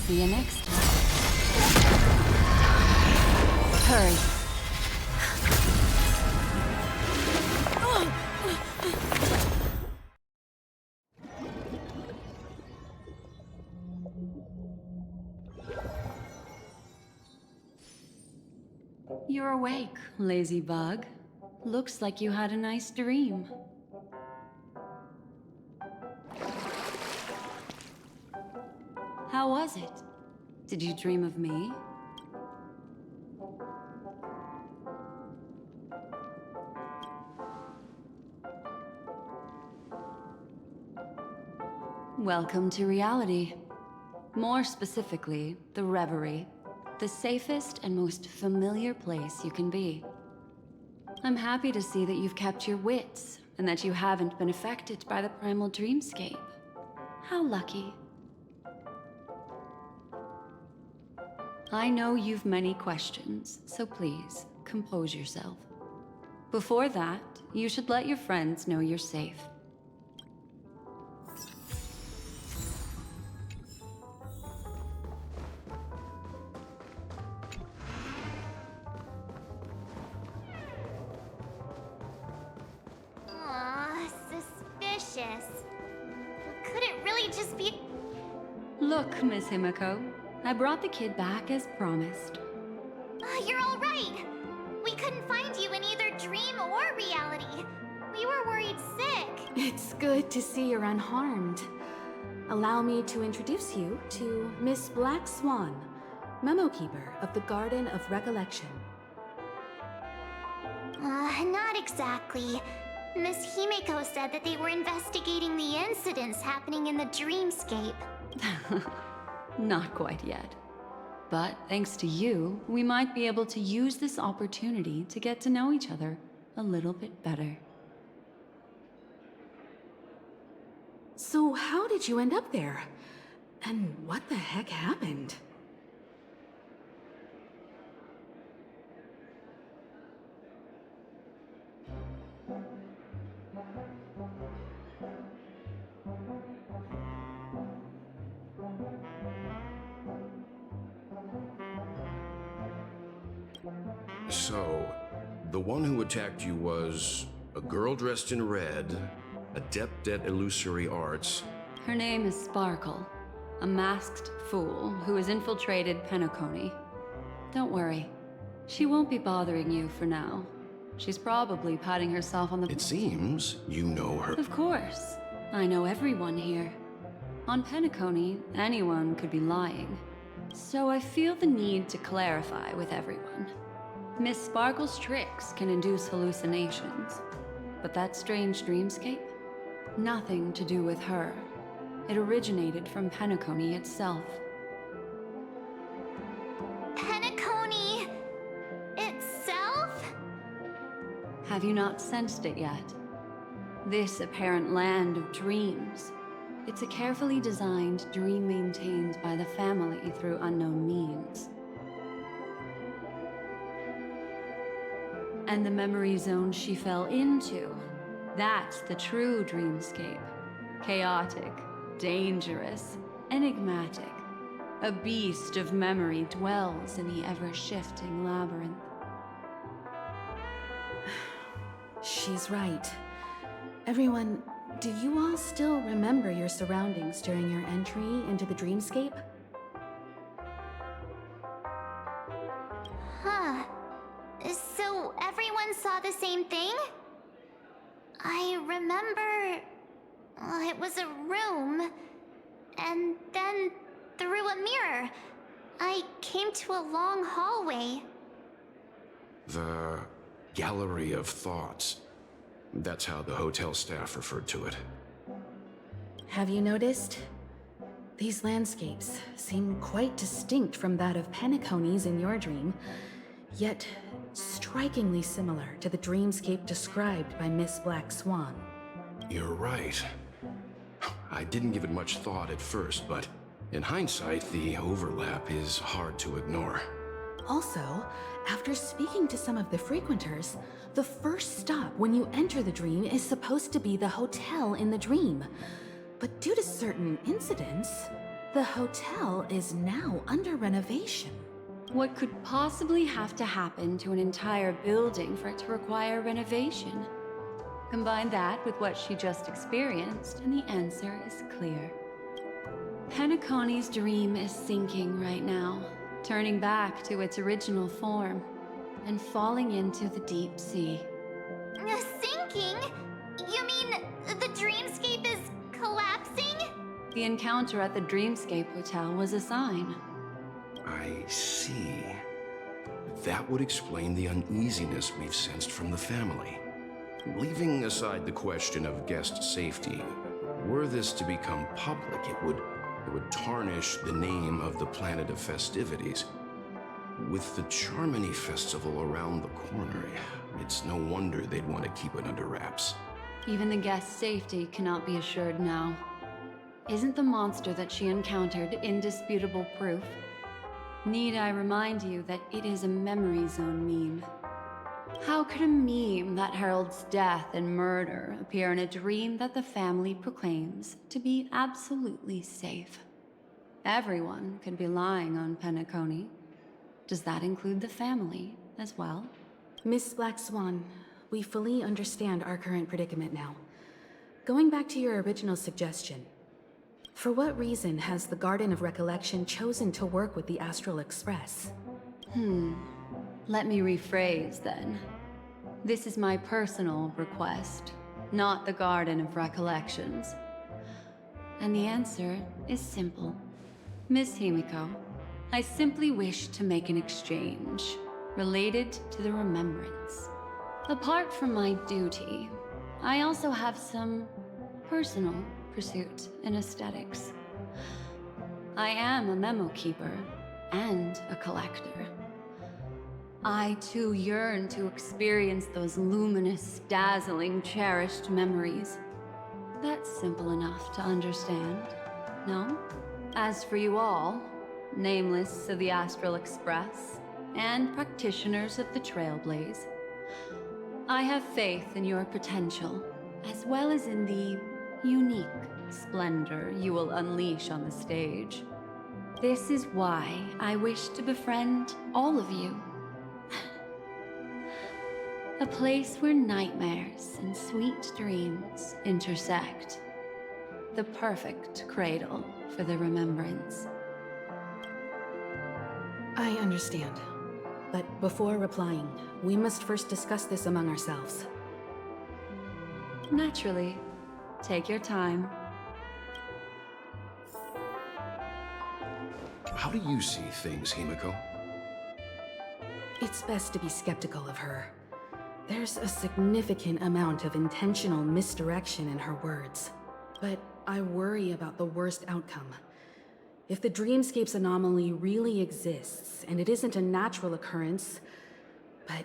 See you next time. Hurry. You're awake, lazy bug. Looks like you had a nice dream. How was it? Did you dream of me? Welcome to reality. More specifically, the Reverie. The safest and most familiar place you can be. I'm happy to see that you've kept your wits, and that you haven't been affected by the primal dreamscape. How lucky. I know you've many questions, so please, compose yourself. Before that, you should let your friends know you're safe. Look, Miss Himiko, I brought the kid back as promised. You're all right. We couldn't find you in either dream or reality. We were worried sick. It's good to see you're unharmed. Allow me to introduce you to Miss Black Swan, Memo Keeper of the Garden of Recollection. Not exactly. Miss Himeko said that they were investigating the incidents happening in the dreamscape. Not quite yet. But thanks to you, we might be able to use this opportunity to get to know each other a little bit better. So how did you end up there? And what the heck happened? So, the one who attacked you was a girl dressed in red, adept at illusory arts. Her name is Sparkle, a masked fool who has infiltrated Penacony. Don't worry, she won't be bothering you for now. She's probably patting herself on the... It seems you know her. Of course. I know everyone here. On Penacony, anyone could be lying. So I feel the need to clarify with everyone. Miss Sparkle's tricks can induce hallucinations. But that strange dreamscape? Nothing to do with her. It originated from Penacony itself. Penacony itself? Have you not sensed it yet? This apparent land of dreams. It's a carefully designed dream maintained by the family through unknown means. And the memory zone she fell into, that's the true dreamscape. Chaotic, dangerous, enigmatic. A beast of memory dwells in the ever-shifting labyrinth. She's right. Everyone, do you all still remember your surroundings during your entry into the dreamscape? Huh. So everyone saw the same thing? I remember... it was a room. And then, through a mirror, I came to a long hallway. The Gallery of Thoughts. That's how the hotel staff referred to it. Have you noticed? These landscapes seem quite distinct from that of Penacony's in your dream, yet strikingly similar to the dreamscape described by Miss Black Swan. You're right. I didn't give it much thought at first, but in hindsight, the overlap is hard to ignore. Also, after speaking to some of the frequenters, the first stop when you enter the dream is supposed to be the hotel in the dream. But due to certain incidents, the hotel is now under renovation. What could possibly have to happen to an entire building for it to require renovation? Combine that with what she just experienced, and the answer is clear. Penacony's dream is sinking right now, turning back to its original form, and falling into the deep sea. Sinking? You mean the dreamscape is collapsing? The encounter at the Dreamscape Hotel was a sign. I see. That would explain the uneasiness we've sensed from the family. Leaving aside the question of guest safety, were this to become public, it would tarnish the name of the planet of festivities. With the Charmony Festival around the corner, it's no wonder they'd want to keep it under wraps. Even the guest's safety cannot be assured now. Isn't the monster that she encountered indisputable proof? Need I remind you that it is a memory zone meme? How could a meme that heralds death and murder appear in a dream that the family proclaims to be absolutely safe? Everyone could be lying on Penacony. Does that include the family as well? Miss Black Swan, we fully understand our current predicament now. Going back to your original suggestion, For what reason has the Garden of Recollection chosen to work with the Astral Express? Let me rephrase then. This is my personal request, not the Garden of Recollections. And the answer is simple. Miss Himiko, I simply wish to make an exchange related to the remembrance. Apart from my duty, I also have some personal pursuit in aesthetics. I am a memo keeper and a collector. I too yearn to experience those luminous, dazzling, cherished memories. That's simple enough to understand, no? As for you all, nameless of the Astral Express, and practitioners of the Trailblaze, I have faith in your potential, as well as in the unique splendor you will unleash on the stage. This is why I wish to befriend all of you. A place where nightmares and sweet dreams intersect. The perfect cradle for the remembrance. I understand. But before replying, we must first discuss this among ourselves. Naturally. Take your time. How do you see things, Himiko? It's best to be skeptical of her. There's a significant amount of intentional misdirection in her words. But I worry about the worst outcome. If the dreamscape's anomaly really exists, and it isn't a natural occurrence, but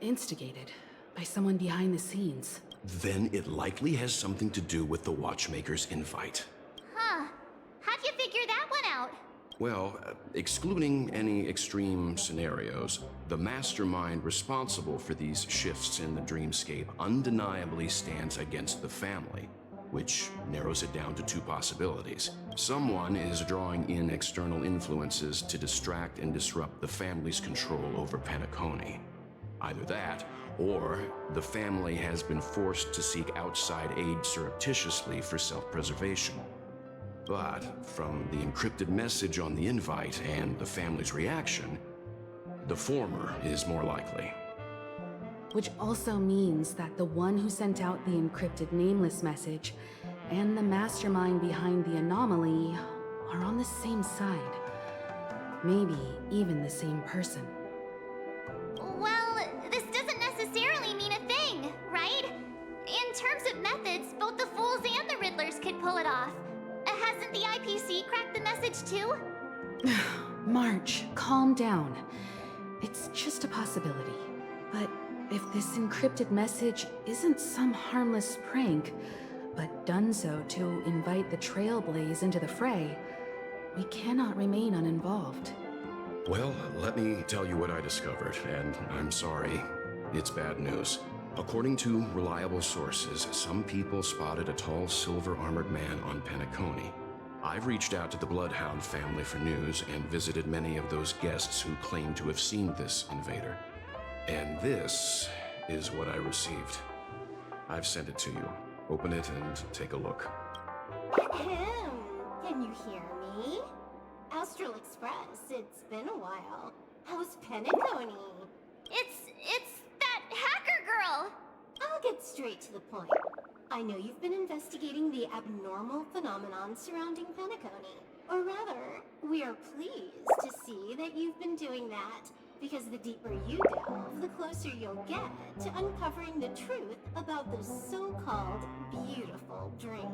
instigated by someone behind the scenes, then it likely has something to do with the Watchmaker's invite. Huh. How'd you figure that one out? Well, excluding any extreme scenarios, the mastermind responsible for these shifts in the dreamscape undeniably stands against the family, which narrows it down to two possibilities. Someone is drawing in external influences to distract and disrupt the family's control over Penacony. Either that, or the family has been forced to seek outside aid surreptitiously for self-preservation. But from the encrypted message on the invite and the family's reaction, the former is more likely. which also means that the one who sent out the encrypted nameless message and the mastermind behind the anomaly are on the same side. Maybe even the same person. Well, this doesn't necessarily mean a thing, right? In terms of methods, both the Fools and the Riddlers could pull it off. Hasn't the IPC cracked the message too? March, calm down. It's just a possibility. But if this encrypted message isn't some harmless prank, but done so to invite the Trailblaze into the fray, we cannot remain uninvolved. Well, let me tell you what I discovered, and I'm sorry. It's bad news. According to reliable sources, some people spotted a tall silver-armored man on Penacony. I've reached out to the Bloodhound family for news and visited many of those guests who claim to have seen this invader. And this is what I received. I've sent it to you. Open it and take a look. Ahem. Can you hear me? Astral Express, it's been a while. How's Penacony? It's that hacker girl! I'll get straight to the point. I know you've been investigating the abnormal phenomenon surrounding Penacony. Or rather, we are pleased to see that you've been doing that, because the deeper you delve, the closer you'll get to uncovering the truth about this so-called beautiful dream.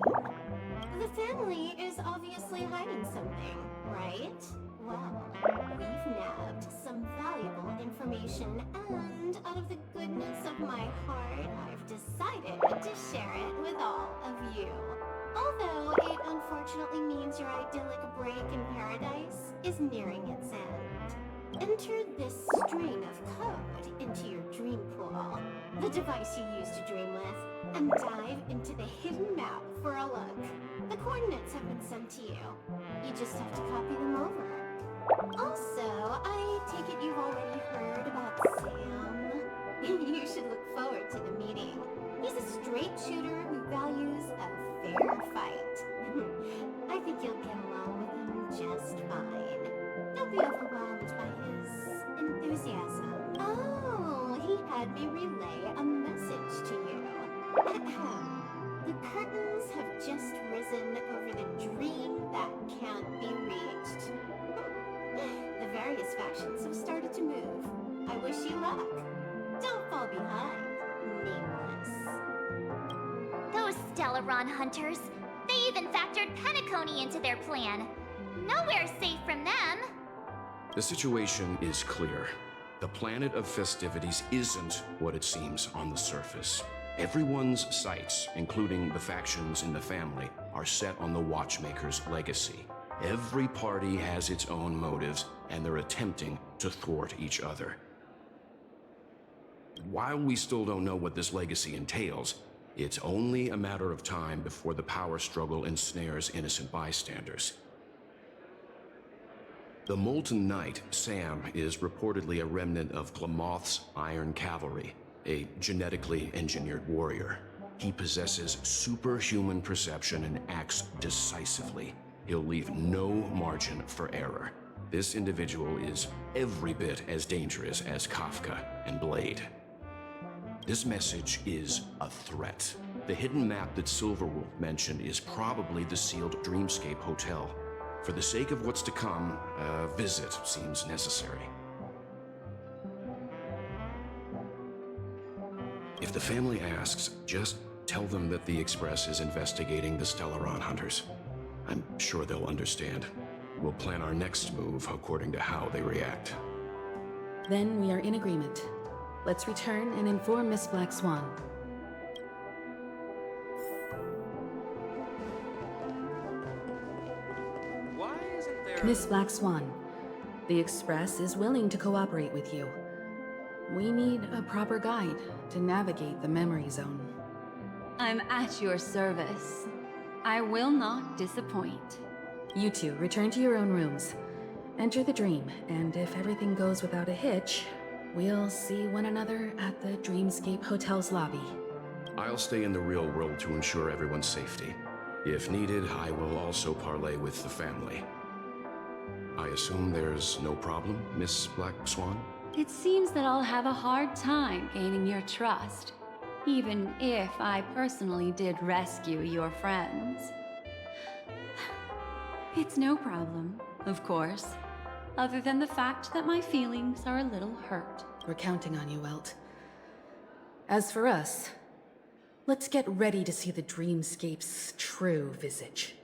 The family is obviously hiding something, right? Well, we've nabbed some valuable information, and out of the goodness of my heart, I've decided to share it with all of you. Although it unfortunately means your idyllic break in paradise is nearing its end. Enter this string of code into your dream pool, the device you use to dream with, and dive into the hidden map for a look. The coordinates have been sent to you. You just have to copy them over. Also, I take it you've already heard about Sam. You should look forward to the meeting. He's a straight shooter who values a fair fight. I think Stellaron hunters. They even factored Penacony into their plan. Nowhere safe from them. The situation is clear. The planet of festivities isn't what it seems on the surface. Everyone's sights, including the factions in the family, are set on the Watchmaker's legacy. Every party has its own motives, and they're attempting to thwart each other. While we still don't know what this legacy entails, it's only a matter of time before the power struggle ensnares innocent bystanders. The Molten Knight, Sam, is reportedly a remnant of Glamoth's Iron Cavalry, a genetically engineered warrior. He possesses superhuman perception and acts decisively. He'll leave no margin for error. This individual is every bit as dangerous as Kafka and Blade. This message is a threat. The hidden map that Silverwolf mentioned is probably the sealed Dreamscape Hotel. For the sake of what's to come, a visit seems necessary. If the family asks, just tell them that the Express is investigating the Stellaron hunters. I'm sure they'll understand. We'll plan our next move according to how they react. Then we are in agreement. Let's return and inform Miss Black Swan. Why isn't there... Miss Black Swan, the Express is willing to cooperate with you. We need a proper guide to navigate the memory zone. I'm at your service. I will not disappoint. You two, return to your own rooms. Enter the dream, and if everything goes without a hitch, we'll see one another at the Dreamscape Hotel's lobby. I'll stay in the real world to ensure everyone's safety. If needed, I will also parley with the family. I assume there's no problem, Miss Black Swan? It seems that I'll have a hard time gaining your trust, even if I personally did rescue your friends. It's no problem, of course, other than the fact that my feelings are a little hurt. We're counting on you, Welt. As for us, let's get ready to see the Dreamscape's true visage.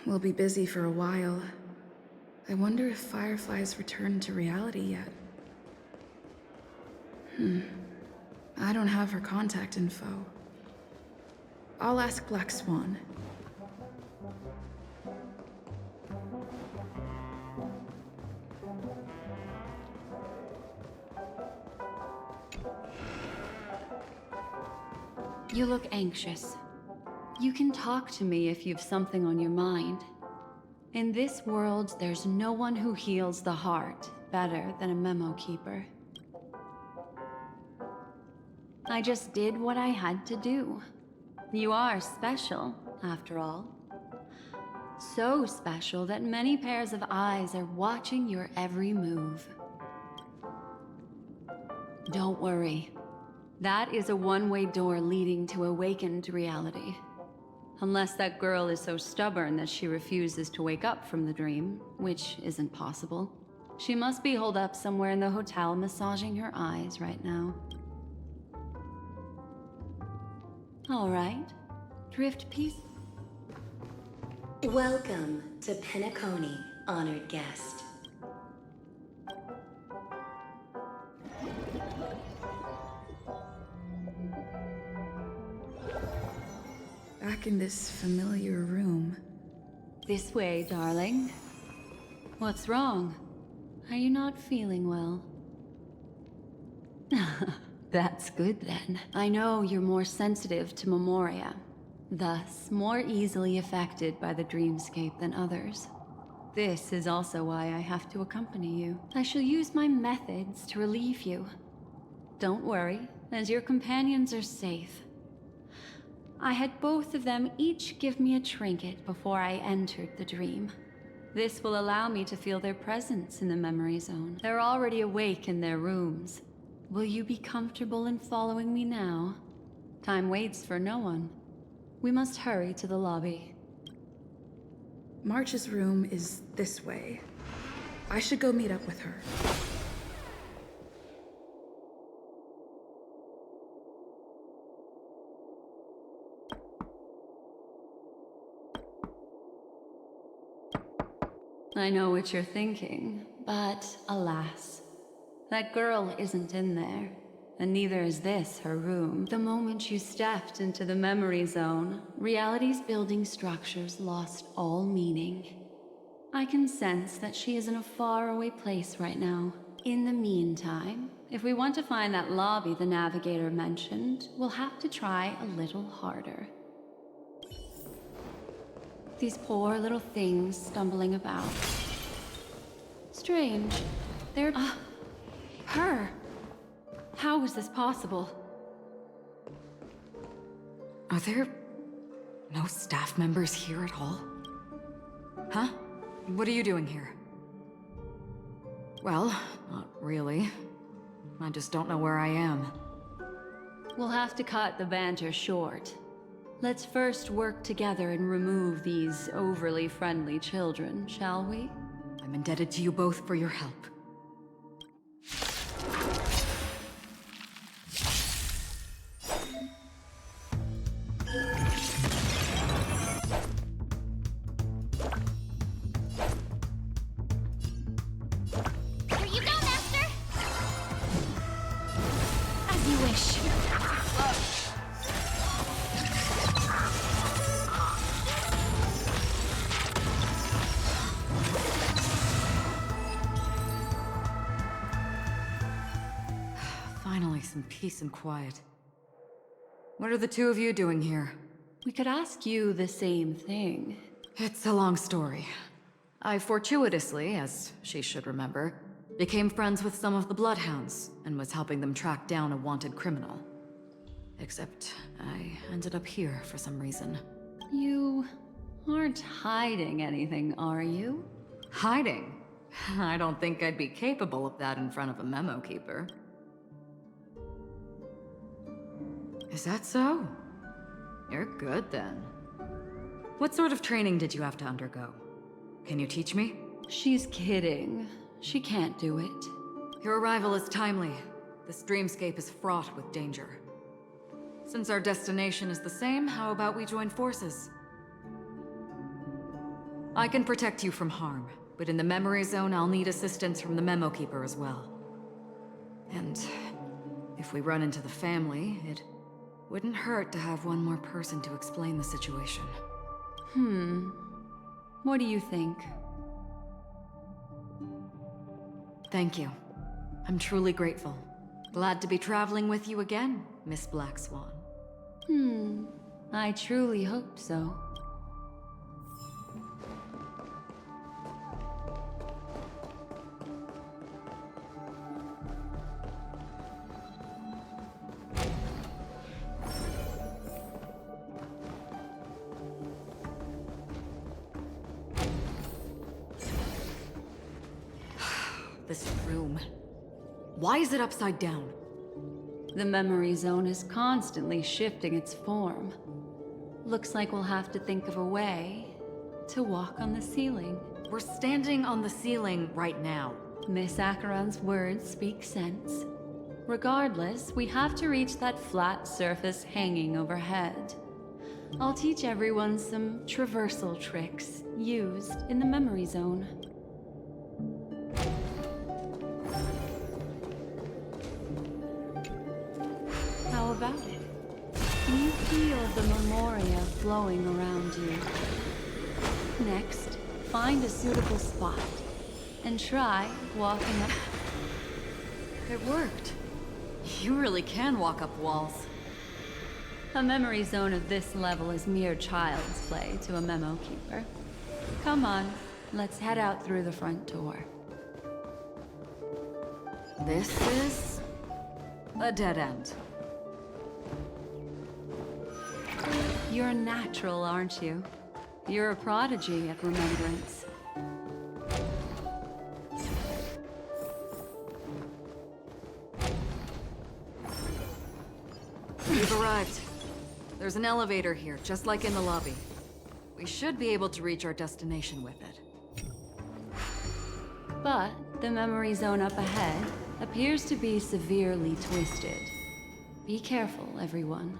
We'll be busy for a while. I wonder if Firefly's returned to reality yet. I don't have her contact info. I'll ask Black Swan. You look anxious. You can talk to me if you've something on your mind. In this world, there's no one who heals the heart better than a memo keeper. I just did what I had to do. You are special, after all. So special that many pairs of eyes are watching your every move. Don't worry. That is a one-way door leading to awakened reality. Unless that girl is so stubborn that she refuses to wake up from the dream, which isn't possible. She must be holed up somewhere in the hotel massaging her eyes right now. All right. Drift peace. Welcome to Penacony, honored guest. Back in this familiar room. This way, darling. What's wrong? Are you not feeling well? That's good then. I know you're more sensitive to Memoria, thus more easily affected by the dreamscape than others. This is also why I have to accompany you. I shall use my methods to relieve you. Don't worry, as your companions are safe. I had both of them each give me a trinket before I entered the dream. This will allow me to feel their presence in the memory zone. They're already awake in their rooms. Will you be comfortable in following me now? Time waits for no one. We must hurry to the lobby. March's room is this way. I should go meet up with her. I know what you're thinking, but alas, that girl isn't in there, and neither is this her room. The moment you stepped into the memory zone, reality's building structures lost all meaning. I can sense that she is in a faraway place right now. In the meantime, if we want to find that lobby the navigator mentioned, we'll have to try a little harder. These poor little things stumbling about. Strange. They're... her! How is this possible? Are there no staff members here at all? Huh? What are you doing here? Well, not really. I just don't know where I am. We'll have to cut the banter short. Let's first work together and remove these overly friendly children, shall we? I'm indebted to you both for your help. Here you go, Master! As you wish. Finally, some peace and quiet. What are the two of you doing here? We could ask you the same thing. It's a long story. I fortuitously, as she should remember, became friends with some of the Bloodhounds and was helping them track down a wanted criminal. Except I ended up here for some reason. You aren't hiding anything, are you? Hiding? I don't think I'd be capable of that in front of a memo keeper. Is that so? You're good then. What sort of training did you have to undergo? Can you teach me? She's kidding. She can't do it. Your arrival is timely. This dreamscape is fraught with danger. Since our destination is the same, how about we join forces? I can protect you from harm, but in the memory zone, I'll need assistance from the memo keeper as well. And if we run into the family, it wouldn't hurt to have one more person to explain the situation. What do you think? Thank you. I'm truly grateful. Glad to be traveling with you again, Miss Black Swan. I truly hope so. This room. Why is it upside down? The memory zone is constantly shifting its form. Looks like we'll have to think of a way to walk on the ceiling. We're standing on the ceiling right now. Miss Acheron's words speak sense. Regardless, we have to reach that flat surface hanging overhead. I'll teach everyone some traversal tricks used in the memory zone. How about it? Can you feel the memoria flowing around you? Next, find a suitable spot and try walking up. It worked. You really can walk up walls. A memory zone of this level is mere child's play to a memo keeper. Come on, let's head out through the front door. This is a dead end. You're a natural, aren't you? You're a prodigy at remembrance. We've arrived. There's an elevator here, just like in the lobby. We should be able to reach our destination with it. But the memory zone up ahead appears to be severely twisted. Be careful, everyone.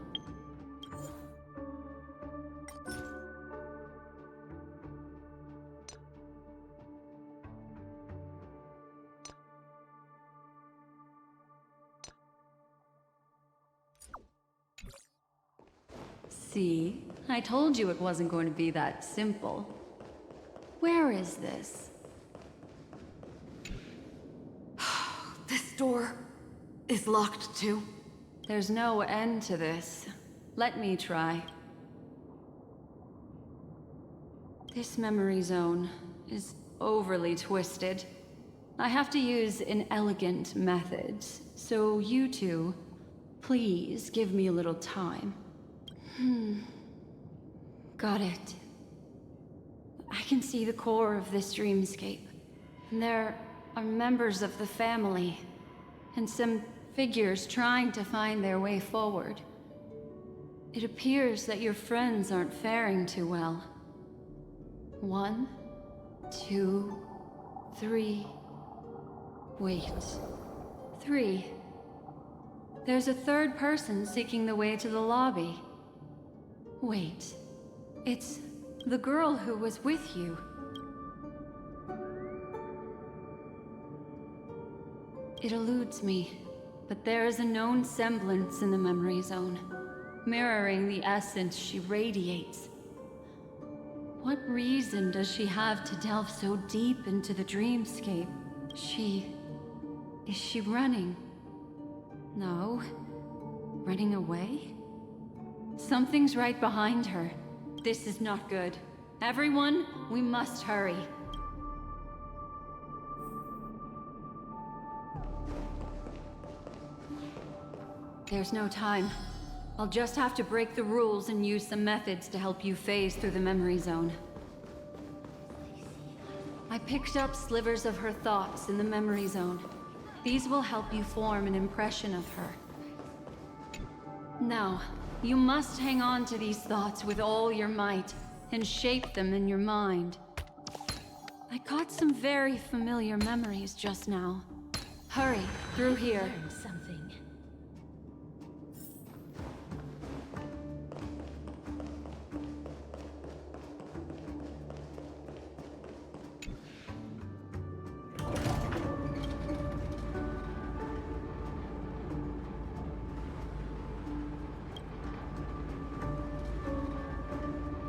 See? I told you it wasn't going to be that simple. Where is this? This door is locked too. There's no end to this. Let me try. This memory zone is overly twisted. I have to use inelegant methods, so you two, please give me a little time. Got it. I can see the core of this dreamscape. And there are members of the family, and some figures trying to find their way forward. It appears that your friends aren't faring too well. 1, 2, 3. Wait. 3. There's a third person seeking the way to the lobby. Wait. It's the girl who was with you. It eludes me, but there is a known semblance in the memory zone, mirroring the essence she radiates. What reason does she have to delve so deep into the dreamscape? Is she running? No. Running away? Something's right behind her. This is not good. Everyone, we must hurry. There's no time. I'll just have to break the rules and use some methods to help you phase through the memory zone. I picked up slivers of her thoughts in the memory zone. These will help you form an impression of her. Now, you must hang on to these thoughts with all your might and shape them in your mind. I caught some very familiar memories just now. Hurry, through here. Learned something.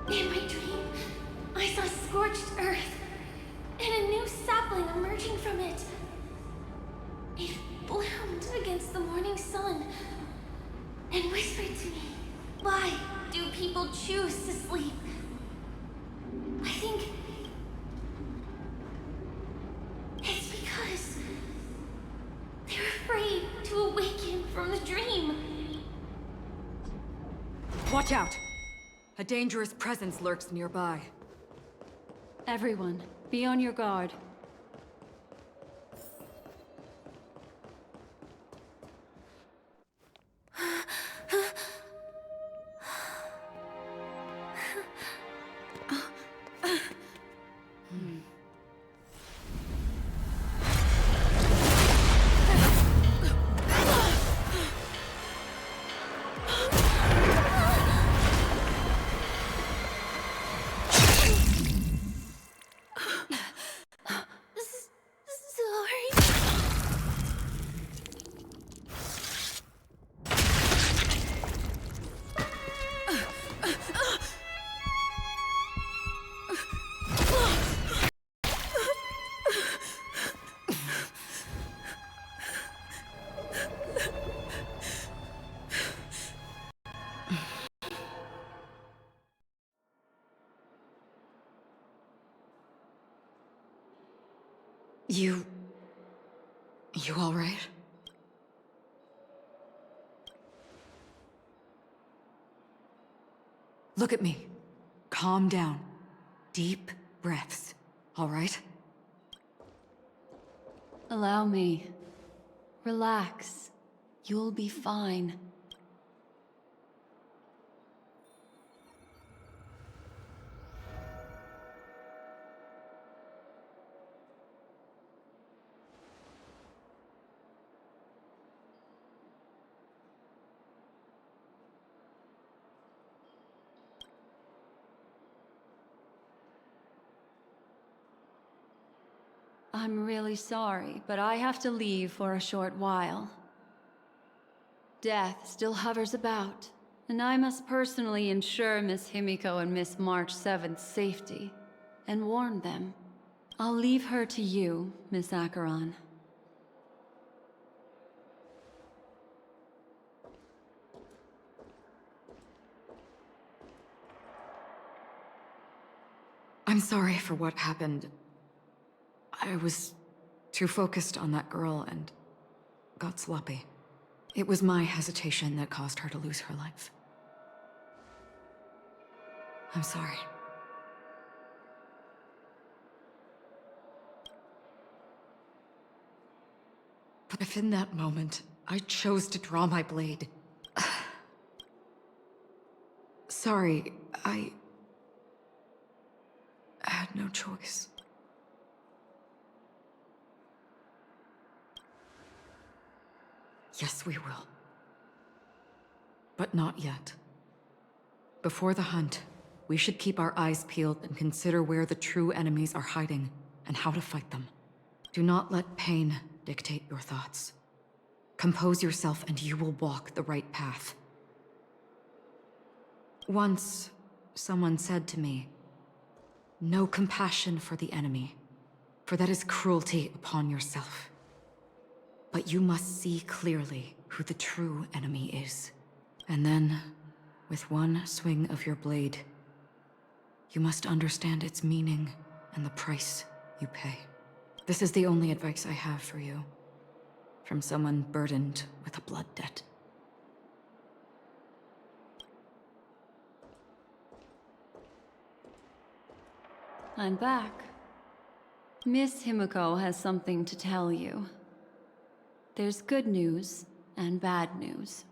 In my dream, I saw scorched earth and a new sapling emerging from it. It bloomed against the morning sun and whispered to me, "Why do people choose to sleep?" I think it's because they're afraid to awaken from the dream. Watch out! A dangerous presence lurks nearby. Everyone, be on your guard. Sorry. You all right? Look at me. Calm down. Deep breaths, all right? Allow me. Relax. You'll be fine. I'm really sorry, but I have to leave for a short while. Death still hovers about, And I must personally ensure Miss Himiko and Miss March 7th's safety, and warn them. I'll leave her to you, Miss Acheron. I'm sorry for what happened. I was too focused on that girl and got sloppy. It was my hesitation that caused her to lose her life. I'm sorry. But if in that moment, I chose to draw my blade... Sorry, I had no choice. Yes, we will. But not yet. Before the hunt, we should keep our eyes peeled and consider where the true enemies are hiding and how to fight them. Do not let pain dictate your thoughts. Compose yourself and you will walk the right path. Once, someone said to me, "No compassion for the enemy, for that is cruelty upon yourself. But you must see clearly who the true enemy is. And then, with one swing of your blade, you must understand its meaning and the price you pay." This is the only advice I have for you, from someone burdened with a blood debt. I'm back. Miss Himiko has something to tell you. There's good news and bad news.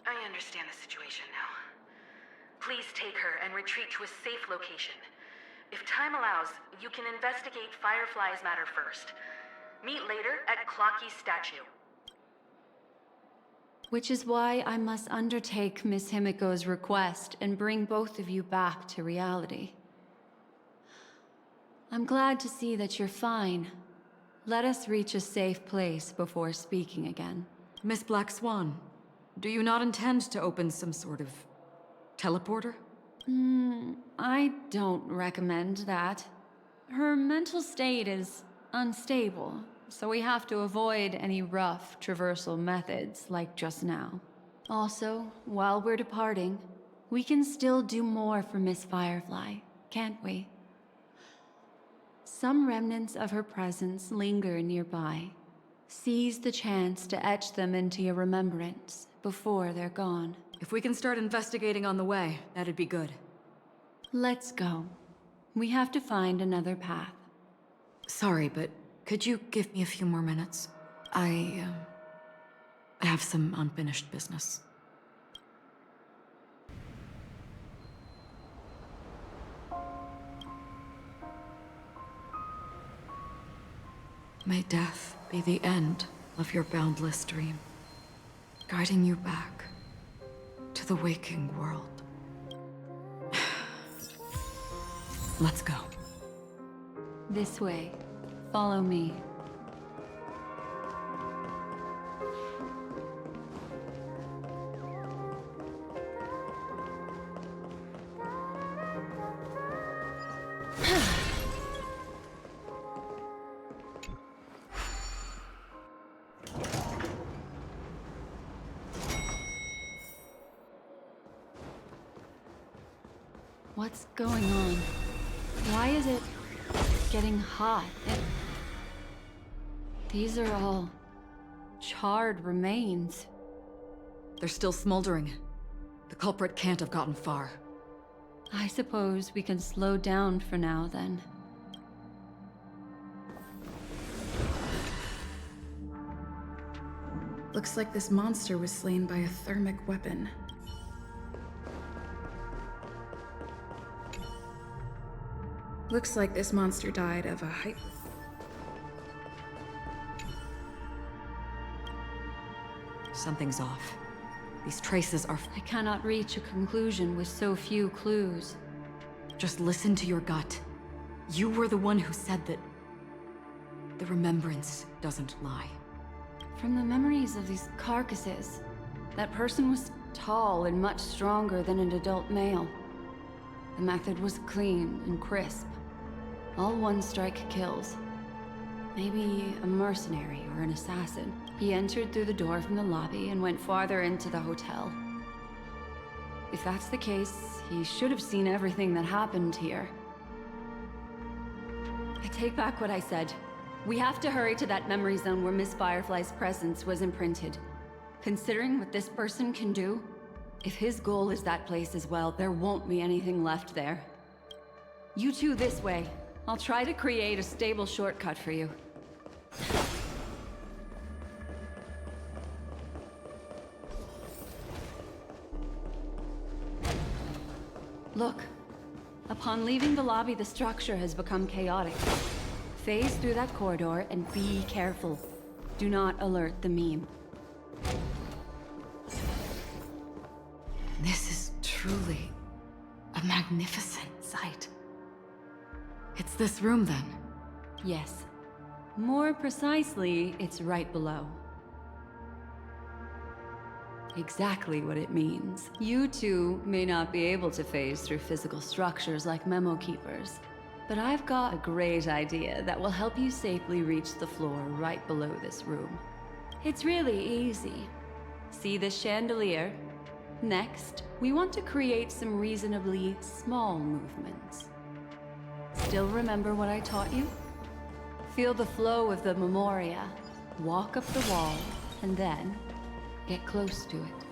I understand the situation now. Please take her and retreat to a safe location. If time allows, you can investigate Firefly's matter first. Meet later at Clocky's statue. Which is why I must undertake Miss Himiko's request and bring both of you back to reality. I'm glad to see that you're fine. Let us reach a safe place before speaking again. Miss Black Swan, do you not intend to open some sort of teleporter? I don't recommend that. Her mental state is unstable, so we have to avoid any rough traversal methods like just now. Also, while we're departing, we can still do more for Miss Firefly, can't we? Some remnants of her presence linger nearby. Seize the chance to etch them into your remembrance before they're gone. If we can start investigating on the way, that'd be good. Let's go. We have to find another path. Sorry, but could you give me a few more minutes? I have some unfinished business. May death be the end of your boundless dream, guiding you back to the waking world. Let's go. This way. Follow me. What's going on? Why is it getting hot? These are all charred remains. They're still smoldering. The culprit can't have gotten far. I suppose we can slow down for now, then. Looks like this monster was slain by a thermic weapon. Looks like this monster died of a hyper... Something's off. These traces are... I cannot reach a conclusion with so few clues. Just listen to your gut. You were the one who said that the remembrance doesn't lie. From the memories of these carcasses, that person was tall and much stronger than an adult male. The method was clean and crisp. All one-strike kills. Maybe a mercenary or an assassin. He entered through the door from the lobby and went farther into the hotel. If that's the case, he should have seen everything that happened here. I take back what I said. We have to hurry to that memory zone where Miss Firefly's presence was imprinted. Considering what this person can do, if his goal is that place as well, there won't be anything left there. You two this way. I'll try to create a stable shortcut for you. Look. Upon leaving the lobby, the structure has become chaotic. Phase through that corridor and be careful. Do not alert the meme. This is truly a magnificent sight. It's this room, then? Yes. More precisely, it's right below. Exactly what it means. You two may not be able to phase through physical structures like memo keepers, but I've got a great idea that will help you safely reach the floor right below this room. It's really easy. See this chandelier? Next, we want to create some reasonably small movements. Still remember what I taught you? Feel the flow of the memoria, walk up the wall, and then get close to it.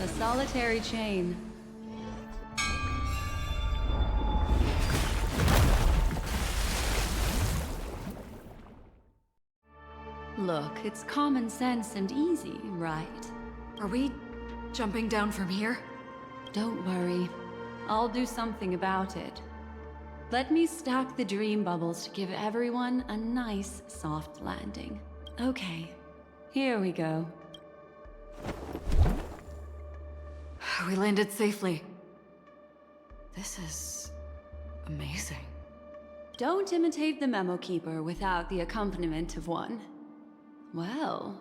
A solitary chain. Look, it's common sense and easy, right? Are we jumping down from here? Don't worry. I'll do something about it. Let me stack the dream bubbles to give everyone a nice, soft landing. Okay, here we go. We landed safely. This is amazing. Don't imitate the memo keeper without the accompaniment of one. Well,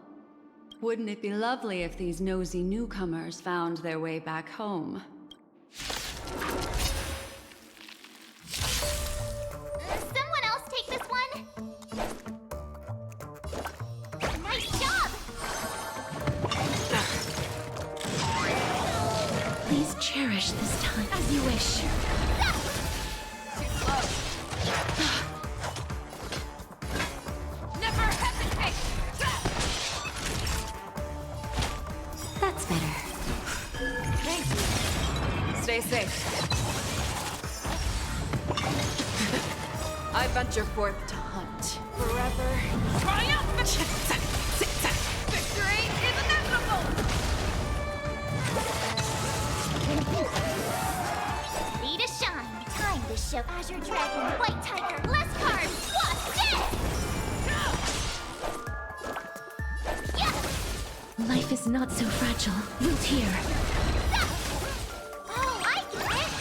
wouldn't it be lovely if these nosy newcomers found their way back home? Someone else take this one? Nice job! Please cherish this time as you wish. Too slow. Never hesitate! That's better. Thank you. Stay safe. I venture forth to hunt. Forever. Triumphant! Victory is inevitable! Ready to shine. Time to show Azure Dragon, White Tiger, less cards. What's this? Yeah! Life is not so fragile. Root here. Oh, I get it!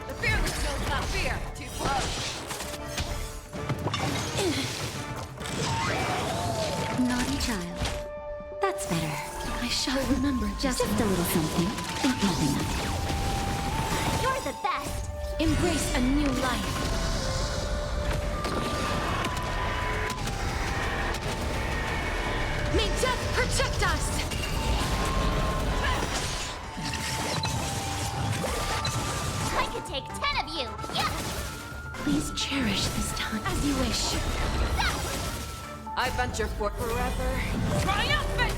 The fearless knows not fear. Too slow. Naughty child. That's better. I shall remember just a little something. Think nothing of it. You're the best! Embrace a new life. May death protect us! I could take 10 of you! Yeah! Please cherish this time as you wish. I venture forth forever. Triumphant!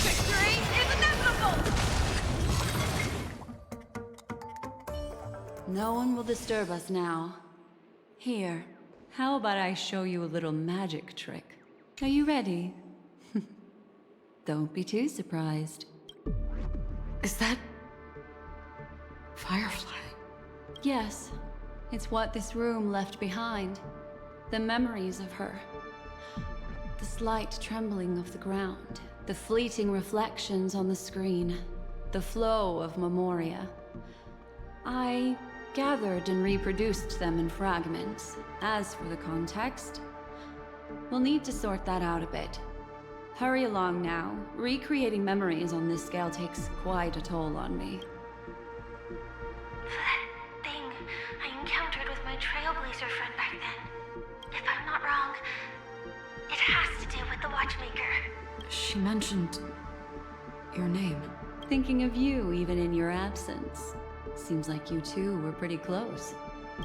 Victory is inevitable! No one will disturb us now. Here, how about I show you a little magic trick? Are you ready? Don't be too surprised. Is that... Firefly? Yes, it's what this room left behind. The memories of her. The slight trembling of the ground. The fleeting reflections on the screen. The flow of memoria. I gathered and reproduced them in fragments. As for the context, we'll need to sort that out a bit. Hurry along now. Recreating memories on this scale takes quite a toll on me. That thing I encountered with my Trailblazer friend back then. If I'm not wrong, it has to do with the Watchmaker. She mentioned... your name. Thinking of you even in your absence. Seems like you two were pretty close.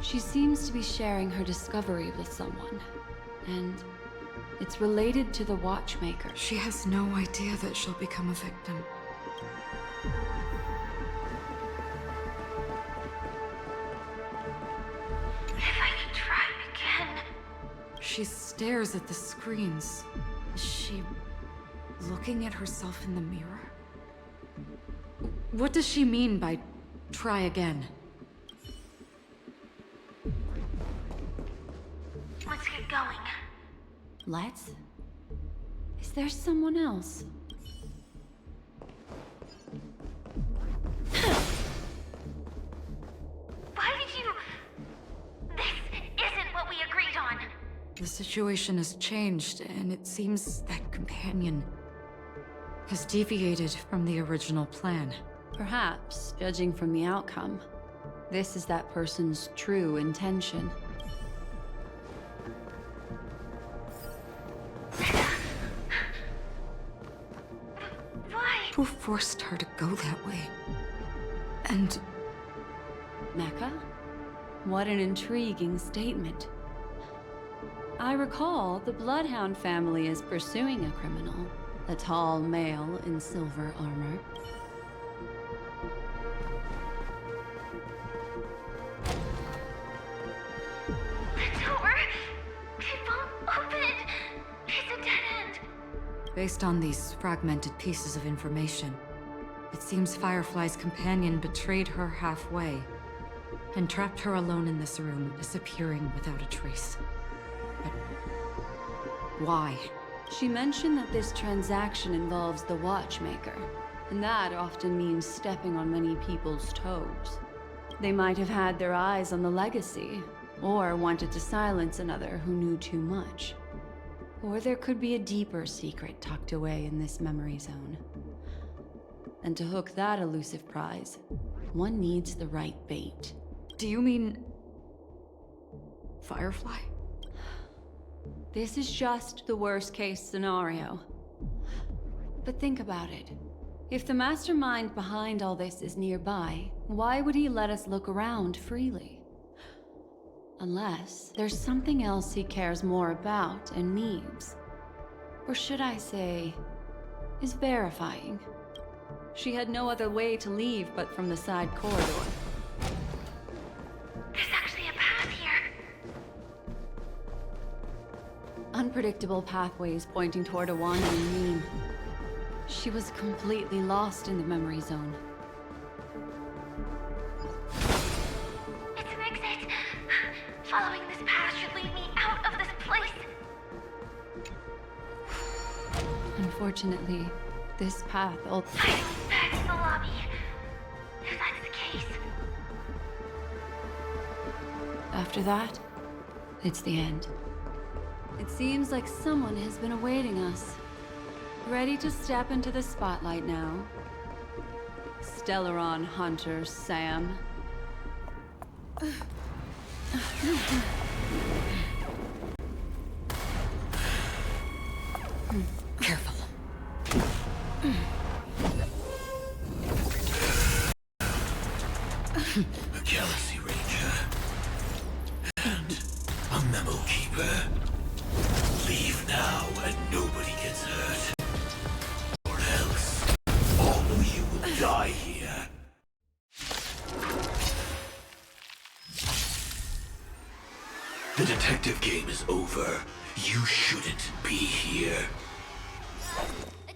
She seems to be sharing her discovery with someone. And it's related to the Watchmaker. She has no idea that she'll become a victim. If I could try again. She stares at the screens. Is she looking at herself in the mirror? What does she mean by try again? Let's get going. Let's? Is there someone else? Why did you... This isn't what we agreed on. The situation has changed, and it seems that companion has deviated from the original plan. Perhaps, judging from the outcome, this is that person's true intention. Why? Who forced her to go that way? And... Mecca? What an intriguing statement. I recall the Bloodhound family is pursuing a criminal, a tall male in silver armor. The door! It won't open! It's a dead end! Based on these fragmented pieces of information, it seems Firefly's companion betrayed her halfway and trapped her alone in this room, disappearing without a trace. But why? She mentioned that this transaction involves the Watchmaker, and that often means stepping on many people's toes. They might have had their eyes on the legacy, or wanted to silence another who knew too much. Or there could be a deeper secret tucked away in this memory zone. And to hook that elusive prize, one needs the right bait. Do you mean Firefly? This is just the worst-case scenario. But think about it. If the mastermind behind all this is nearby, why would he let us look around freely? Unless there's something else he cares more about and needs. Or should I say, is verifying. She had no other way to leave but from the side corridor. There's actually a path here. Unpredictable pathways pointing toward a wandering meme. She was completely lost in the memory zone. It's an exit. Following this path should lead me out of this place. Unfortunately, this path Hiding back in the lobby. If that's the case. After that, it's the end. It seems like someone has been awaiting us. Ready to step into the spotlight now. Stellaron Hunter Sam. Careful. A Galaxy Ranger. And a Memo Keeper. Leave now and nobody gets hurt. Or else, all of you will die here. The detective game is over. You shouldn't be here.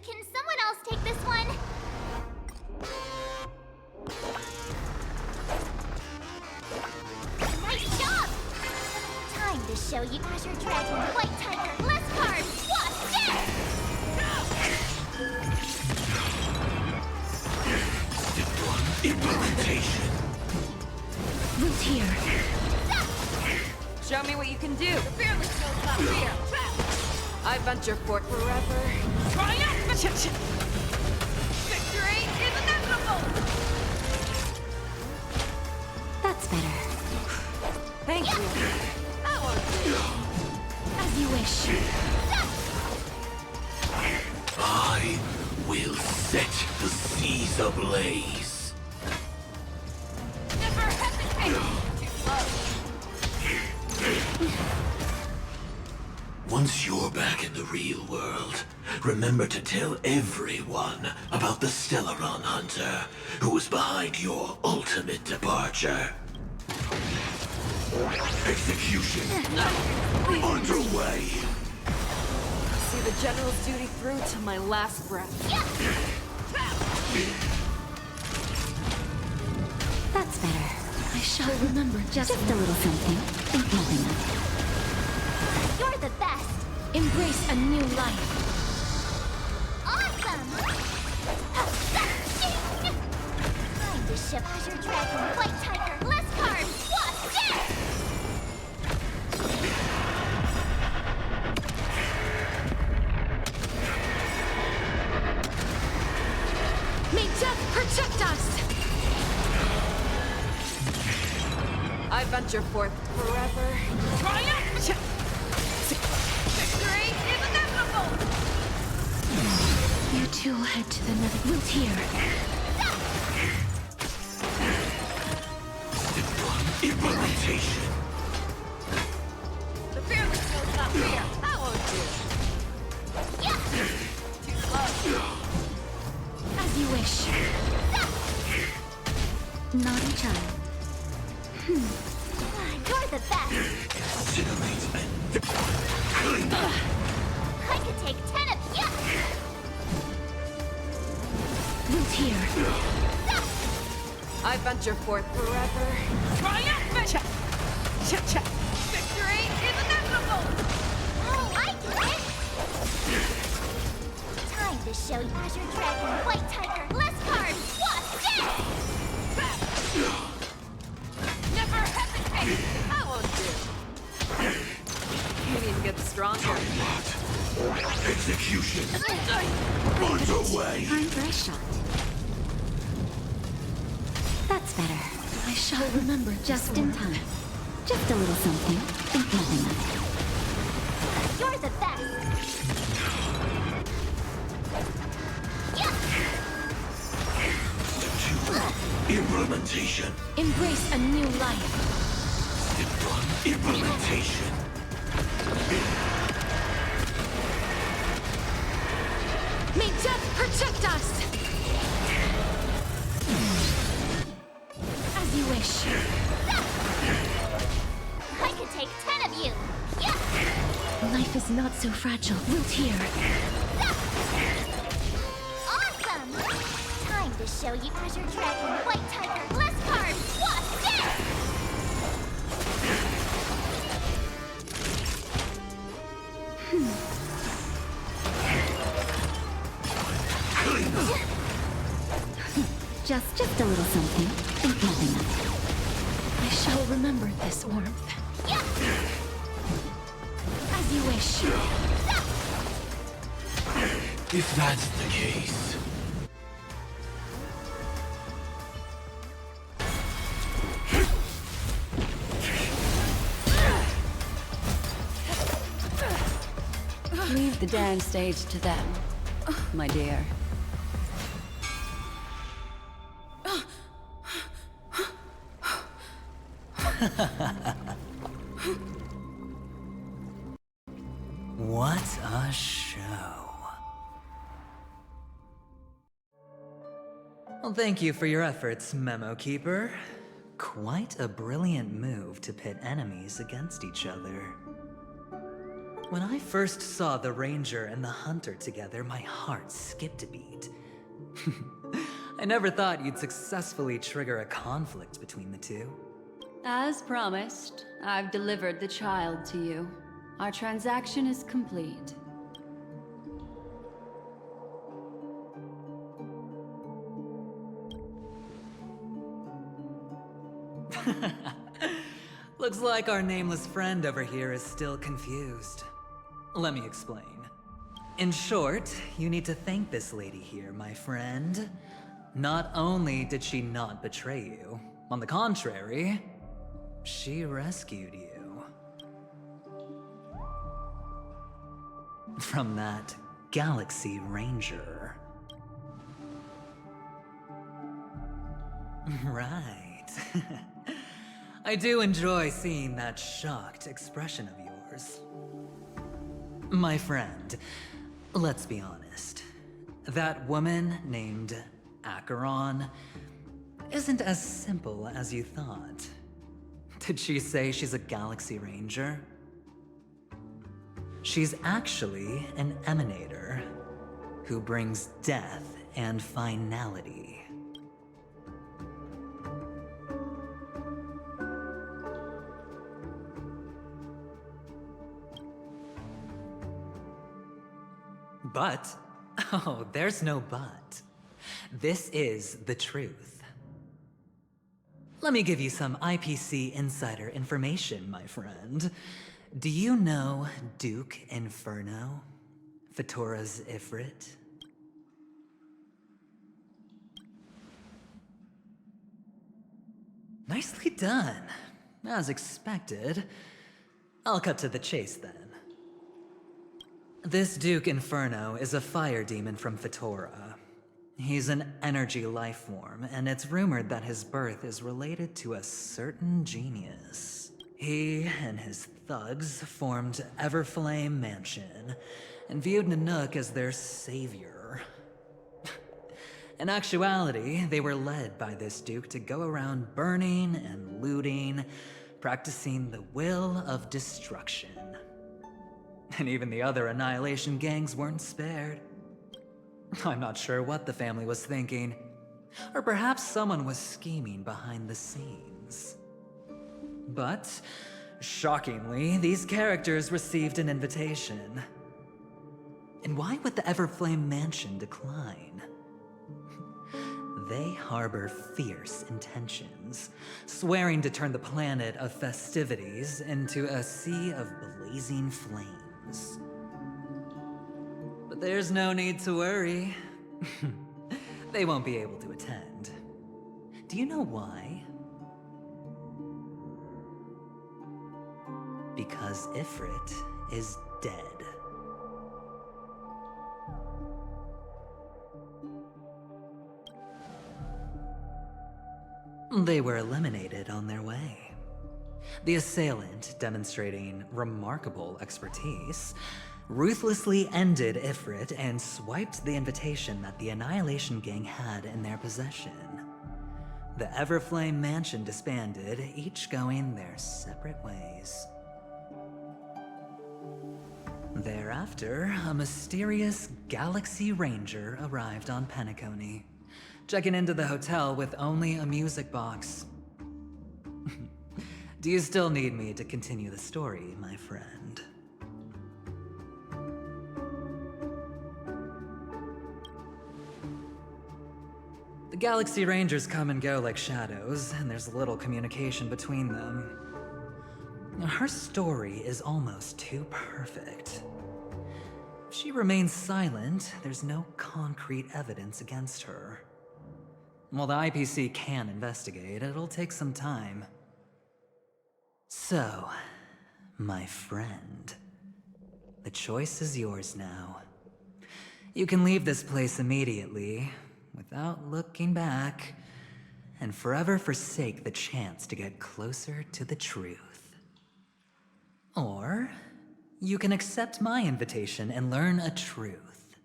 Can someone else take this one? Nice job! Time to show you Azure Dragon, White Tiger, less cards, Wasp, death! Step 1, implementation. Root here. Show me what you can do. The fearless knows not fear. I venture forth forever. Triumph! Victory is inevitable! That's better. Thank you. That was As you wish. I will set the seas ablaze. Never hesitate! Too slow. Once you're back in the real world, remember to tell everyone about the Stellaron Hunter, who was behind your ultimate departure. Execution underway. See the General's duty through to my last breath. That's better. I shall remember Just a little something. Think nothing of it. You're the best! embrace a new life. Awesome! Time to ship Azure Dragon, White Tiger, less cards, Wasp, death! May death protect us! I venture forth forever. Triumph! Victory is inevitable! You two head to the nether. Root here. Step 1, Implementation. The fearless knows not fear. That won't do. Yeah! Too slow. As you wish. Naughty child. You're the best. Incinerate and clean. I could take 10 of you. Root here. I venture forth forever. Triumphant! Check. Victory is inevitable! Oh, I get it. Time to show you Azure Dragon, White Tiger, less cards, what's this? Never hesitate! That won't do. You need to get stronger. Execution. Underway. Time for a shot. That's better. I shall remember just in time. Just a little something. Think nothing of it. You're the best. Implementation. Embrace a new life. Implementation. May death protect us! As you wish. I could take 10 of you. Yeah. Life is not so fragile. Root here. Awesome. Time to show you Azure Dragon, White Tiger, less cards, what's this? Just a little something. Think nothing of it. I shall remember this warmth. As you wish. If that's the case. Leave the dance stage to them, my dear. What a show. Well, thank you for your efforts, Memo Keeper. Quite a brilliant move to pit enemies against each other. When I first saw the Ranger and the Hunter together, my heart skipped a beat. I never thought you'd successfully trigger a conflict between the two. As promised, I've delivered the child to you. Our transaction is complete. Looks like our nameless friend over here is still confused. Let me explain. In short, you need to thank this lady here, my friend. Not only did she not betray you, on the contrary, she rescued you. From that Galaxy Ranger. Right. I do enjoy seeing that shocked expression of yours. My friend, let's be honest. That woman named Acheron isn't as simple as you thought. Did she say she's a Galaxy Ranger? She's actually an emanator who brings death and finality. But, oh, there's no but. This is the truth. Let me give you some IPC insider information, my friend. Do you know Duke Inferno? Fatora's Ifrit? Nicely done. As expected. I'll cut to the chase then. This Duke Inferno is a fire demon from Fatora. He's an energy life form, and it's rumored that his birth is related to a certain genius. He and his thugs formed Everflame Mansion, and viewed Nanook as their savior. In actuality, they were led by this duke to go around burning and looting, practicing the will of destruction. And even the other Annihilation gangs weren't spared. I'm not sure what the family was thinking. Or perhaps someone was scheming behind the scenes. But, shockingly, these characters received an invitation. And why would the Everflame Mansion decline? They harbor fierce intentions, swearing to turn the planet of festivities into a sea of blazing flames. But there's no need to worry. They won't be able to attend. Do you know why? Because Ifrit is dead. They were eliminated on their way. The assailant, demonstrating remarkable expertise, ruthlessly ended Ifrit and swiped the invitation that the Annihilation Gang had in their possession. The Everflame Mansion disbanded, each going their separate ways. Thereafter, a mysterious Galaxy Ranger arrived on Penacony, checking into the hotel with only a music box. Do you still need me to continue the story, my friend? The Galaxy Rangers come and go like shadows, and there's little communication between them. Her story is almost too perfect. If she remains silent, there's no concrete evidence against her. While the IPC can investigate, it'll take some time. So, my friend, the choice is yours now. You can leave this place immediately, without looking back, and forever forsake the chance to get closer to the truth. Or, you can accept my invitation and learn a truth.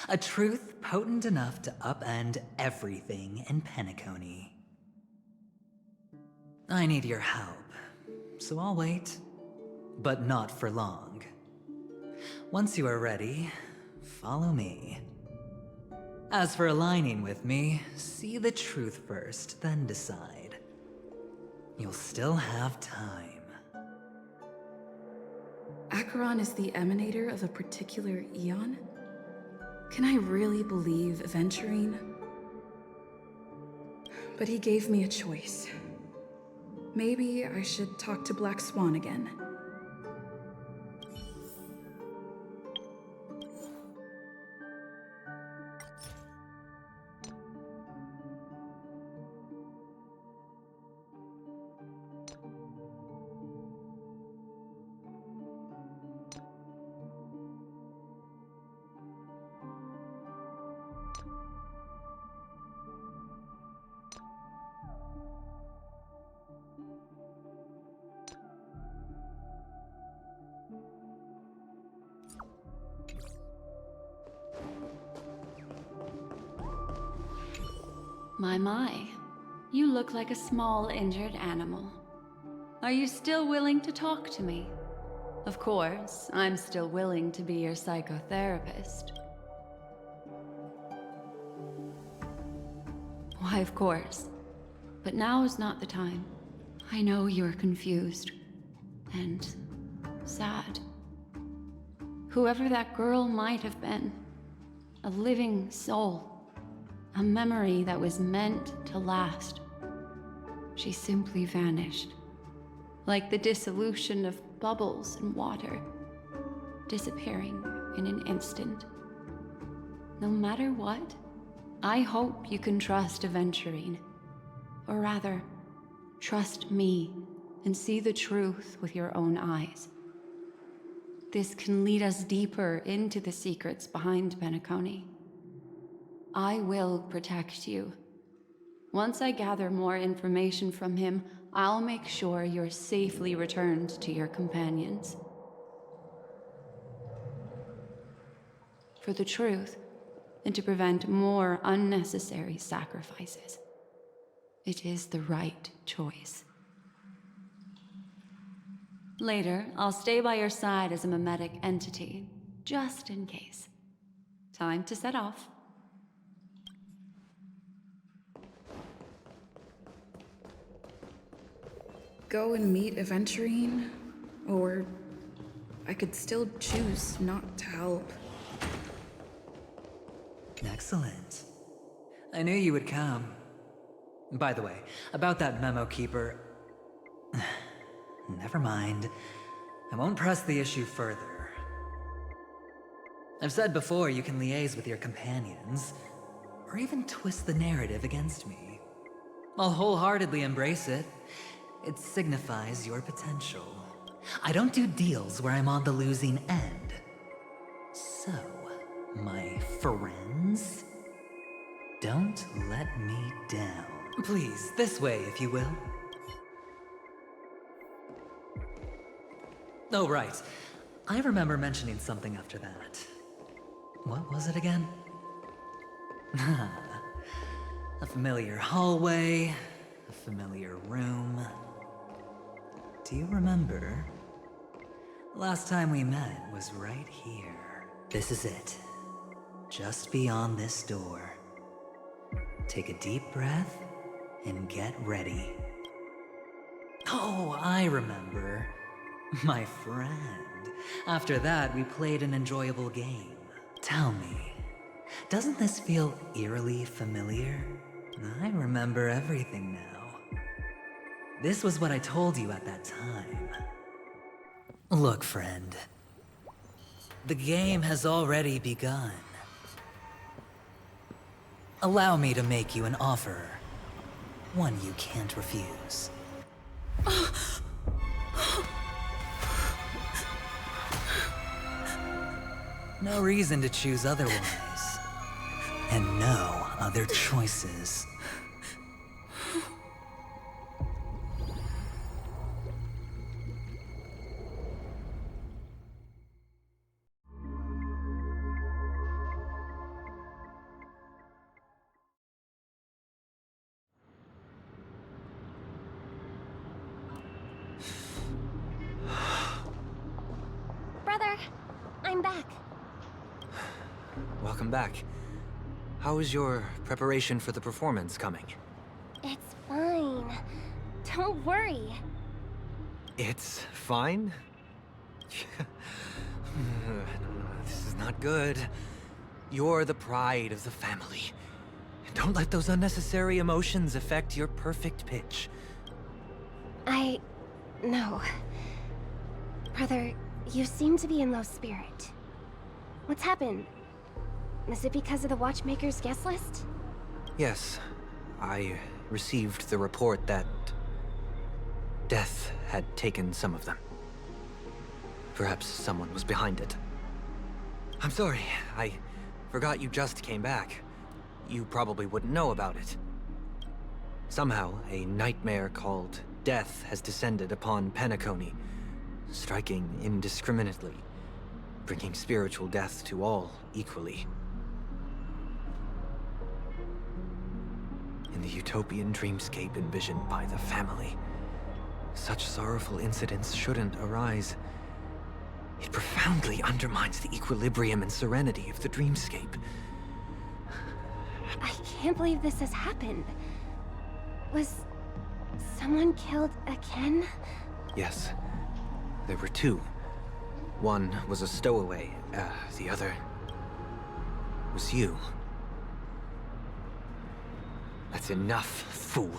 A truth potent enough to upend everything in Penacony. I need your help, so I'll wait, but not for long. Once you are ready, follow me. As for aligning with me, see the truth first, then decide. You'll still have time. Acheron is the emanator of a particular eon? Can I really believe Aventurine? But he gave me a choice. Maybe I should talk to Black Swan again. My. You look like a small, injured animal. Are you still willing to talk to me? Of course, I'm still willing to be your psychotherapist. Why, of course. But now is not the time. I know you're confused. And sad. Whoever that girl might have been. A living soul. A memory that was meant to last. She simply vanished. Like the dissolution of bubbles in water. Disappearing in an instant. No matter what, I hope you can trust Aventurine. Or rather, trust me and see the truth with your own eyes. This can lead us deeper into the secrets behind Penacony. I will protect you. Once I gather more information from him, I'll make sure you're safely returned to your companions. For the truth, and to prevent more unnecessary sacrifices. It is the right choice. Later, I'll stay by your side as a mimetic entity, just in case. Time to set off. Go and meet Aventurine, or I could still choose not to help. Excellent. I knew you would come. By the way, about that memo keeper... Never mind. I won't press the issue further. I've said before you can liaise with your companions, or even twist the narrative against me. I'll wholeheartedly embrace it. It signifies your potential. I don't do deals where I'm on the losing end. So, my friends, don't let me down. Please, this way, if you will. Oh, right. I remember mentioning something after that. What was it again? A familiar hallway, a familiar room. Do you remember? Last time we met was right here. This is it. Just beyond this door. Take a deep breath and get ready. Oh, I remember. My friend. After that, we played an enjoyable game. Tell me, doesn't this feel eerily familiar? I remember everything now. This was what I told you at that time. Look, friend. The game has already begun. Allow me to make you an offer. One you can't refuse. No reason to choose otherwise. And no other choices. Brother, I'm back. Welcome back. How is your preparation for the performance coming? It's fine. Don't worry. It's fine? This is not good. You're the pride of the family. Don't let those unnecessary emotions affect your perfect pitch. No. Brother, you seem to be in low spirit. What's happened? Is it because of the Watchmaker's guest list? Yes. I received the report that death had taken some of them. Perhaps someone was behind it. I'm sorry, I forgot you just came back. You probably wouldn't know about it. Somehow, a nightmare called death has descended upon Penacony, striking indiscriminately, bringing spiritual death to all equally. In the utopian dreamscape envisioned by the family, such sorrowful incidents shouldn't arise. It profoundly undermines the equilibrium and serenity of the dreamscape. I can't believe this has happened. Was someone killed again? Yes. There were two. One was a stowaway, the other was you. That's enough, fool.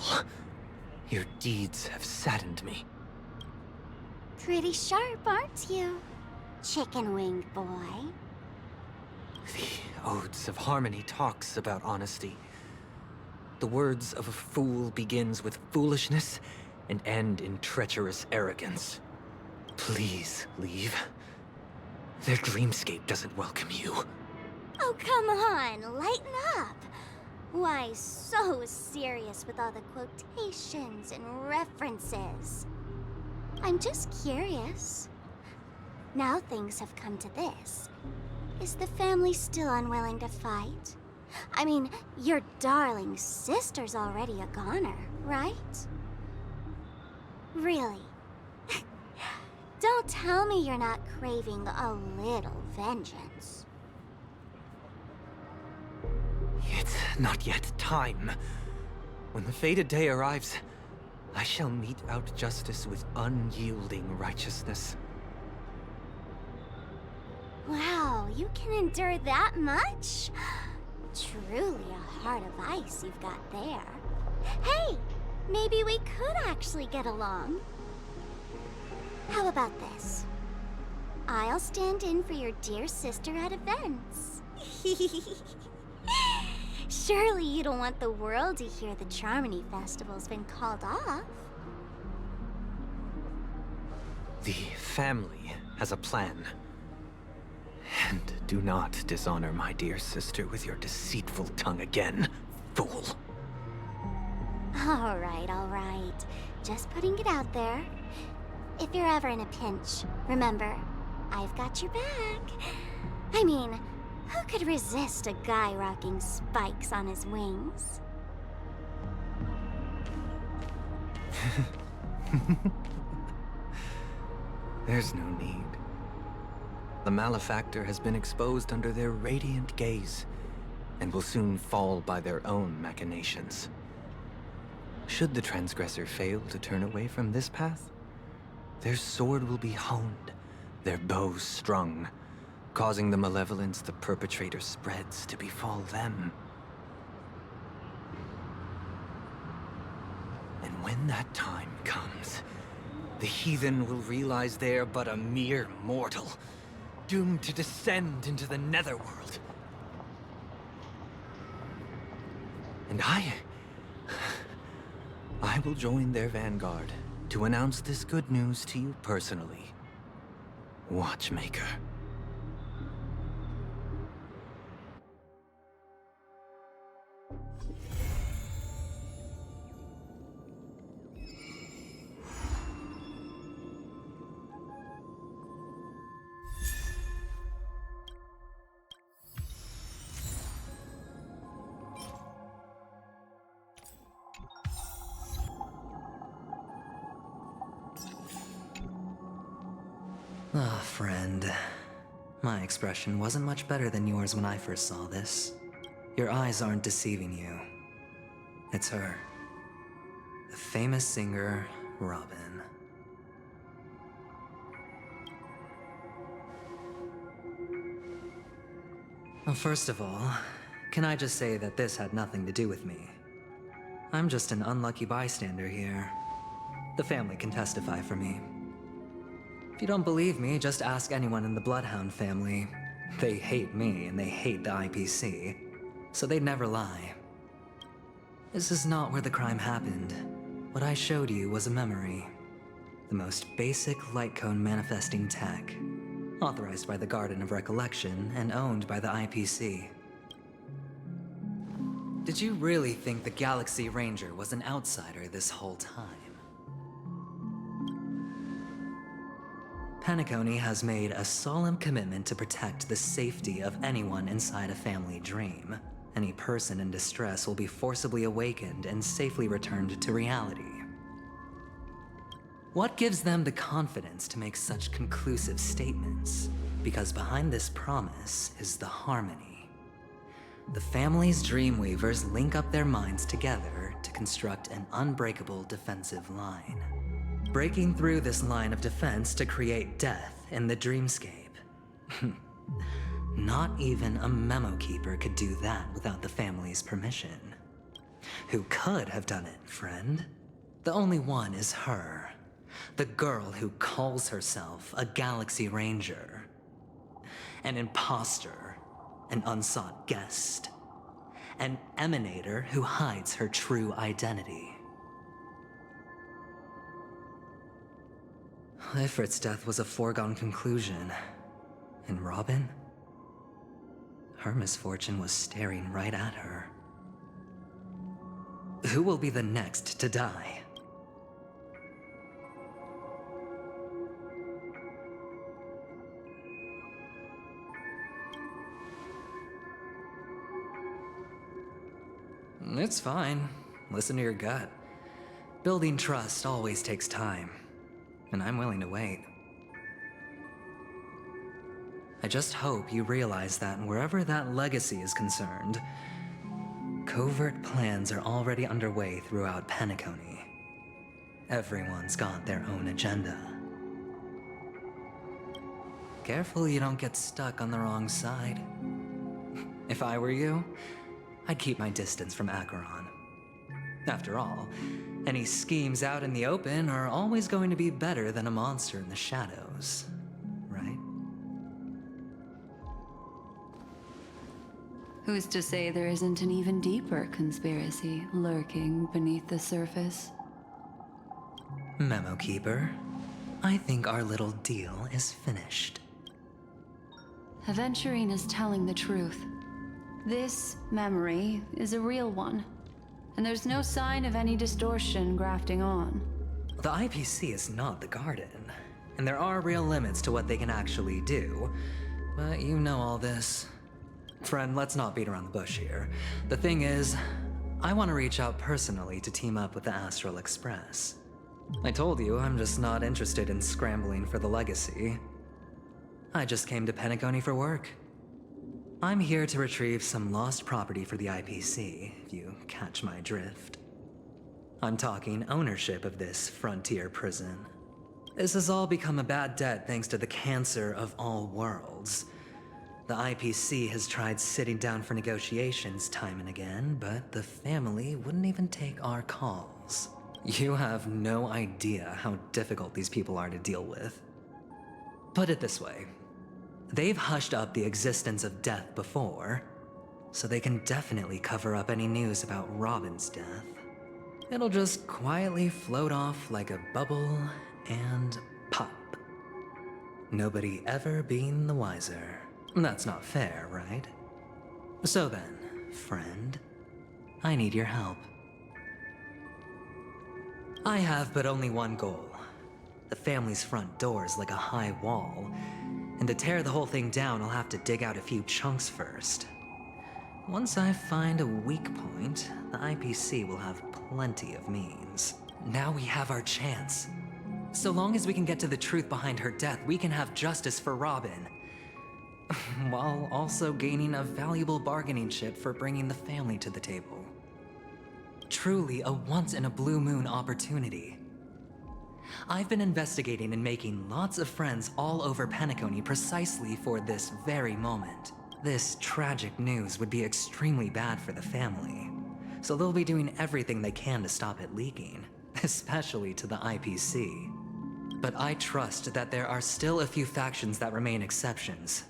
Your deeds have saddened me. Pretty sharp, aren't you, chicken-winged boy? The Odes of Harmony talks about honesty. The words of a fool begins with foolishness and end in treacherous arrogance. Please leave. Their dreamscape doesn't welcome you. Oh, come on, lighten up. Why so serious with all the quotations and references? I'm just curious. Now things have come to this. Is the family still unwilling to fight? I mean, your darling sister's already a goner, right? Really? Don't tell me you're not craving a little vengeance. It's not yet time. When the fated day arrives, I shall mete out justice with unyielding righteousness. Wow, you can endure that much? Truly a heart of ice you've got there. Hey, maybe we could actually get along. How about this? I'll stand in for your dear sister at events. Surely you don't want the world to hear the Charmony Festival's been called off. The family has a plan. And do not dishonor my dear sister with your deceitful tongue again, fool. All right. Just putting it out there. If you're ever in a pinch, remember, I've got your back. I mean, who could resist a guy rocking spikes on his wings? There's no need. The malefactor has been exposed under their radiant gaze, and will soon fall by their own machinations. Should the transgressor fail to turn away from this path, their sword will be honed, their bow strung, causing the malevolence the perpetrator spreads to befall them. And when that time comes, the heathen will realize they are but a mere mortal, doomed to descend into the netherworld. And I will join their vanguard to announce this good news to you personally, Watchmaker. Ah, friend. My expression wasn't much better than yours when I first saw this. Your eyes aren't deceiving you. It's her. The famous singer, Robin. Well, first of all, can I just say that this had nothing to do with me? I'm just an unlucky bystander here. The family can testify for me. If you don't believe me, just ask anyone in the Bloodhound family. They hate me and they hate the IPC, so they'd never lie. This is not where the crime happened. What I showed you was a memory. The most basic light cone manifesting tech, authorized by the Garden of Recollection and owned by the IPC. Did you really think the Galaxy Ranger was an outsider this whole time? Penacony has made a solemn commitment to protect the safety of anyone inside a family dream. Any person in distress will be forcibly awakened and safely returned to reality. What gives them the confidence to make such conclusive statements? Because behind this promise is the harmony. The family's Dreamweavers link up their minds together to construct an unbreakable defensive line. Breaking through this line of defense to create death in the dreamscape. Not even a memo keeper could do that without the family's permission. Who could have done it, friend? The only one is her. The girl who calls herself a Galaxy Ranger. An imposter, an unsought guest. An emanator who hides her true identity. Ifrit's death was a foregone conclusion. And Robin? Her misfortune was staring right at her. Who will be the next to die? It's fine. Listen to your gut. Building trust always takes time, and I'm willing to wait. I just hope you realize that wherever that legacy is concerned, covert plans are already underway throughout Penacony. Everyone's got their own agenda. Careful you don't get stuck on the wrong side. If I were you, I'd keep my distance from Acheron. After all, any schemes out in the open are always going to be better than a monster in the shadows, right? Who's to say there isn't an even deeper conspiracy lurking beneath the surface? Memo Keeper, I think our little deal is finished. Aventurine is telling the truth. This memory is a real one, and there's no sign of any distortion grafting on. The IPC is not the Garden, and there are real limits to what they can actually do, but you know all this. Friend, let's not beat around the bush here. The thing is, I want to reach out personally to team up with the Astral Express. I told you I'm just not interested in scrambling for the legacy. I just came to Penacony for work. I'm here to retrieve some lost property for the IPC, if you catch my drift. I'm talking ownership of this frontier prison. This has all become a bad debt thanks to the cancer of all worlds. The IPC has tried sitting down for negotiations time and again, but the family wouldn't even take our calls. You have no idea how difficult these people are to deal with. Put it this way. They've hushed up the existence of death before, so they can definitely cover up any news about Robin's death. It'll just quietly float off like a bubble and pop. Nobody ever being the wiser. That's not fair, right? So then, friend, I need your help. I have but only one goal. The family's front door is like a high wall, and to tear the whole thing down, I'll have to dig out a few chunks first. Once I find a weak point, the IPC will have plenty of means. Now we have our chance. So long as we can get to the truth behind her death, we can have justice for Robin. While also gaining a valuable bargaining chip for bringing the family to the table. Truly a once-in-a-blue-moon opportunity. I've been investigating and making lots of friends all over Penacony precisely for this very moment. This tragic news would be extremely bad for the family, so they'll be doing everything they can to stop it leaking, especially to the IPC. But I trust that there are still a few factions that remain exceptions,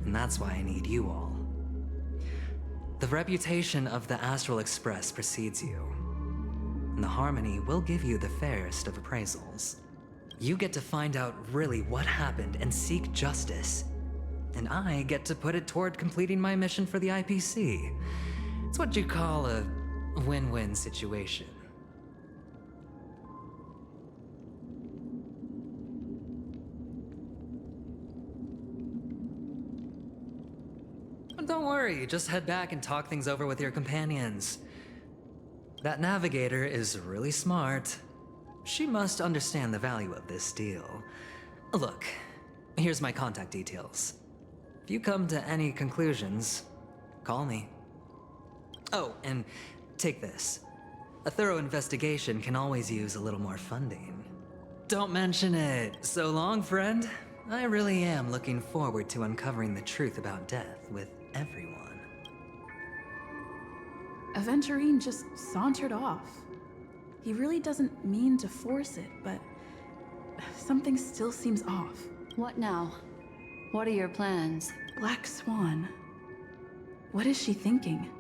and that's why I need you all. The reputation of the Astral Express precedes you, and the Harmony will give you the fairest of appraisals. You get to find out really what happened and seek justice, and I get to put it toward completing my mission for the IPC. It's what you call a win-win situation. Don't worry, just head back and talk things over with your companions. That navigator is really smart. She must understand the value of this deal. Look, here's my contact details. If you come to any conclusions, call me. Oh, and take this. A thorough investigation can always use a little more funding. Don't mention it. So long, friend. I really am looking forward to uncovering the truth about death with everyone. Aventurine just sauntered off. He really doesn't mean to force it, but something still seems off. What now? What are your plans? Black Swan. What is she thinking?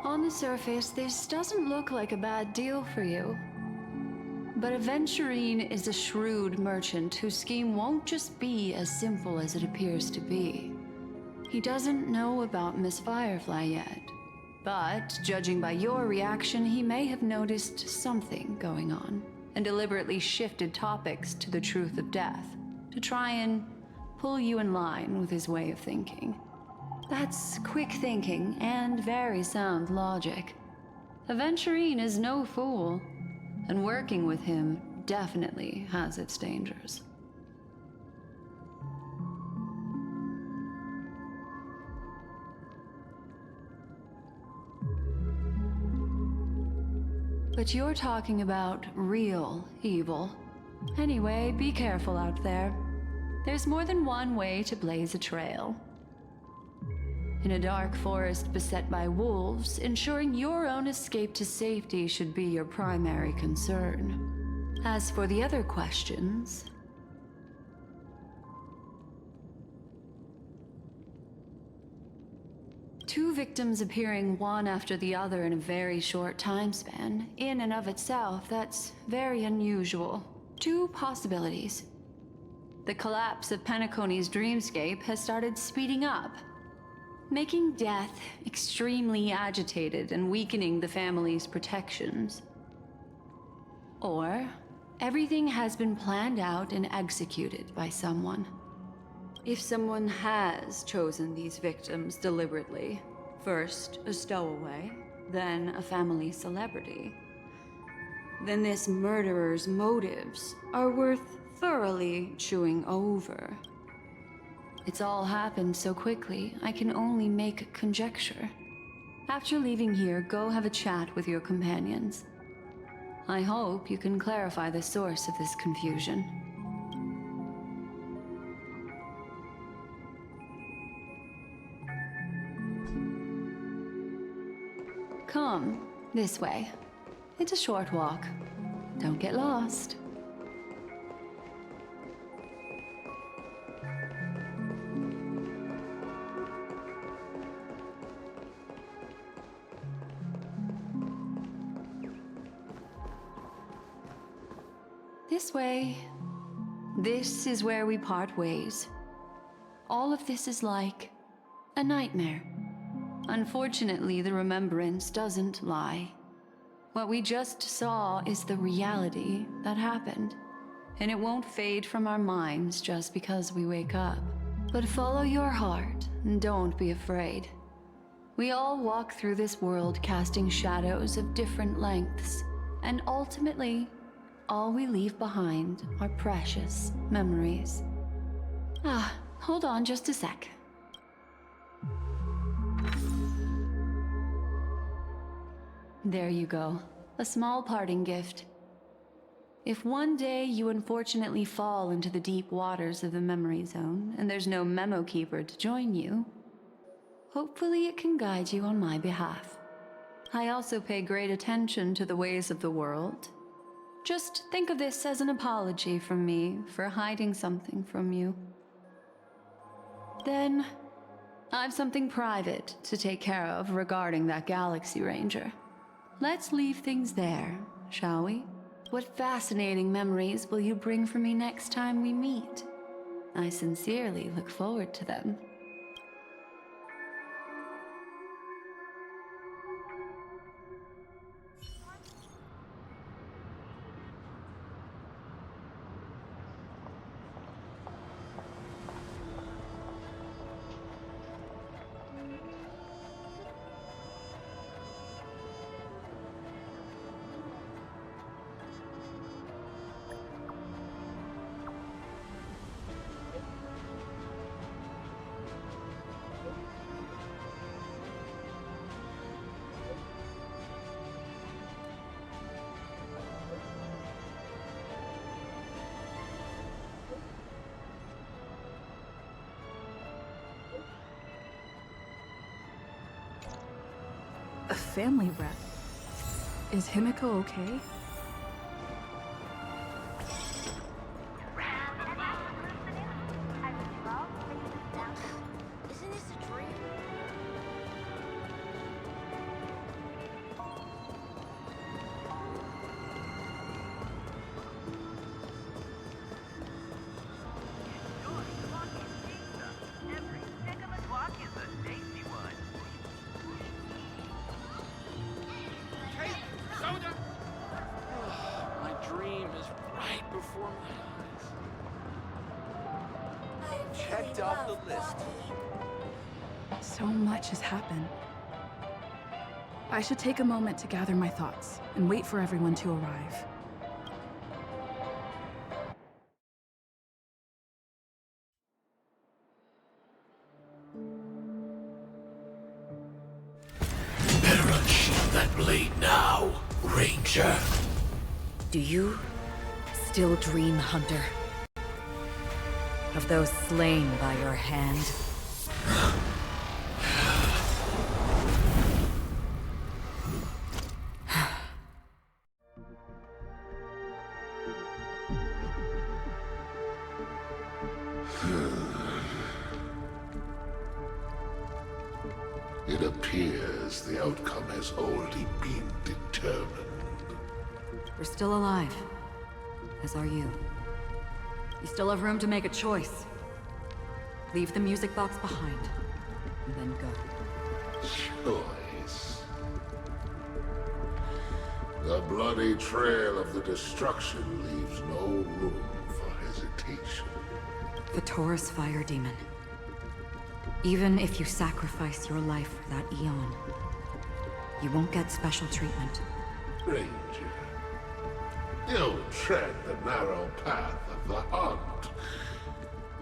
On the surface, this doesn't look like a bad deal for you. But Aventurine is a shrewd merchant whose scheme won't just be as simple as it appears to be. He doesn't know about Miss Firefly yet, but judging by your reaction, he may have noticed something going on and deliberately shifted topics to the truth of death to try and pull you in line with his way of thinking. That's quick thinking and very sound logic. Aventurine is no fool, and working with him definitely has its dangers. But you're talking about real evil. Anyway, be careful out there. There's more than one way to blaze a trail. In a dark forest beset by wolves, ensuring your own escape to safety should be your primary concern. As for the other questions... Two victims appearing one after the other in a very short time span, in and of itself, that's very unusual. Two possibilities. The collapse of Penacony's dreamscape has started speeding up, making death extremely agitated and weakening the family's protections. Or, everything has been planned out and executed by someone. If someone has chosen these victims deliberately, first a stowaway, then a family celebrity, then this murderer's motives are worth thoroughly chewing over. It's all happened so quickly, I can only make conjecture. After leaving here, go have a chat with your companions. I hope you can clarify the source of this confusion. Come, this way. It's a short walk. Don't get lost. This way. This is where we part ways. All of this is like a nightmare. Unfortunately, the remembrance doesn't lie. What we just saw is the reality that happened, and it won't fade from our minds just because we wake up. But follow your heart, and don't be afraid. We all walk through this world casting shadows of different lengths, and ultimately, all we leave behind are precious memories. Hold on just a sec. There you go. A small parting gift. If one day you unfortunately fall into the deep waters of the memory zone, and there's no memo keeper to join you, hopefully it can guide you on my behalf. I also pay great attention to the ways of the world. Just think of this as an apology from me for hiding something from you. Then, I've something private to take care of regarding that Galaxy Ranger. Let's leave things there, shall we? What fascinating memories will you bring for me next time we meet? I sincerely look forward to them. A family rep. Is Himiko okay? Isn't this a dream? Every second the clock is checked off the list. So much has happened. I should take a moment to gather my thoughts and wait for everyone to arrive. Better unsheath that blade now, Ranger. Do you still dream, Hunter? Of those slain by your hand? It appears the outcome has already been determined. We're still alive. As are you. You still have room to make a choice. Leave the music box behind, and then go. Choice. The bloody trail of the destruction leaves no room for hesitation. The Taurus Fire Demon. Even if you sacrifice your life for that Eon, you won't get special treatment. Ranger, you tread the narrow path of the hunt.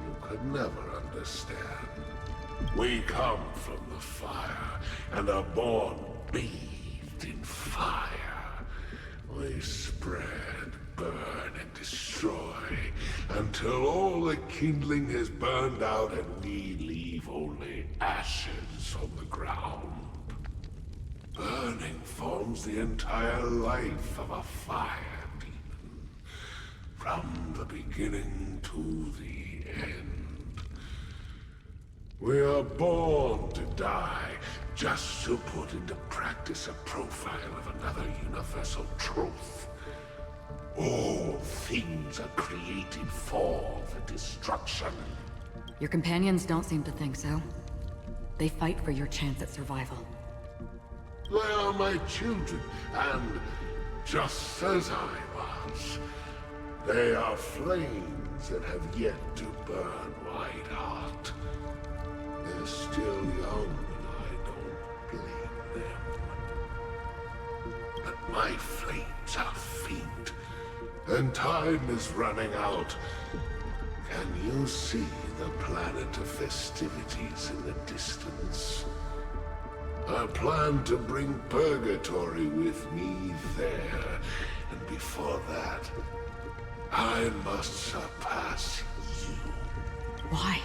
You could never understand. We come from the fire, and are born bathed in fire. We spread, burn, and destroy, until all the kindling has burned out and we leave only ashes on the ground. Burning forms the entire life of a fire demon, from the beginning to the end. We are born to die, just to put into practice a profile of another universal truth. All things are created for the destruction. Your companions don't seem to think so. They fight for your chance at survival. They are my children, and just as I was, they are flames that have yet to burn white hot. They're still young, and I don't blame them. But my flames are faint, and time is running out. Can you see the planet of festivities in the distance? I plan to bring Purgatory with me there, and before that, I must surpass you. Why?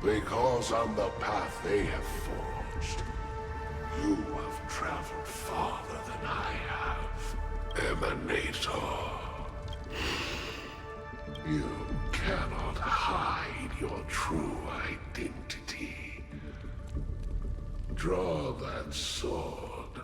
Because on the path they have forged, you have traveled farther than I have, Emanator. You cannot hide your true identity. Draw that sword,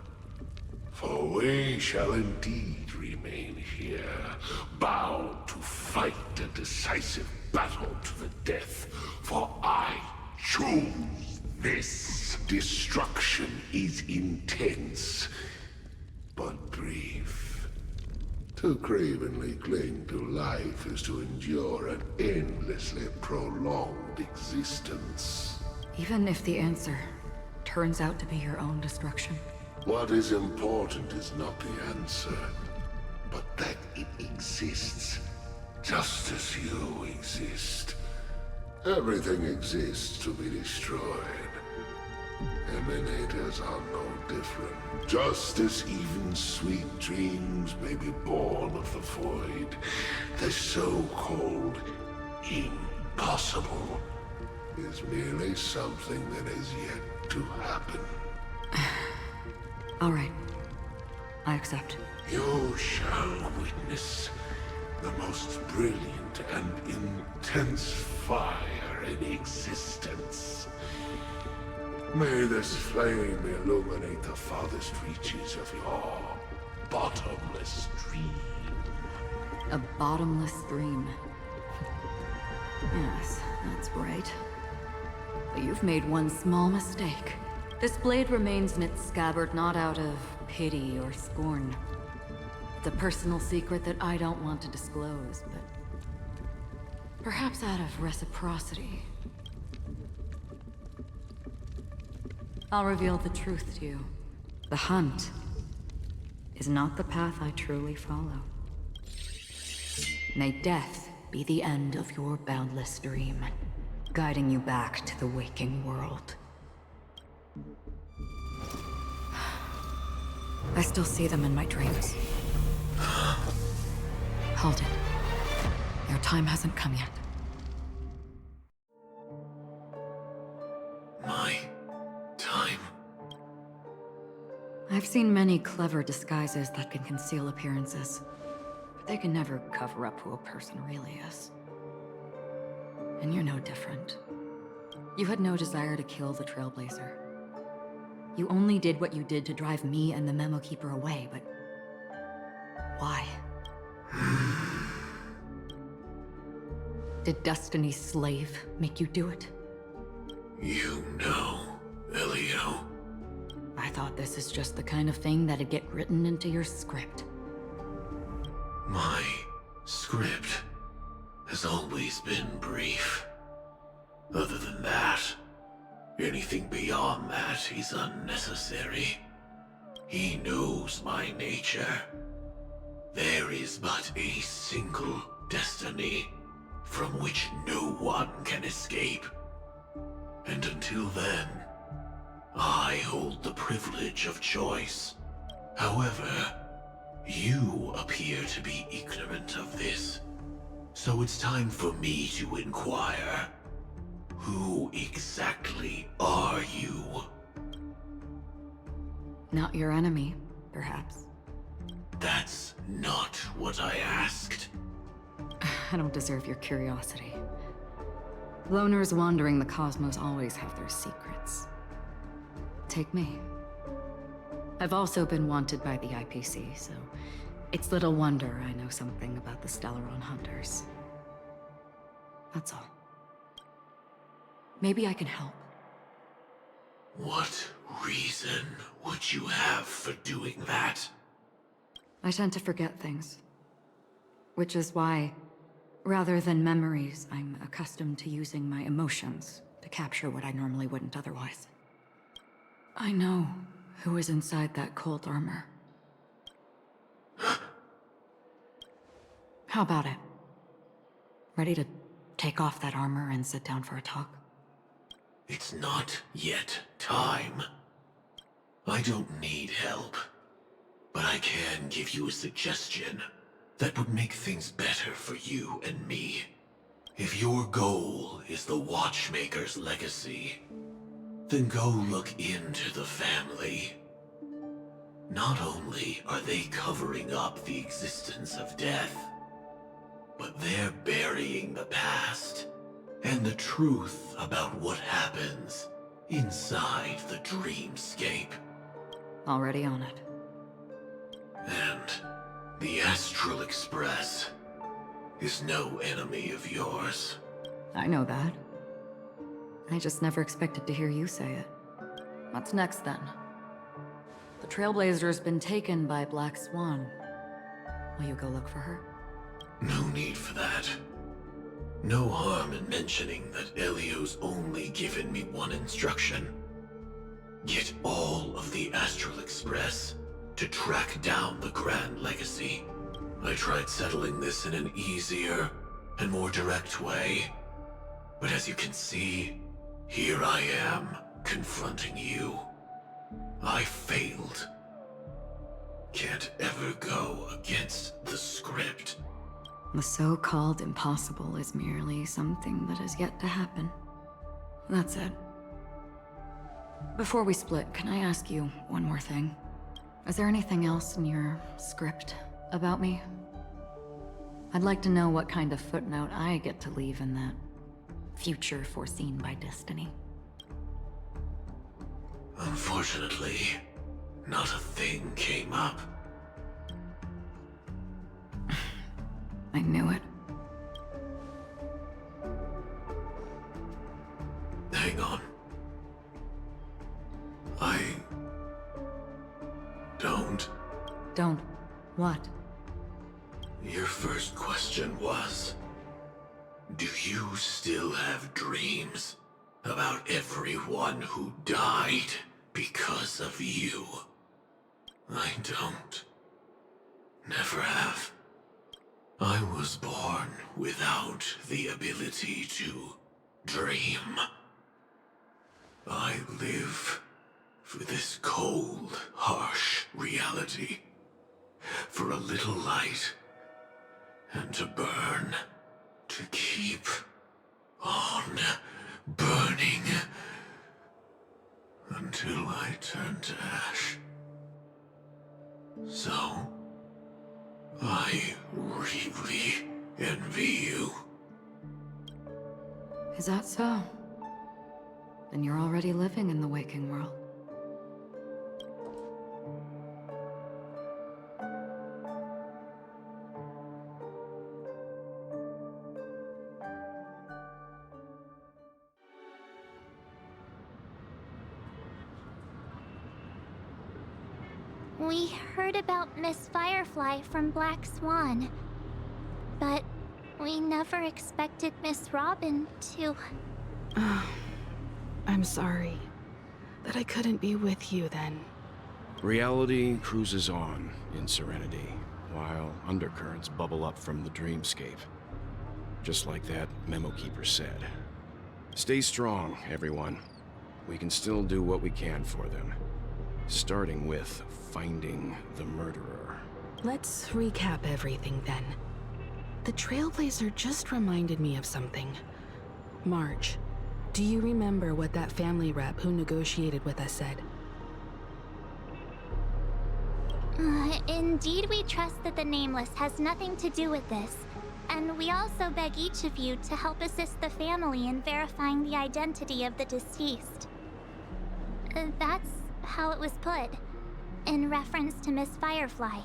for we shall indeed remain here, bound to fight a decisive battle to the death, for I choose this. Destruction is intense, but brief. To cravenly cling to life is to endure an endlessly prolonged existence. Even if the answer turns out to be your own destruction. What is important is not the answer, but that it exists, just as you exist. Everything exists to be destroyed. Emanators are no different. Just as even sweet dreams may be born of the void, the so-called impossible is merely something that is yet to happen. All right. I accept. You shall witness the most brilliant and intense fire in existence. May this flame illuminate the farthest reaches of your bottomless dream. A bottomless dream. Yes, that's right. But you've made one small mistake. This blade remains in its scabbard not out of pity or scorn. It's a personal secret that I don't want to disclose, but Perhaps out of reciprocity, I'll reveal the truth to you. The hunt is not the path I truly follow. May death be the end of your boundless dream, guiding you back to the waking world. I still see them in my dreams. Hold it. Your time hasn't come yet. My time? I've seen many clever disguises that can conceal appearances, but they can never cover up who a person really is. And you're no different. You had no desire to kill the Trailblazer. You only did what you did to drive me and the Memo Keeper away, but why? Did Destiny's slave make you do it? You know, Elio. I thought this is just the kind of thing that'd get written into your script. My script has always been brief. Other than that, anything beyond that is unnecessary. He knows my nature. There is but a single destiny from which no one can escape. And until then, I hold the privilege of choice. However, you appear to be ignorant of this. So it's time for me to inquire. Who exactly are you? Not your enemy, perhaps. That's not what I asked. I don't deserve your curiosity. Loners wandering the cosmos always have their secrets. Take me. I've also been wanted by the IPC, so it's little wonder I know something about the Stellaron Hunters. That's all. Maybe I can help. What reason would you have for doing that? I tend to forget things. Which is why, rather than memories, I'm accustomed to using my emotions to capture what I normally wouldn't otherwise. I know who is inside that cold armor. How about it? Ready to take off that armor and sit down for a talk? It's not yet time. I don't need help, but I can give you a suggestion that would make things better for you and me. If your goal is the Watchmaker's legacy, then go look into the family. Not only are they covering up the existence of death, but they're burying the past and the truth about what happens inside the dreamscape. Already on it. And the Astral Express is no enemy of yours. I know that. I just never expected to hear you say it. What's next, then? The Trailblazer's been taken by Black Swan. Will you go look for her? No need for that. No harm in mentioning that Elio's only given me one instruction. Get all of the Astral Express to track down the Grand Legacy. I tried settling this in an easier and more direct way, but as you can see, here I am, confronting you. I failed. Can't ever go against the script. The so-called impossible is merely something that has yet to happen. That's it. Before we split, can I ask you one more thing? Is there anything else in your script about me? I'd like to know what kind of footnote I get to leave in that future foreseen by destiny. Unfortunately, not a thing came up. I knew it. Hang on. I don't. Don't. What? Your first question was, Do you still have dreams about everyone who died because of you? I don't. Never have. I was born without the ability to dream. I live for this cold, harsh reality. For a little light. And to burn. To keep on burning. Until I turn to ash. So, I really envy you. Is that so? Then you're already living in the waking world. We heard about Miss Firefly from Black Swan, but we never expected Miss Robin to... I'm sorry that I couldn't be with you then. Reality cruises on in serenity, while undercurrents bubble up from the dreamscape. Just like that memo keeper said. Stay strong, everyone. We can still do what we can for them. Starting with finding the murderer. Let's recap everything then. The Trailblazer just reminded me of something. Marge, do you remember what that family rep who negotiated with us said? Indeed, we trust that the Nameless has nothing to do with this. And we also beg each of you to help assist the family in verifying the identity of the deceased. That's how it was put, in reference to Miss Firefly.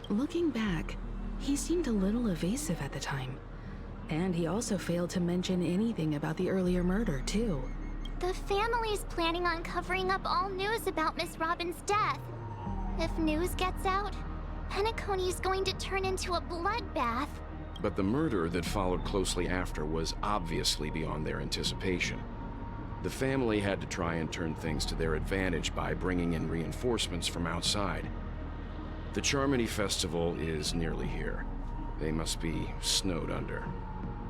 Looking back, he seemed a little evasive at the time. And he also failed to mention anything about the earlier murder, too. The family's planning on covering up all news about Miss Robin's death. If news gets out, Penacony's going to turn into a bloodbath. But the murder that followed closely after was obviously beyond their anticipation. The family had to try and turn things to their advantage by bringing in reinforcements from outside. The Charmony Festival is nearly here. They must be snowed under.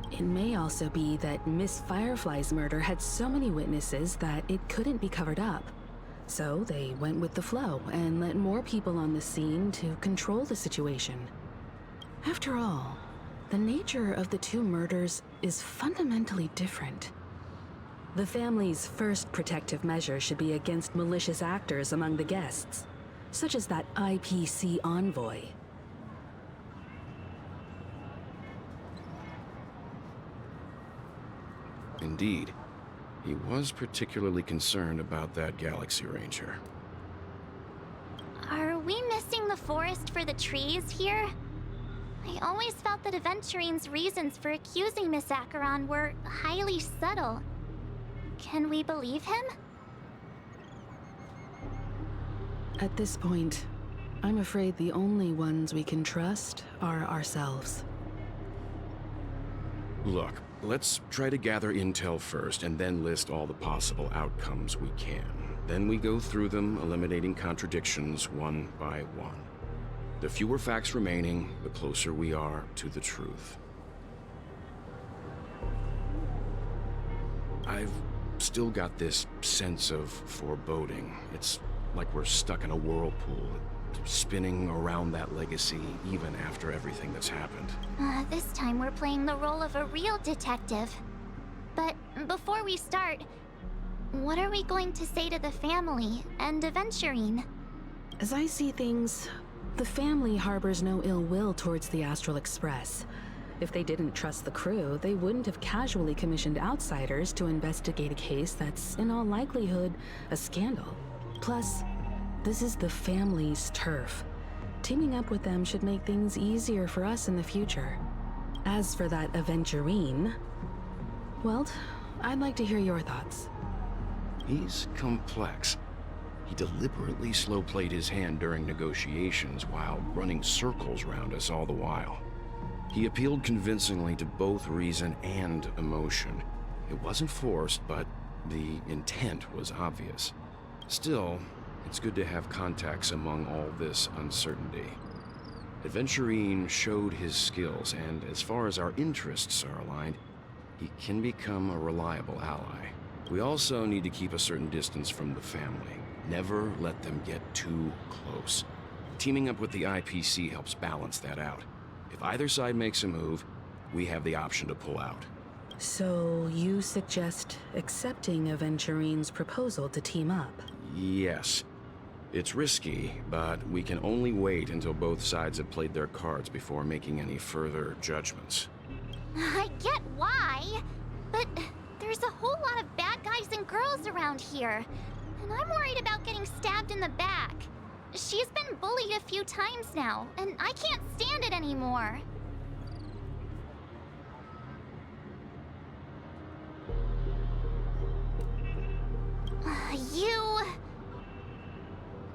It may also be that Miss Firefly's murder had so many witnesses that it couldn't be covered up. So they went with the flow and let more people on the scene to control the situation. After all, the nature of the two murders is fundamentally different. The family's first protective measure should be against malicious actors among the guests, such as that IPC envoy. Indeed. He was particularly concerned about that Galaxy Ranger. Are we missing the forest for the trees here? I always felt that Aventurine's reasons for accusing Miss Acheron were highly subtle. Can we believe him? At this point, I'm afraid the only ones we can trust are ourselves. Look, let's try to gather intel first and then list all the possible outcomes we can. Then we go through them, eliminating contradictions one by one. The fewer facts remaining, the closer we are to the truth. I've still got this sense of foreboding. It's like we're stuck in a whirlpool, spinning around that legacy even after everything that's happened. This time we're playing the role of a real detective. But before we start, what are we going to say to the family and Aventurine? As I see things, the family harbors no ill will towards the Astral Express. If they didn't trust the crew, they wouldn't have casually commissioned outsiders to investigate a case that's, in all likelihood, a scandal. Plus, this is the family's turf. Teaming up with them should make things easier for us in the future. As for that Aventurine, well, I'd like to hear your thoughts. He's complex. He deliberately slow-played his hand during negotiations while running circles around us all the while. He appealed convincingly to both reason and emotion. It wasn't forced, but the intent was obvious. Still, it's good to have contacts among all this uncertainty. Aventurine showed his skills, and as far as our interests are aligned, he can become a reliable ally. We also need to keep a certain distance from the family. Never let them get too close. Teaming up with the IPC helps balance that out. If either side makes a move, we have the option to pull out. So you suggest accepting Aventurine's proposal to team up? Yes. It's risky, but we can only wait until both sides have played their cards before making any further judgments. I get why, but there's a whole lot of bad guys and girls around here, and I'm worried about getting stabbed in the back. She's been bullied a few times now, and I can't stand it anymore.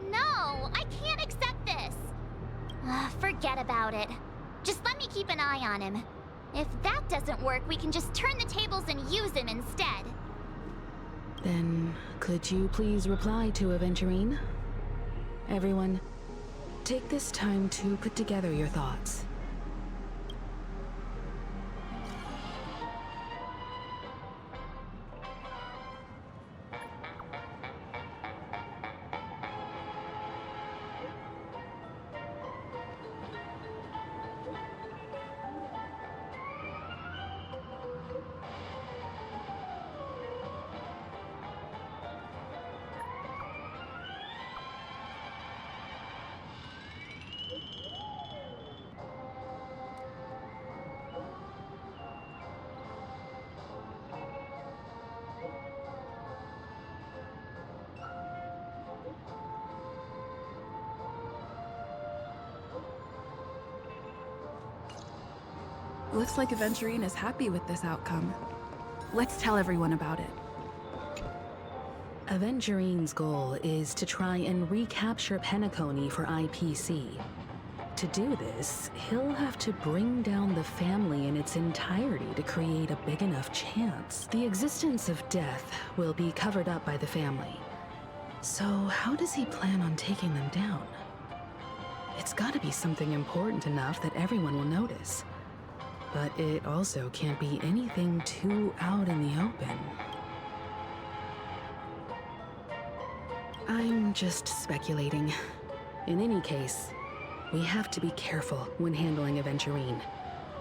No, I can't accept this. Forget about it. Just let me keep an eye on him. If that doesn't work, we can just turn the tables and use him instead. Then, could you please reply to Aventurine? Everyone, take this time to put together your thoughts. Looks like Aventurine is happy with this outcome. Let's tell everyone about it. Aventurine's goal is to try and recapture Penacony for IPC. To do this, he'll have to bring down the family in its entirety to create a big enough chance. The existence of death will be covered up by the family. So how does he plan on taking them down? It's gotta be something important enough that everyone will notice. But it also can't be anything too out in the open. I'm just speculating. In any case, we have to be careful when handling Aventurine.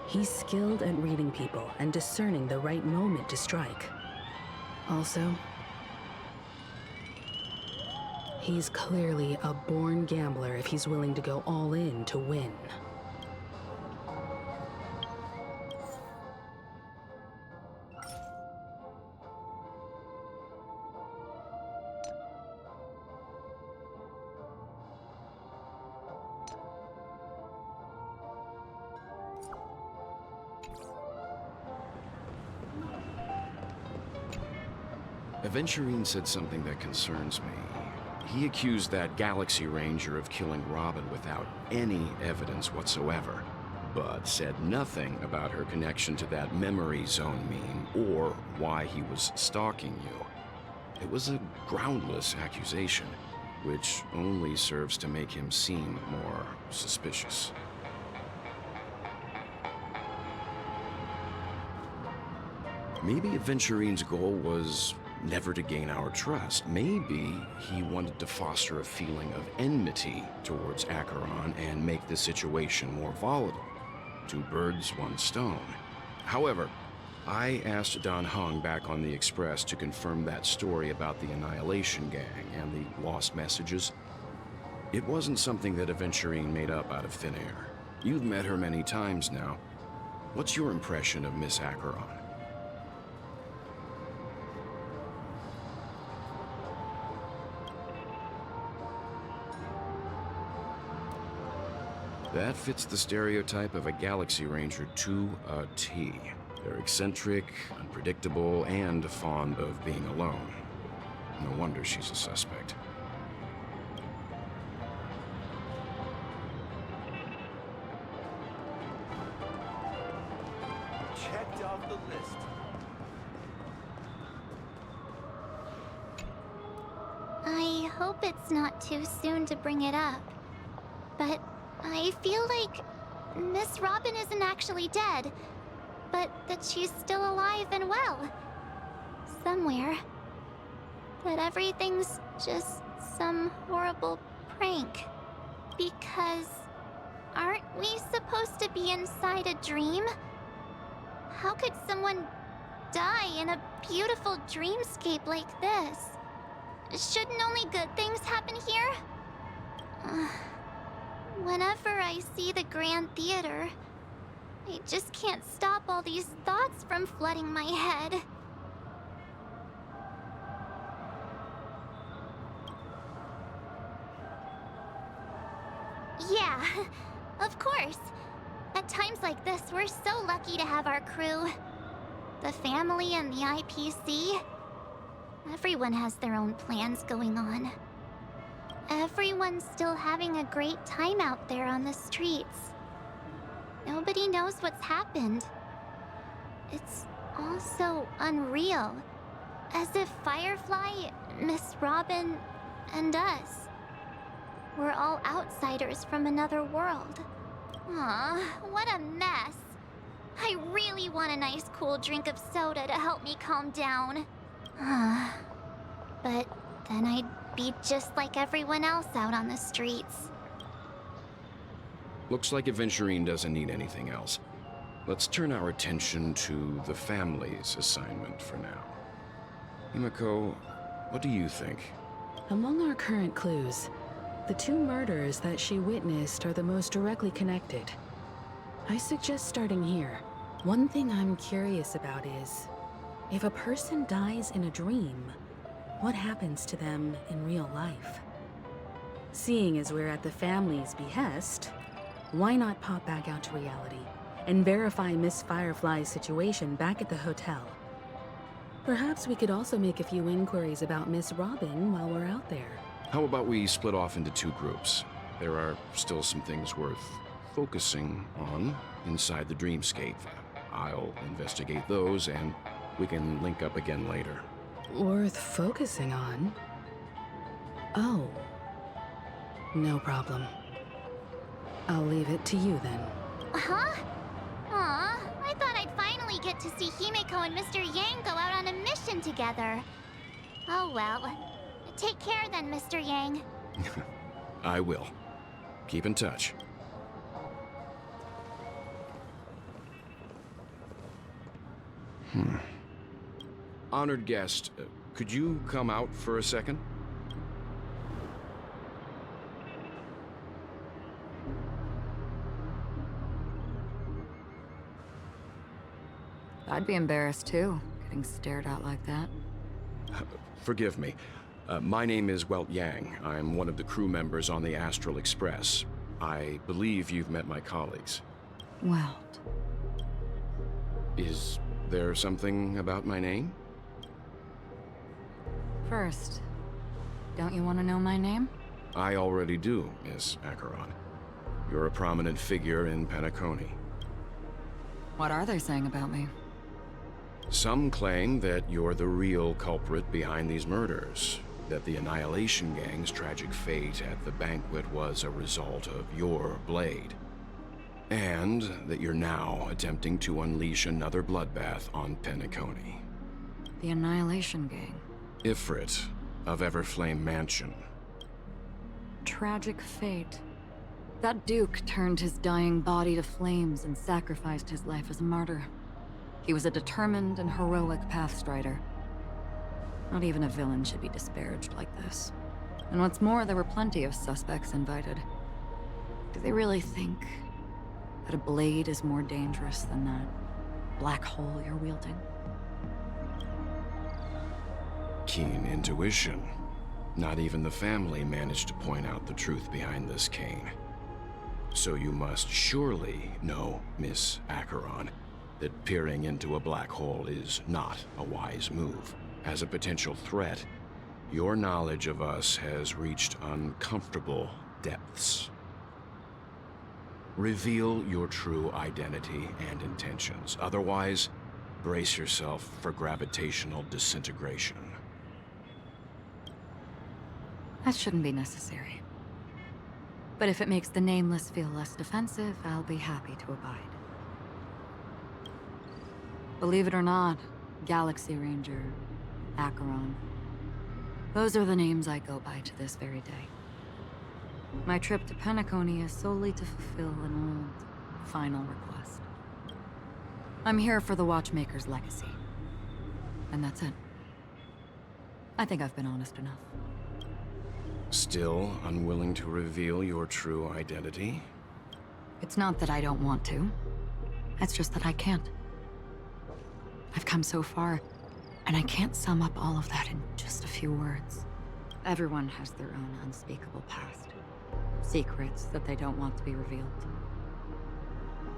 He's skilled at reading people and discerning the right moment to strike. Also, he's clearly a born gambler if he's willing to go all in to win. Aventurine said something that concerns me. He accused that Galaxy Ranger of killing Robin without any evidence whatsoever, but said nothing about her connection to that memory zone meme or why he was stalking you. It was a groundless accusation, which only serves to make him seem more suspicious. Maybe Aventurine's goal was never to gain our trust. Maybe he wanted to foster a feeling of enmity towards Acheron and make the situation more volatile. Two birds, one stone. However, I asked Dan Heng back on the Express to confirm that story about the Annihilation Gang and the lost messages. It wasn't something that Aventurine made up out of thin air. You've met her many times now. What's your impression of Miss Acheron? That fits the stereotype of a Galaxy Ranger to a T. They're eccentric, unpredictable, and fond of being alone. No wonder she's a suspect. hope it's not too soon to bring it up. But I feel like Miss Robin isn't actually dead, but that she's still alive and well. Somewhere. That everything's just some horrible prank. Because aren't we supposed to be inside a dream? How could someone die in a beautiful dreamscape like this? Shouldn't only good things happen here? Whenever I see the Grand Theater, I just can't stop all these thoughts from flooding my head. Yeah, of course. At times like this, we're so lucky to have our crew. The family and the IPC. Everyone has their own plans going on. Everyone's still having a great time out there on the streets. Nobody knows what's happened. It's all so unreal. As if Firefly, Miss Robin, and us we're all outsiders from another world. Aw, what a mess. I really want a nice cool drink of soda to help me calm down. But then I'd be just like everyone else out on the streets. Looks like Aventurine doesn't need anything else. Let's turn our attention to the family's assignment for now. Himiko, what do you think? Among our current clues, the two murders that she witnessed are the most directly connected. I suggest starting here. One thing I'm curious about is, if a person dies in a dream, what happens to them in real life? Seeing as we're at the family's behest, why not pop back out to reality and verify Miss Firefly's situation back at the hotel? Perhaps we could also make a few inquiries about Miss Robin while we're out there. How about we split off into two groups? There are still some things worth focusing on inside the dreamscape. I'll investigate those, and we can link up again later. Worth focusing on? Oh. No problem. I'll leave it to you then. Huh? Aw, I thought I'd finally get to see Himiko and Mr. Yang go out on a mission together. Oh well. Take care then, Mr. Yang. I will. Keep in touch. Honored guest, could you come out for a second? I'd be embarrassed too, getting stared at like that. Forgive me. My name is Welt Yang. I'm one of the crew members on the Astral Express. I believe you've met my colleagues. Welt. Is there something about my name? First, don't you want to know my name? I already do, Miss Acheron. You're a prominent figure in Penacony. What are they saying about me? Some claim that you're the real culprit behind these murders, that the Annihilation Gang's tragic fate at the banquet was a result of your blade, and that you're now attempting to unleash another bloodbath on Penacony. The Annihilation Gang. Ifrit of Everflame Mansion. Tragic fate. That Duke turned his dying body to flames and sacrificed his life as a martyr. He was a determined and heroic pathstrider. Not even a villain should be disparaged like this. And what's more, there were plenty of suspects invited. Do they really think that a blade is more dangerous than that black hole you're wielding? Keen intuition. Not even the family managed to point out the truth behind this cane. So you must surely know, Miss Acheron, that peering into a black hole is not a wise move. As a potential threat, your knowledge of us has reached uncomfortable depths. Reveal your true identity and intentions. Otherwise, brace yourself for gravitational disintegration. That shouldn't be necessary. But if it makes the Nameless feel less defensive, I'll be happy to abide. Believe it or not, Galaxy Ranger, Acheron. Those are the names I go by to this very day. My trip to Penacony is solely to fulfill an old, final request. I'm here for the Watchmaker's legacy. And that's it. I think I've been honest enough. Still unwilling to reveal your true identity? It's not that I don't want to. It's just that I can't. I've come so far, and I can't sum up all of that in just a few words. Everyone has their own unspeakable past. Secrets that they don't want to be revealed.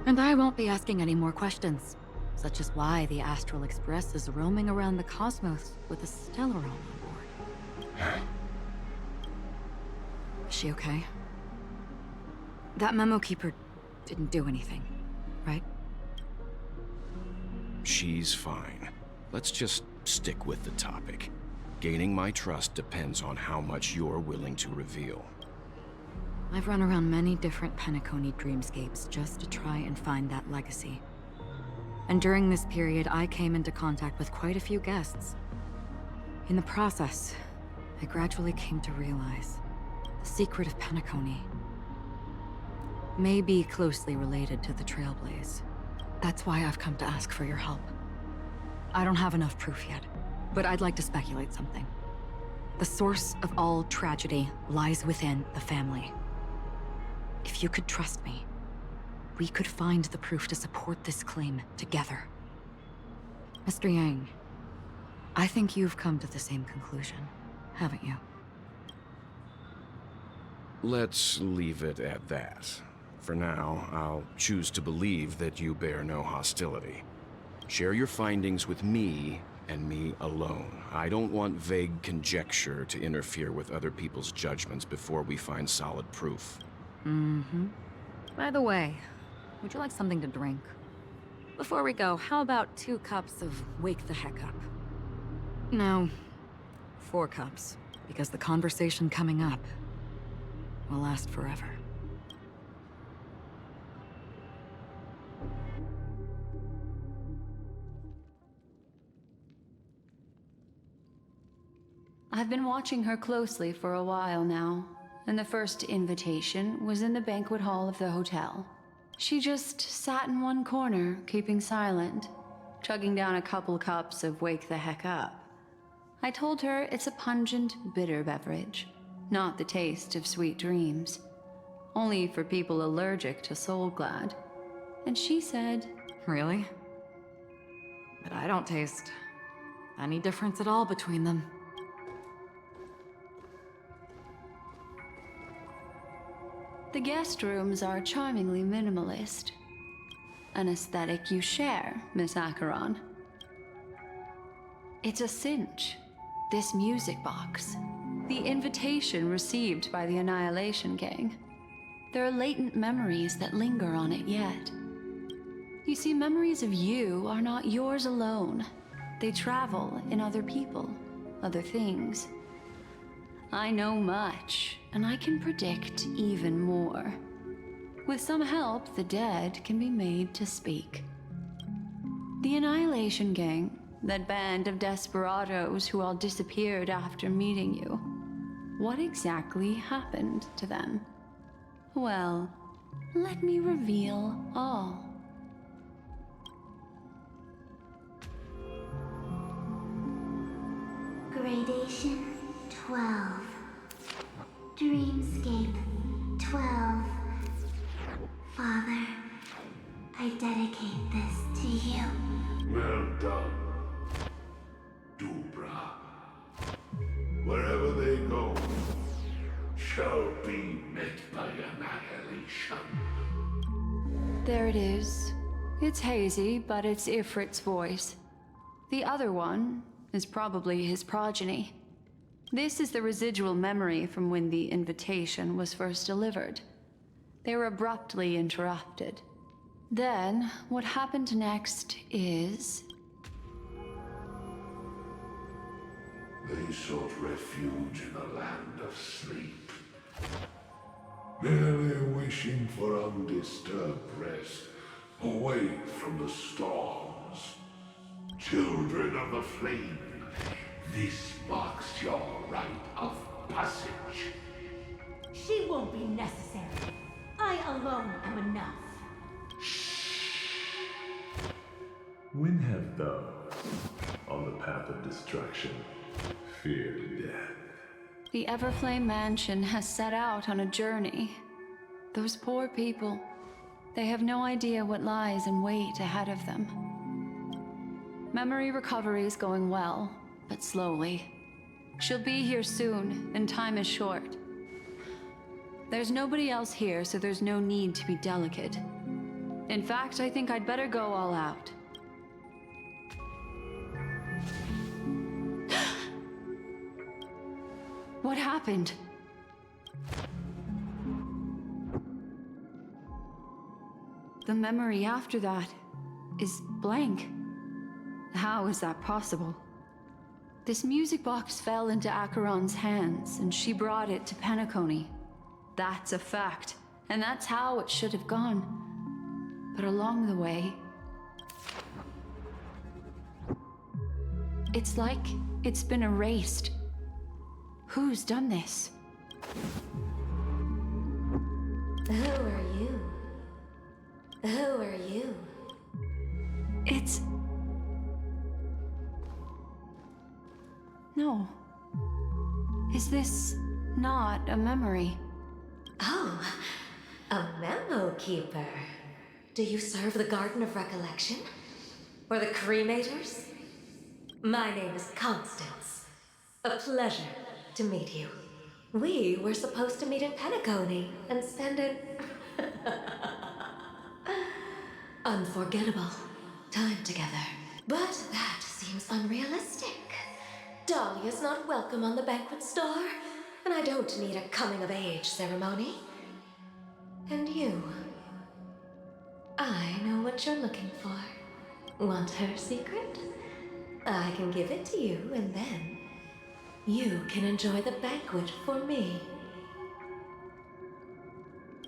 And I won't be asking any more questions, such as why the Astral Express is roaming around the cosmos with a Stellaron on board. Is she okay? That memo keeper didn't do anything, right? She's fine. Let's just stick with the topic. Gaining my trust depends on how much you're willing to reveal. I've run around many different Penacony dreamscapes just to try and find that legacy. And during this period, I came into contact with quite a few guests. In the process, I gradually came to realize the secret of Penacony may be closely related to the Trailblaze. That's why I've come to ask for your help. I don't have enough proof yet, but I'd like to speculate something. The source of all tragedy lies within the family. If you could trust me, we could find the proof to support this claim together. Mr. Yang, I think you've come to the same conclusion, haven't you? Let's leave it at that. For now, I'll choose to believe that you bear no hostility. Share your findings with me, and me alone. I don't want vague conjecture to interfere with other people's judgments before we find solid proof. Mm-hmm. By the way, would you like something to drink? Before we go, how about 2 cups of Wake the Heck Up? No, 4 cups, because the conversation coming up will last forever. I've been watching her closely for a while now, and the first invitation was in the banquet hall of the hotel. She just sat in one corner, keeping silent, chugging down a couple cups of Wake the Heck Up. I told her it's a pungent, bitter beverage, not the taste of sweet dreams. Only for people allergic to Soulglad. And she said, Really? But I don't taste any difference at all between them. The guest rooms are charmingly minimalist. An aesthetic you share, Miss Acheron. It's a cinch. This music box. The invitation received by the Annihilation Gang. There are latent memories that linger on it yet. You see, memories of you are not yours alone. They travel in other people, other things. I know much, and I can predict even more. With some help, the dead can be made to speak. The Annihilation Gang, that band of desperados who all disappeared after meeting you. What exactly happened to them? Well, let me reveal all. Gradation 12. Dreamscape 12. Father, I dedicate this to you. Well done, Dubra. Wherever they go, shall be met by annihilation. There it is. It's hazy, but it's Ifrit's voice. The other one is probably his progeny. This is the residual memory from when the invitation was first delivered. They were abruptly interrupted. Then, what happened next is... They sought refuge in a land of sleep, merely wishing for undisturbed rest, away from the storms. Children of the Flame, this marks your rite of passage. She won't be necessary. I alone am enough. When have those on the path of destruction feared death? The Everflame Mansion has set out on a journey. Those poor people, they have no idea what lies in wait ahead of them. Memory recovery is going well, but slowly. She'll be here soon, and time is short. There's nobody else here, so there's no need to be delicate. In fact, I think I'd better go all out. What happened? The memory after that is blank. How is that possible? This music box fell into Acheron's hands, and she brought it to Penacony. That's a fact, and that's how it should have gone. But along the way, it's like it's been erased. Who's done this? Who are you? Who are you? It's... No. Is this not a memory? Oh, a memo keeper. Do you serve the Garden of Recollection? Or the Cremators? My name is Constance. A pleasure to meet you. We were supposed to meet in Penacony and spend an unforgettable time together. But that seems unrealistic. Dahlia's not welcome on the banquet star, and I don't need a coming-of-age ceremony. And you? I know what you're looking for. Want her secret? I can give it to you, and then you can enjoy the banquet for me.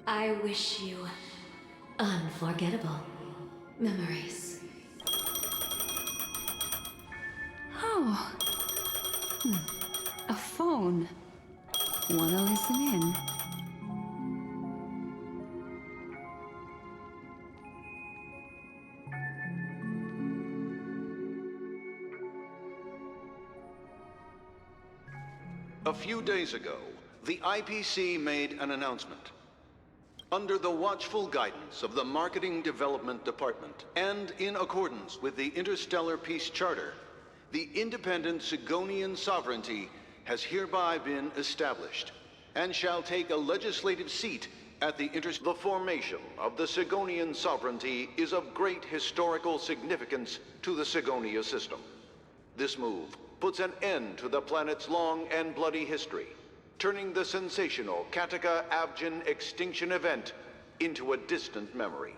I wish you unforgettable memories. Oh. A phone. Wanna listen in? A few days ago, the IPC made an announcement. Under the watchful guidance of the Marketing Development Department, and in accordance with the Interstellar Peace Charter, the independent Sigonian sovereignty has hereby been established, and shall take a legislative seat at the The formation of the Sigonian sovereignty is of great historical significance to the Sigonia system. This move puts an end to the planet's long and bloody history, turning the sensational Kataka-Avgin extinction event into a distant memory.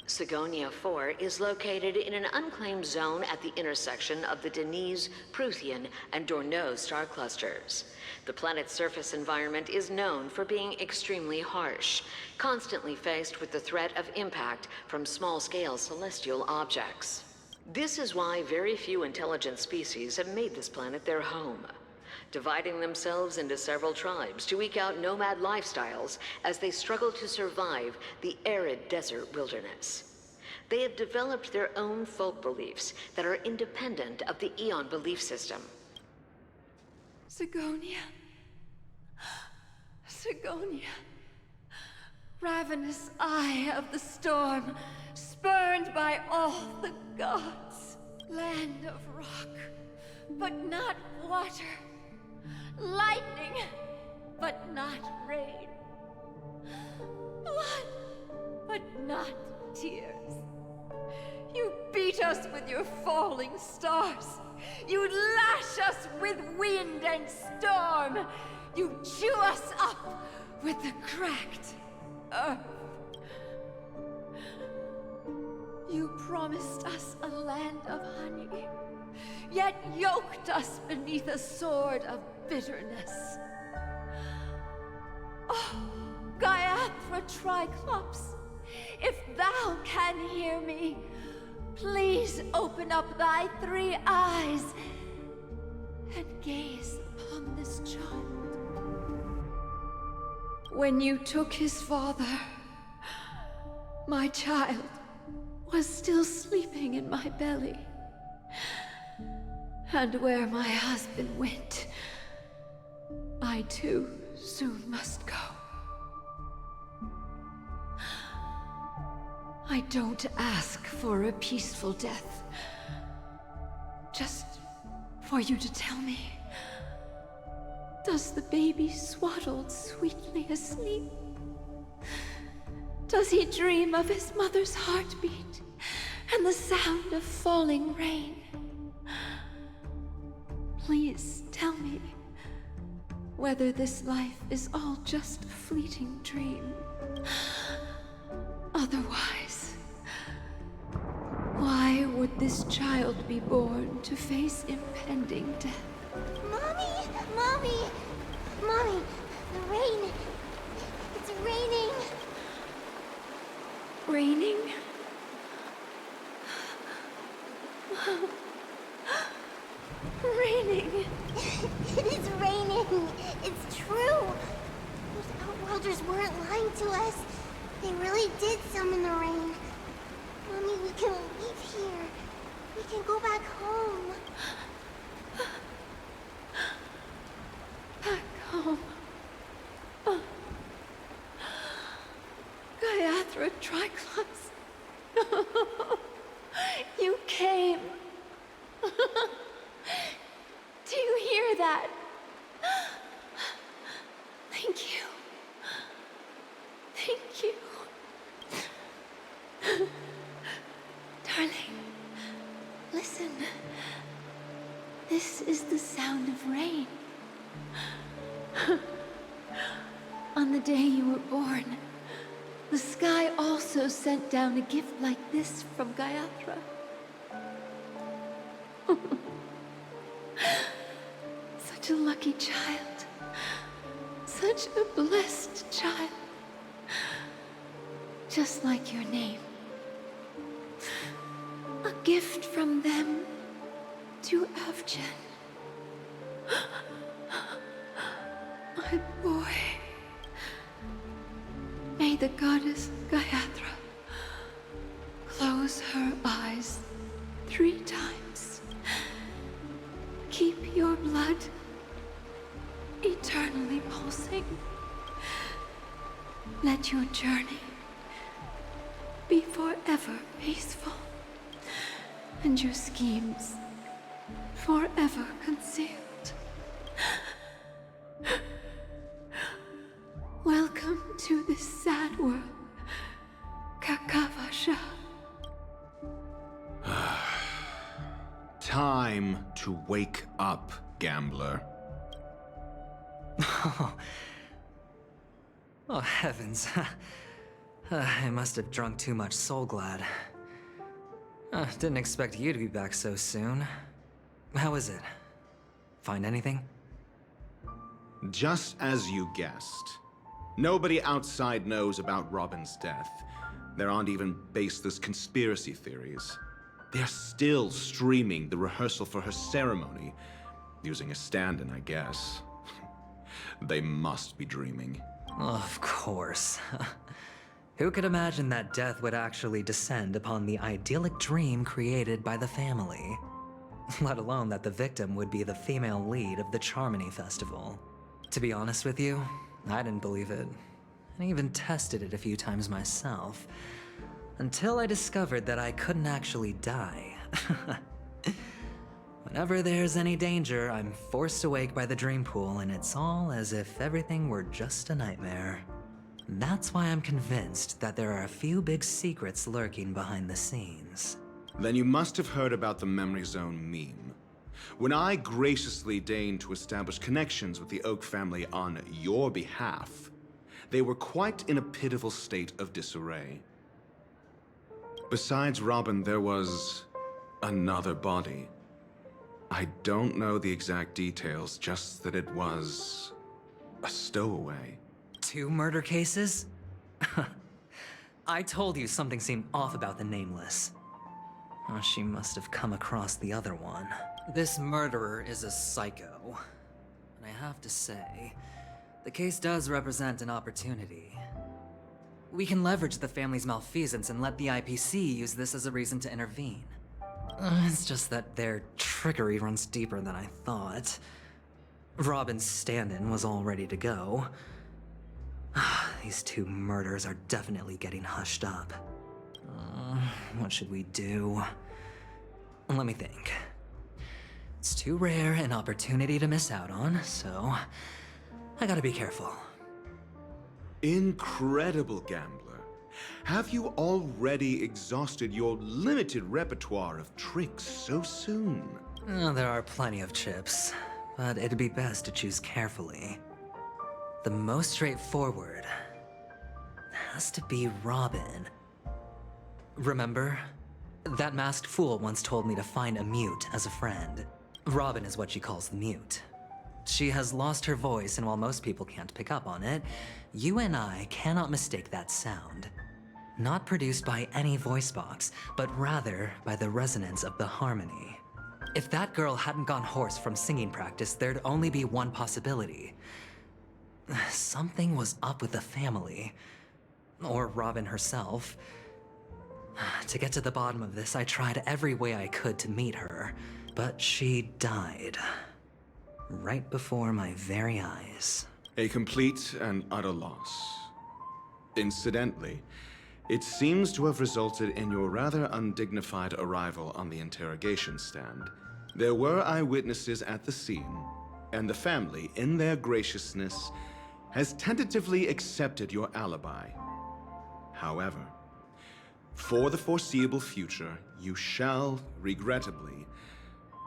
Sigonia 4 is located in an unclaimed zone at the intersection of the Denise, Prothean, and Dorneau star clusters. The planet's surface environment is known for being extremely harsh, constantly faced with the threat of impact from small-scale celestial objects. This is why very few intelligent species have made this planet their home, dividing themselves into several tribes to eke out nomad lifestyles as they struggle to survive the arid desert wilderness. They have developed their own folk beliefs that are independent of the Eon belief system. Sigonia. Sigonia. Ravenous eye of the storm, spurned by all the gods. Land of rock, but not water. Lightning, but not rain. Blood, but not tears. You beat us with your falling stars. You lash us with wind and storm. You chew us up with the cracked earth. You promised us a land of honey. yet yoked us beneath a sword of bitterness. Oh, Gaiathra Triclops, if thou can hear me, please open up thy 3 eyes and gaze upon this child. When you took his father, my child was still sleeping in my belly. And where my husband went, I too soon must go. I don't ask for a peaceful death. Just for you to tell me, does the baby swaddled sweetly asleep? Does he dream of his mother's heartbeat and the sound of falling rain? Please tell me whether this life is all just a fleeting dream. Otherwise, why would this child be born to face impending death? Mommy! Mommy! Mommy! The rain! It's raining! Raining? Raining! It is raining! It's true! Those Outworlders weren't lying to us. They really did summon the rain. Mommy, we can leave here. We can go back home. Back home. Gaiathra Triclops. You came. Do you hear that? Thank you. Thank you. Darling, listen. This is the sound of rain. On the day you were born, the sky also sent down a gift like this from Gaiathra. Such a lucky child. Such a blessed child. Just like your name. A gift from them to Avgen. My boy. May the goddess Gaiathra close her eyes 3 times. Keep your blood eternally pulsing. Let your journey be forever peaceful, and your schemes forever concealed. Welcome to this sad world, Kakavasha. Time to wake up, gambler. Oh, heavens. I must have drunk too much Soul Glad. Didn't expect you to be back so soon. How is it? Find anything? Just as you guessed. Nobody outside knows about Robin's death. There aren't even baseless conspiracy theories. They're still streaming the rehearsal for her ceremony, using a stand-in, I guess. They must be dreaming. Of course. Who could imagine that death would actually descend upon the idyllic dream created by the family? Let alone that the victim would be the female lead of the Charmony Festival. To be honest with you, I didn't believe it. I even tested it a few times myself. Until I discovered that I couldn't actually die. Whenever there's any danger, I'm forced awake by the dream pool, and it's all as if everything were just a nightmare. That's why I'm convinced that there are a few big secrets lurking behind the scenes. Then you must have heard about the Memory Zone meme. When I graciously deigned to establish connections with the Oak family on your behalf, they were quite in a pitiful state of disarray. Besides Robin, there was another body. I don't know the exact details, just that it was a stowaway. 2 murder cases? I told you something seemed off about the Nameless. Oh, she must have come across the other one. This murderer is a psycho. And I have to say, the case does represent an opportunity. We can leverage the family's malfeasance and let the IPC use this as a reason to intervene. It's just that their trickery runs deeper than I thought. Robin's stand-in was all ready to go. These 2 murders are definitely getting hushed up. What should we do? Let me think. It's too rare an opportunity to miss out on, so I gotta be careful. Incredible gambler. Have you already exhausted your limited repertoire of tricks so soon? There are plenty of chips, but it'd be best to choose carefully. The most straightforward has to be Robin. Remember? That masked fool once told me to find a mute as a friend. Robin is what she calls the mute. She has lost her voice, and while most people can't pick up on it, you and I cannot mistake that sound. Not produced by any voice box, but rather by the resonance of the harmony. If that girl hadn't gone hoarse from singing practice, there'd only be one possibility. Something was up with the family. Or Robin herself. To get to the bottom of this, I tried every way I could to meet her, but she died. Right before my very eyes. A complete and utter loss. Incidentally, it seems to have resulted in your rather undignified arrival on the interrogation stand. There were eyewitnesses at the scene, and the family, in their graciousness, has tentatively accepted your alibi. However, for the foreseeable future, you shall, regrettably,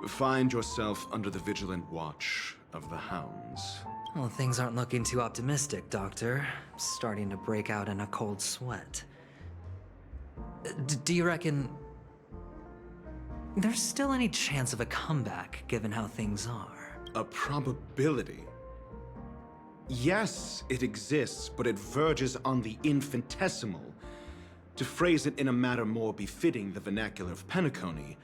find yourself under the vigilant watch of the hounds. Well, things aren't looking too optimistic, Doctor. I'm starting to break out in a cold sweat. Do you reckon there's still any chance of a comeback, given how things are? A probability? Yes, it exists, but it verges on the infinitesimal. To phrase it in a manner more befitting the vernacular of Penacony,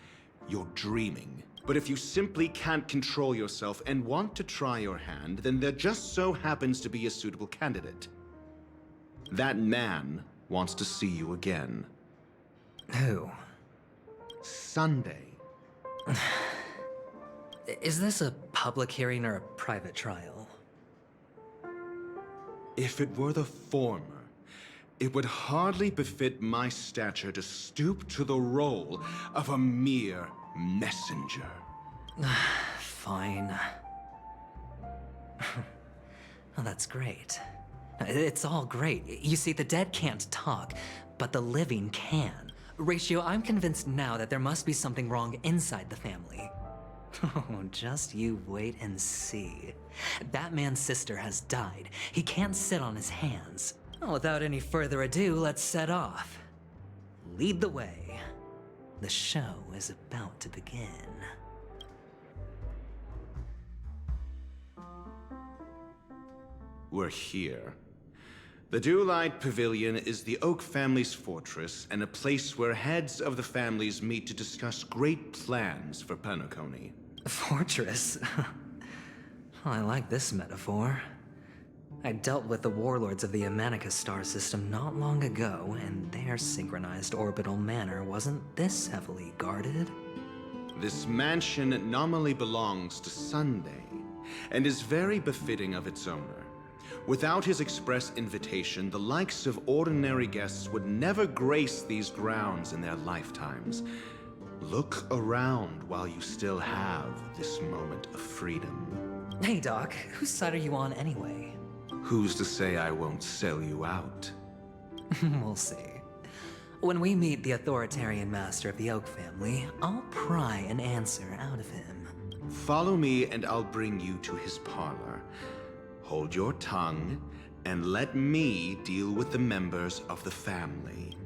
you're dreaming. But if you simply can't control yourself and want to try your hand, then there just so happens to be a suitable candidate. That man wants to see you again. Who? Sunday. Is this a public hearing or a private trial? If it were the former, it would hardly befit my stature to stoop to the role of a mere messenger. Fine. Oh, that's great. It's all great. You see, the dead can't talk, but the living can. Ratio, I'm convinced now that there must be something wrong inside the family. Oh, just you wait and see. That man's sister has died. He can't sit on his hands. Well, without any further ado, let's set off. Lead the way. The show is about to begin. We're here. The Dewlight Pavilion is the Oak family's fortress and a place where heads of the families meet to discuss great plans for Penacony. Fortress? I like this metaphor. I dealt with the warlords of the Amanicus star system not long ago, and their synchronized orbital manor wasn't this heavily guarded. This mansion nominally belongs to Sunday, and is very befitting of its owner. Without his express invitation, the likes of ordinary guests would never grace these grounds in their lifetimes. Look around while you still have this moment of freedom. Hey, Doc, whose side are you on anyway? Who's to say I won't sell you out? We'll see. When we meet the authoritarian master of the Oak family, I'll pry an answer out of him. Follow me and I'll bring you to his parlor. Hold your tongue, and let me deal with the members of the family.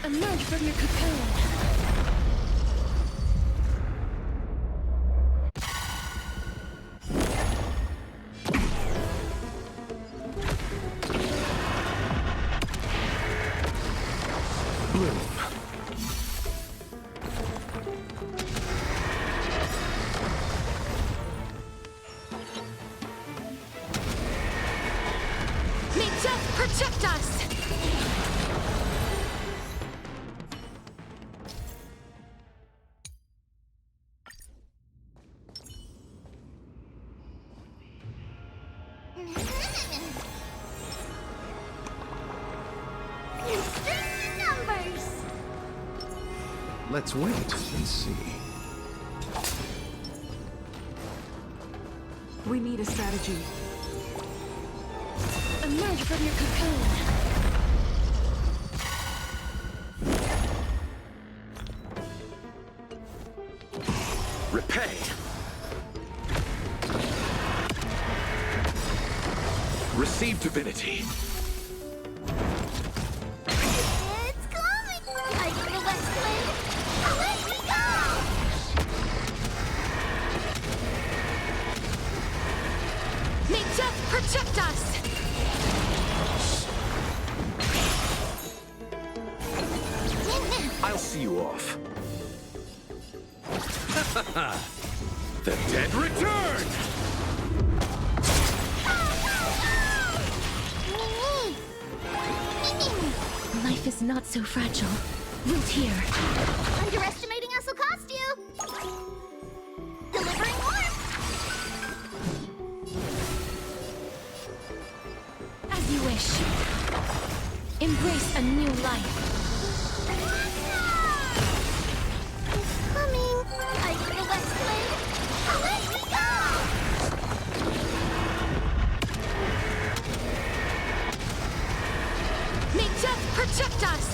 Emerge from your cocoon. Bloom. May death protect us! Numbers! Let's wait and see. We need a strategy. Emerge from your cocoon. Repay. Receive divinity. It's coming! I know the best way! Away we go! May death protect us! I'll see you off. The dead return! Life is not so fragile. Root here. Underestimating us will cost you! Delivering warmth! As you wish. Embrace a new life. It's coming! I know the best way! Away we go! May death protect us!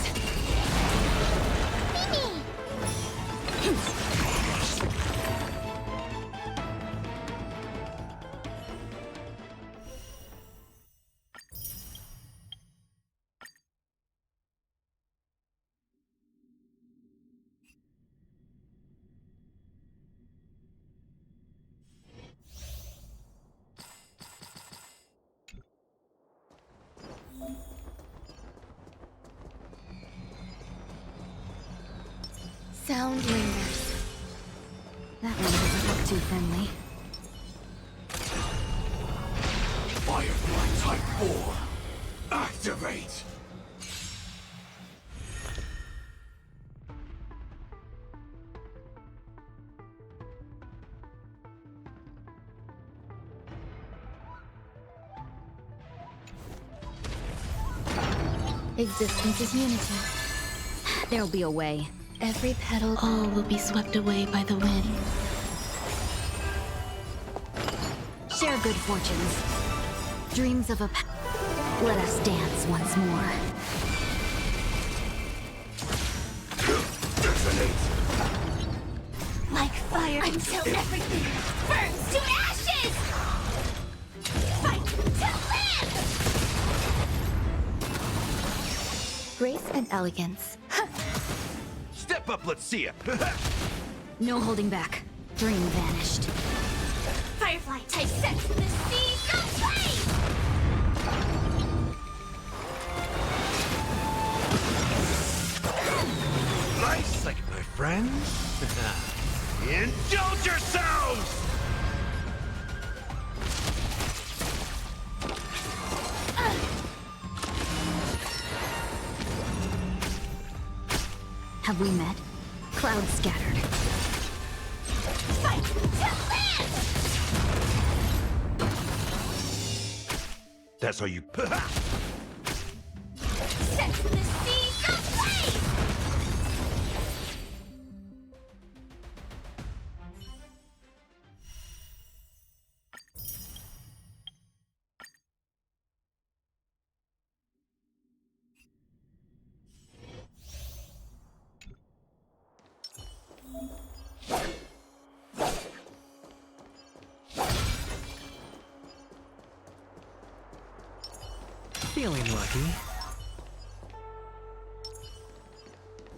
Sound lingers. That one doesn't look too friendly. Firefly Type 4, activate! Existence is unity. There'll be a way. Every petal, all will be swept away by the wind. Share good fortunes. Dreams of a let us dance once more. Like fire until everything burns to ashes! Fight to live! Grace and elegance. Step up, let's see it! No holding back. Dream vanished. Firefly type set to the sea, go play! Nice, like my friends. Indulge yourselves! Have we met? Clouds scattered. Fight to live! That's how you... Set to the sea, go play! Feeling lucky.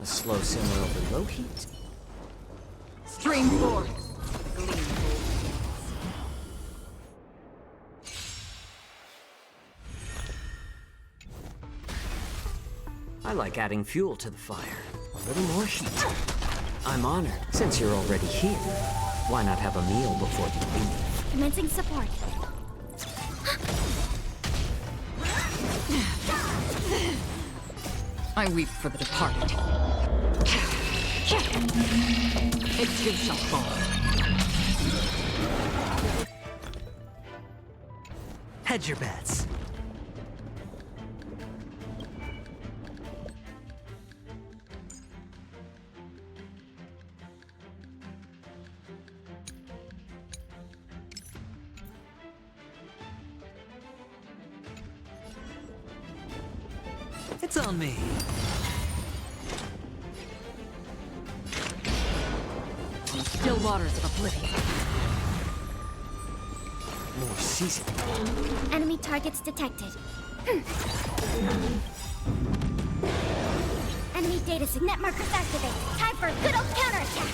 A slow simmer over low heat. Stream forth. I like adding fuel to the fire. A little more heat. I'm honored. Since you're already here, why not have a meal before you leave? Commencing support. I weep for the departed. It too shall fall. Hedge your bets. It's on me. On the still waters of oblivion. More season. Enemy targets detected. Enemy data net markers activate. Time for a good old counterattack.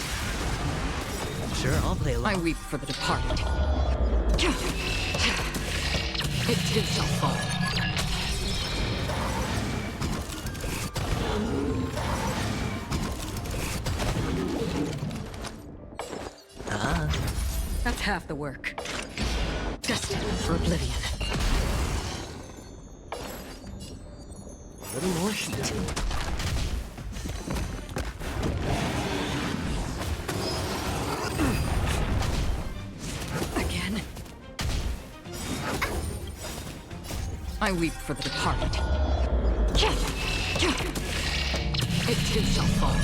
Sure, I'll play along. I weep for the departed. It too shall fall. That's half the work. Destined for oblivion. A little more heat. Again. I weep for the departed. It too shall fall.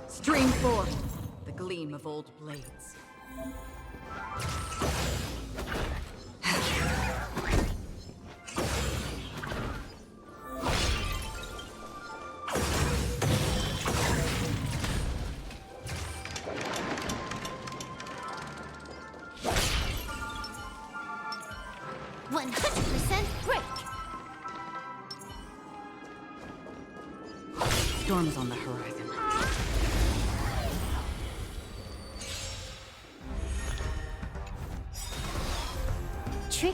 Stream forth the gleam of old blades. Storm's on the horizon.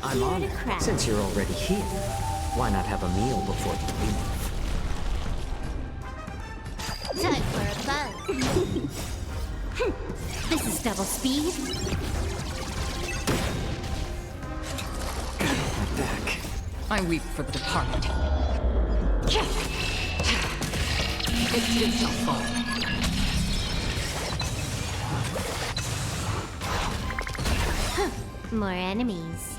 I'm on it. Since you're already here, why not have a meal before you leave? Time for a buzz. This is double speed. Back. I weep for the departed. It too shall fall. More enemies.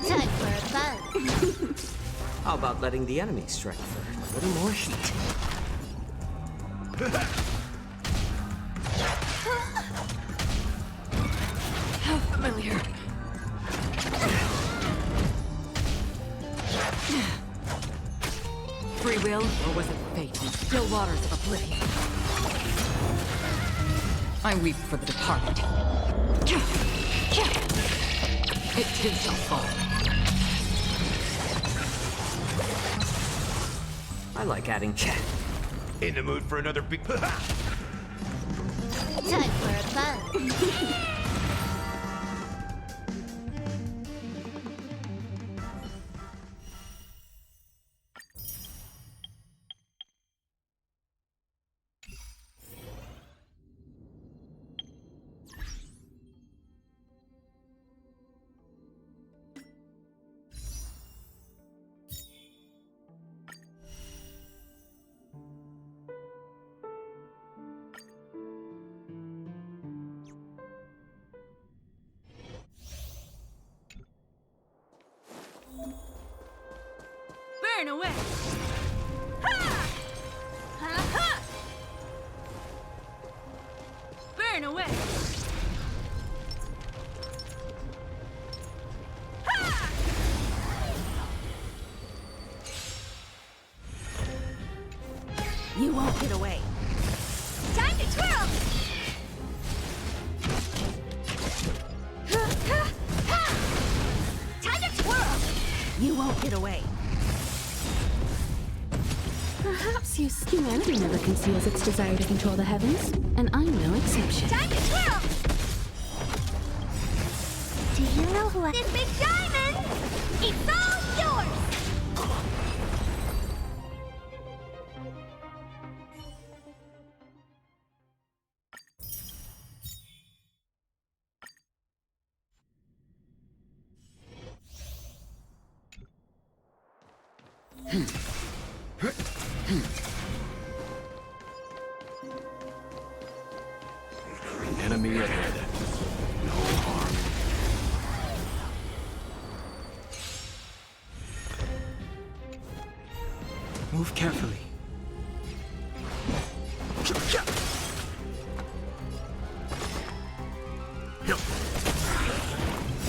Time for a buzz. How about letting the enemy strike for a little more heat? How familiar. Free will, or was it fate in still waters of oblivion? I weep for the departed. It too shall fall. I like adding chat. In the mood for another big... Time for a buzz. Burn away! Ha! Ha ha! Burn away! Ha! You won't get away. Time to twirl! Time to twirl! You won't get away. Perhaps humanity never conceals its desire to control the heavens, and I'm no exception. Time to twirl! Do you know who I... This big diamond! It's all yours! Enemy ahead. No harm. Move carefully.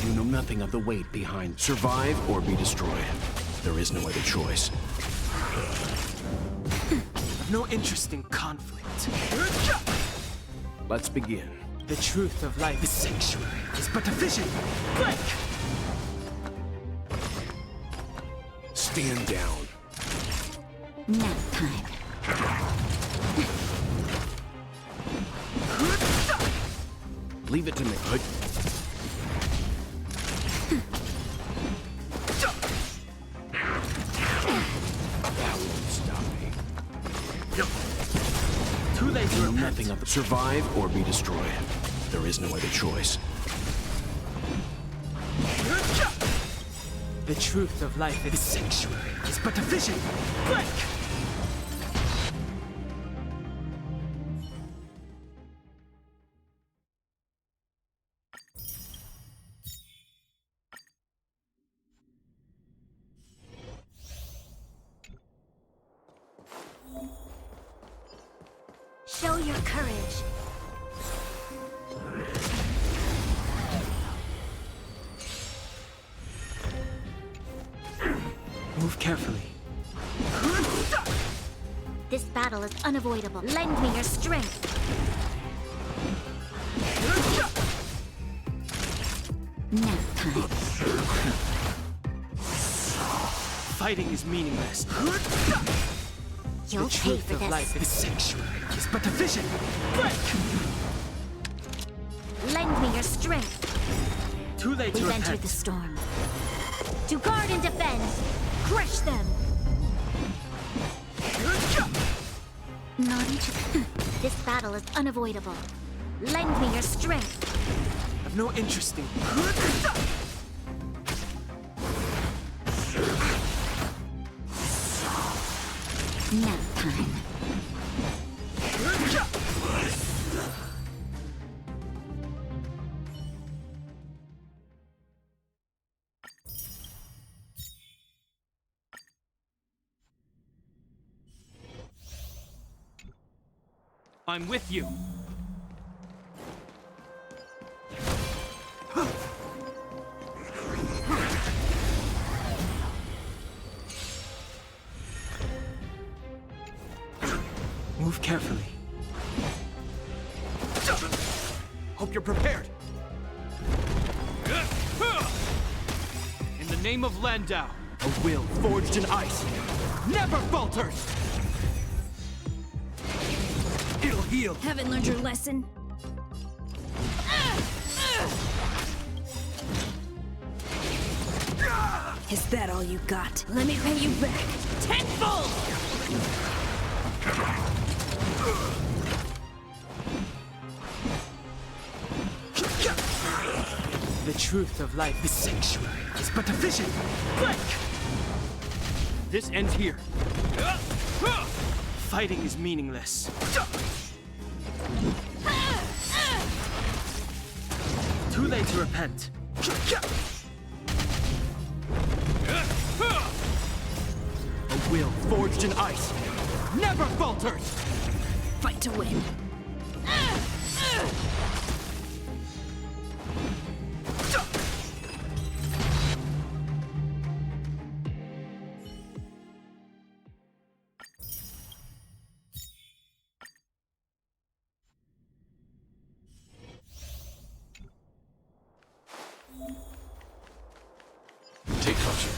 You know nothing of the weight behind. Survive or be destroyed. There is no other choice. I've no interest in conflict. Let's begin. The truth of life is sanctuary, is but a vision. Break! Stand down. Nap time. Leave it to me. That won't stop me. Too late to You know repent. nothing of the survive or be destroyed. There is no other choice. The truth of life is sanctuary, is but a vision. Break! Show your courage. carefully. This battle is unavoidable. Lend me your strength. Nap time. Fighting is meaningless. You'll The pay truth for of this. life is sanctuary is but a vision. Break! Lend me your strength. Too late to We've repent. entered the storm. To guard and defend. Crush them. Not each. This battle is unavoidable. Lend me your strength. I've no interest in. Nap time. I'm with you. Move carefully. Hope you're prepared. In the name of Landau, a will forged in ice never falters. It'll heal. Haven't learned your lesson? Is that all you got? Let me pay you back. Tenfold! The truth of life is sanctuary is but a vision. Break! This ends here. Fighting is meaningless. Too late to repent. A will forged in ice never falters. Fight to win. Take caution.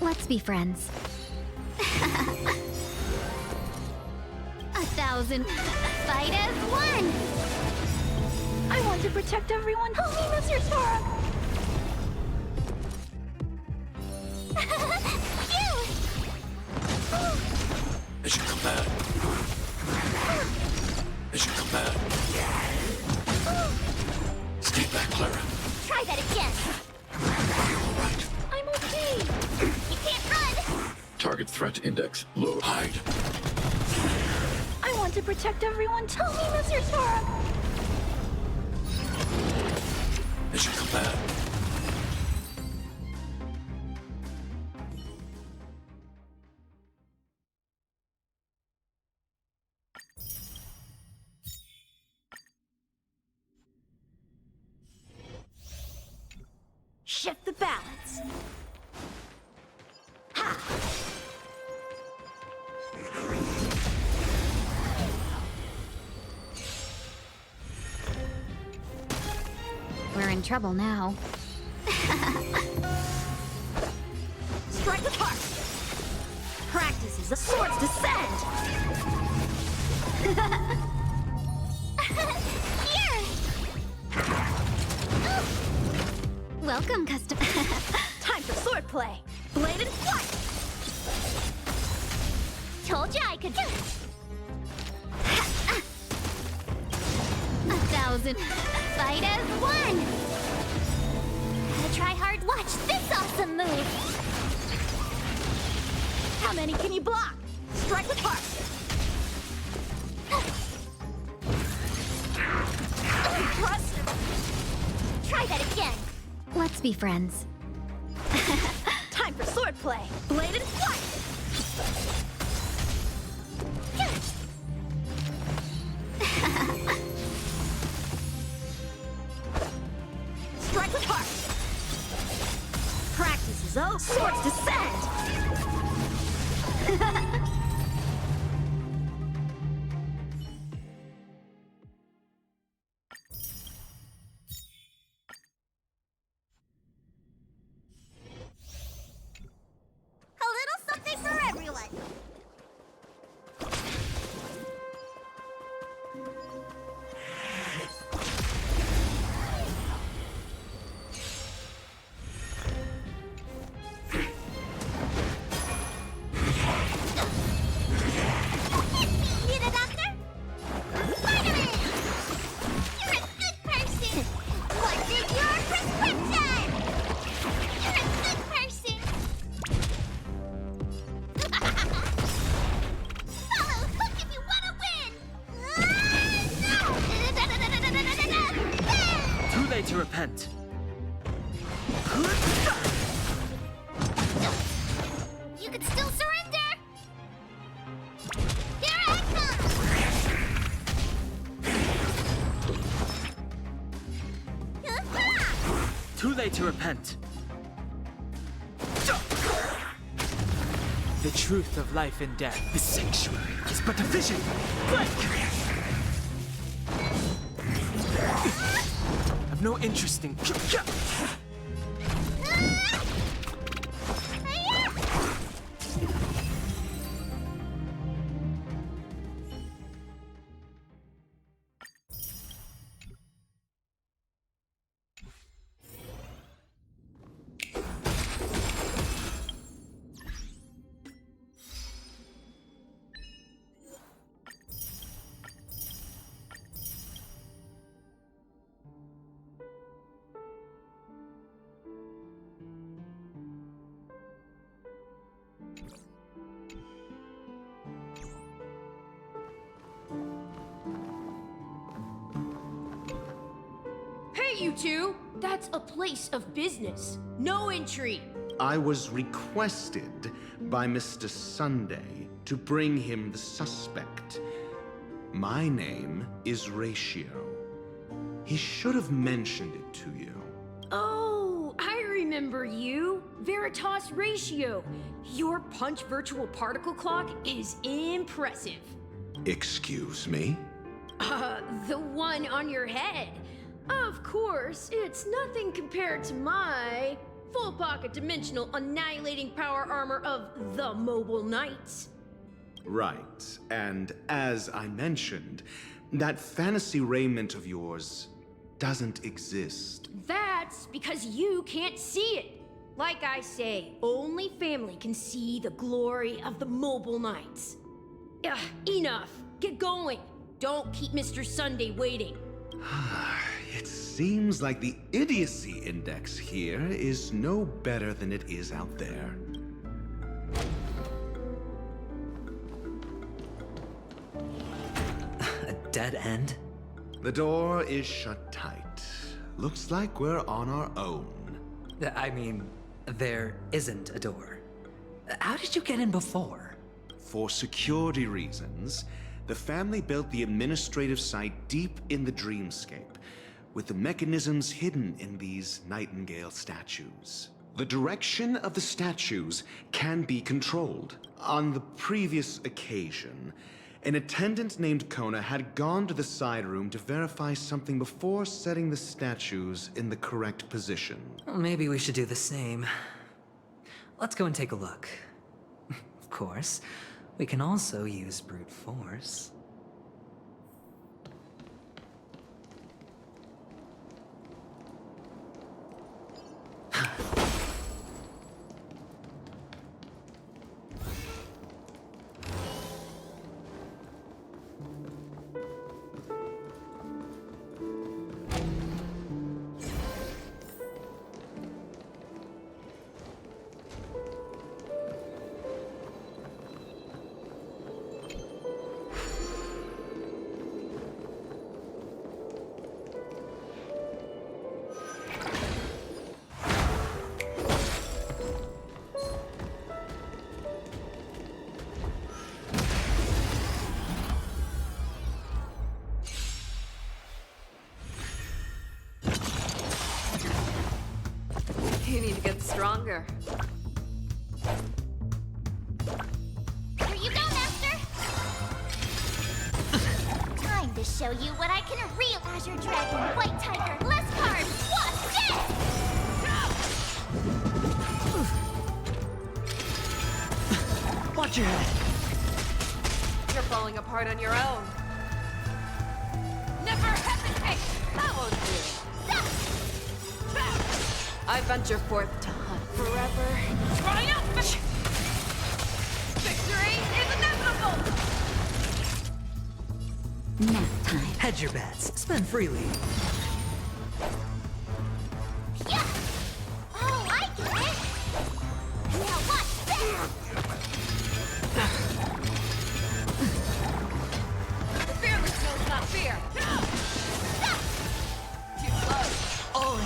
Let's be friends. 1,000 fight as one! I want to protect everyone. Help me, Mr. Sora! As you come back. As you come back. Stay back, Clara. Try that again. All right. I'm okay. You can't run. Target threat index low. Hide. I want to protect everyone. Tell me, Mr. Sora! As you come back. Shift the balance. Ha! We're in trouble now. Strike the heart! Practice is the sword's descent! Here! Welcome, custom. Time for swordplay. Bladed flight! Told ya I could. 1,000 Fight as one! Gotta try hard. Watch this awesome move! How many can you block? Strike with heart! Impressive! Try that again! Let's be friends. Time for swordplay. Bladed flight! Strike with heart! Practice is over! Swords descend! A little something for everyone. Need a doctor? Spider-Man! You're a good person! What's in your prescription? You're a good person! Follow Hook if you want to win! Too late to repent. You could still surrender! Here I come! Too late to repent. The truth of life and death, the sanctuary, is but a vision. I've no interest in. Hey, you two! That's a place of business. No entry. I was requested by Mr. Sunday to bring him the suspect. My name is Ratio. He should have mentioned it to you. Oh, I remember you. Veritas Ratio. Your punch virtual particle clock is impressive. Excuse me? The one on your head. Of course, it's nothing compared to my full pocket dimensional annihilating power armor of the Mobile Knights. Right, and as I mentioned, that fantasy raiment of yours doesn't exist. That's because you can't see it. Like I say, only family can see the glory of the Mobile Knights. Ugh, enough. Get going. Don't keep Mr. Sunday waiting. It seems like the idiocy index here is no better than it is out there. A dead end? The door is shut tight. Looks like we're on our own. I mean, there isn't a door. How did you get in before? For security reasons, the family built the administrative site deep in the dreamscape, with the mechanisms hidden in these Nightingale statues. The direction of the statues can be controlled. On the previous occasion, an attendant named Kona had gone to the side room to verify something before setting the statues in the correct position. Well, maybe we should do the same. Let's go and take a look. Of course, we can also use brute force. You need to get stronger. Here you go, Master! Time to show you what I can real Azure Dragon, White Tiger, less cards, what's this? Watch your head. You're falling apart on your own. Never hesitate! That won't do. I venture forth to hunt forever. Triumphant! Victory is inevitable! Nap time. Hedge your bets. Spend freely. Yeah! Oh, I get it! Now watch this! The fearless knows not fear. Too close. Oh.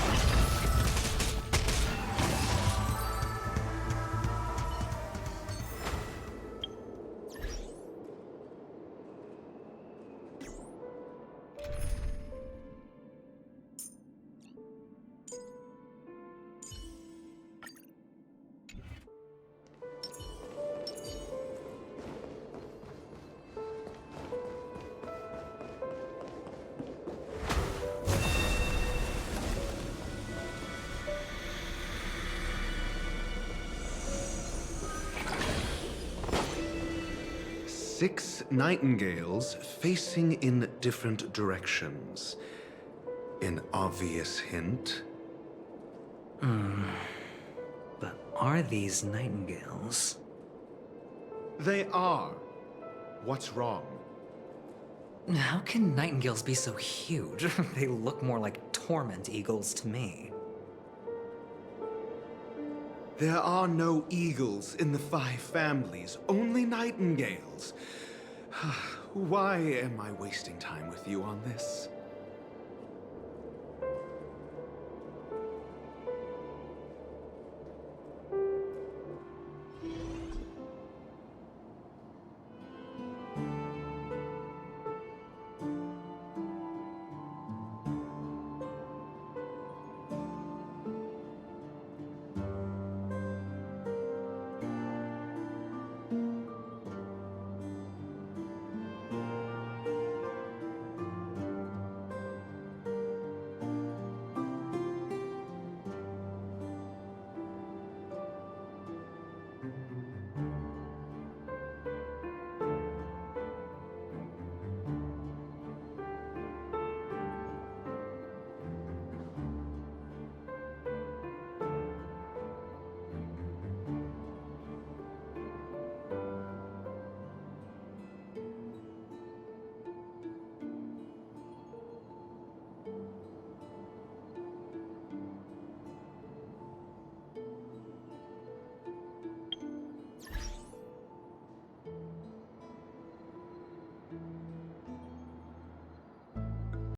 6 nightingales facing in different directions. An obvious hint. But are these nightingales? They are. What's wrong? How can nightingales be so huge? They look more like torment eagles to me. There are no eagles in the 5 families, only nightingales. Why am I wasting time with you on this?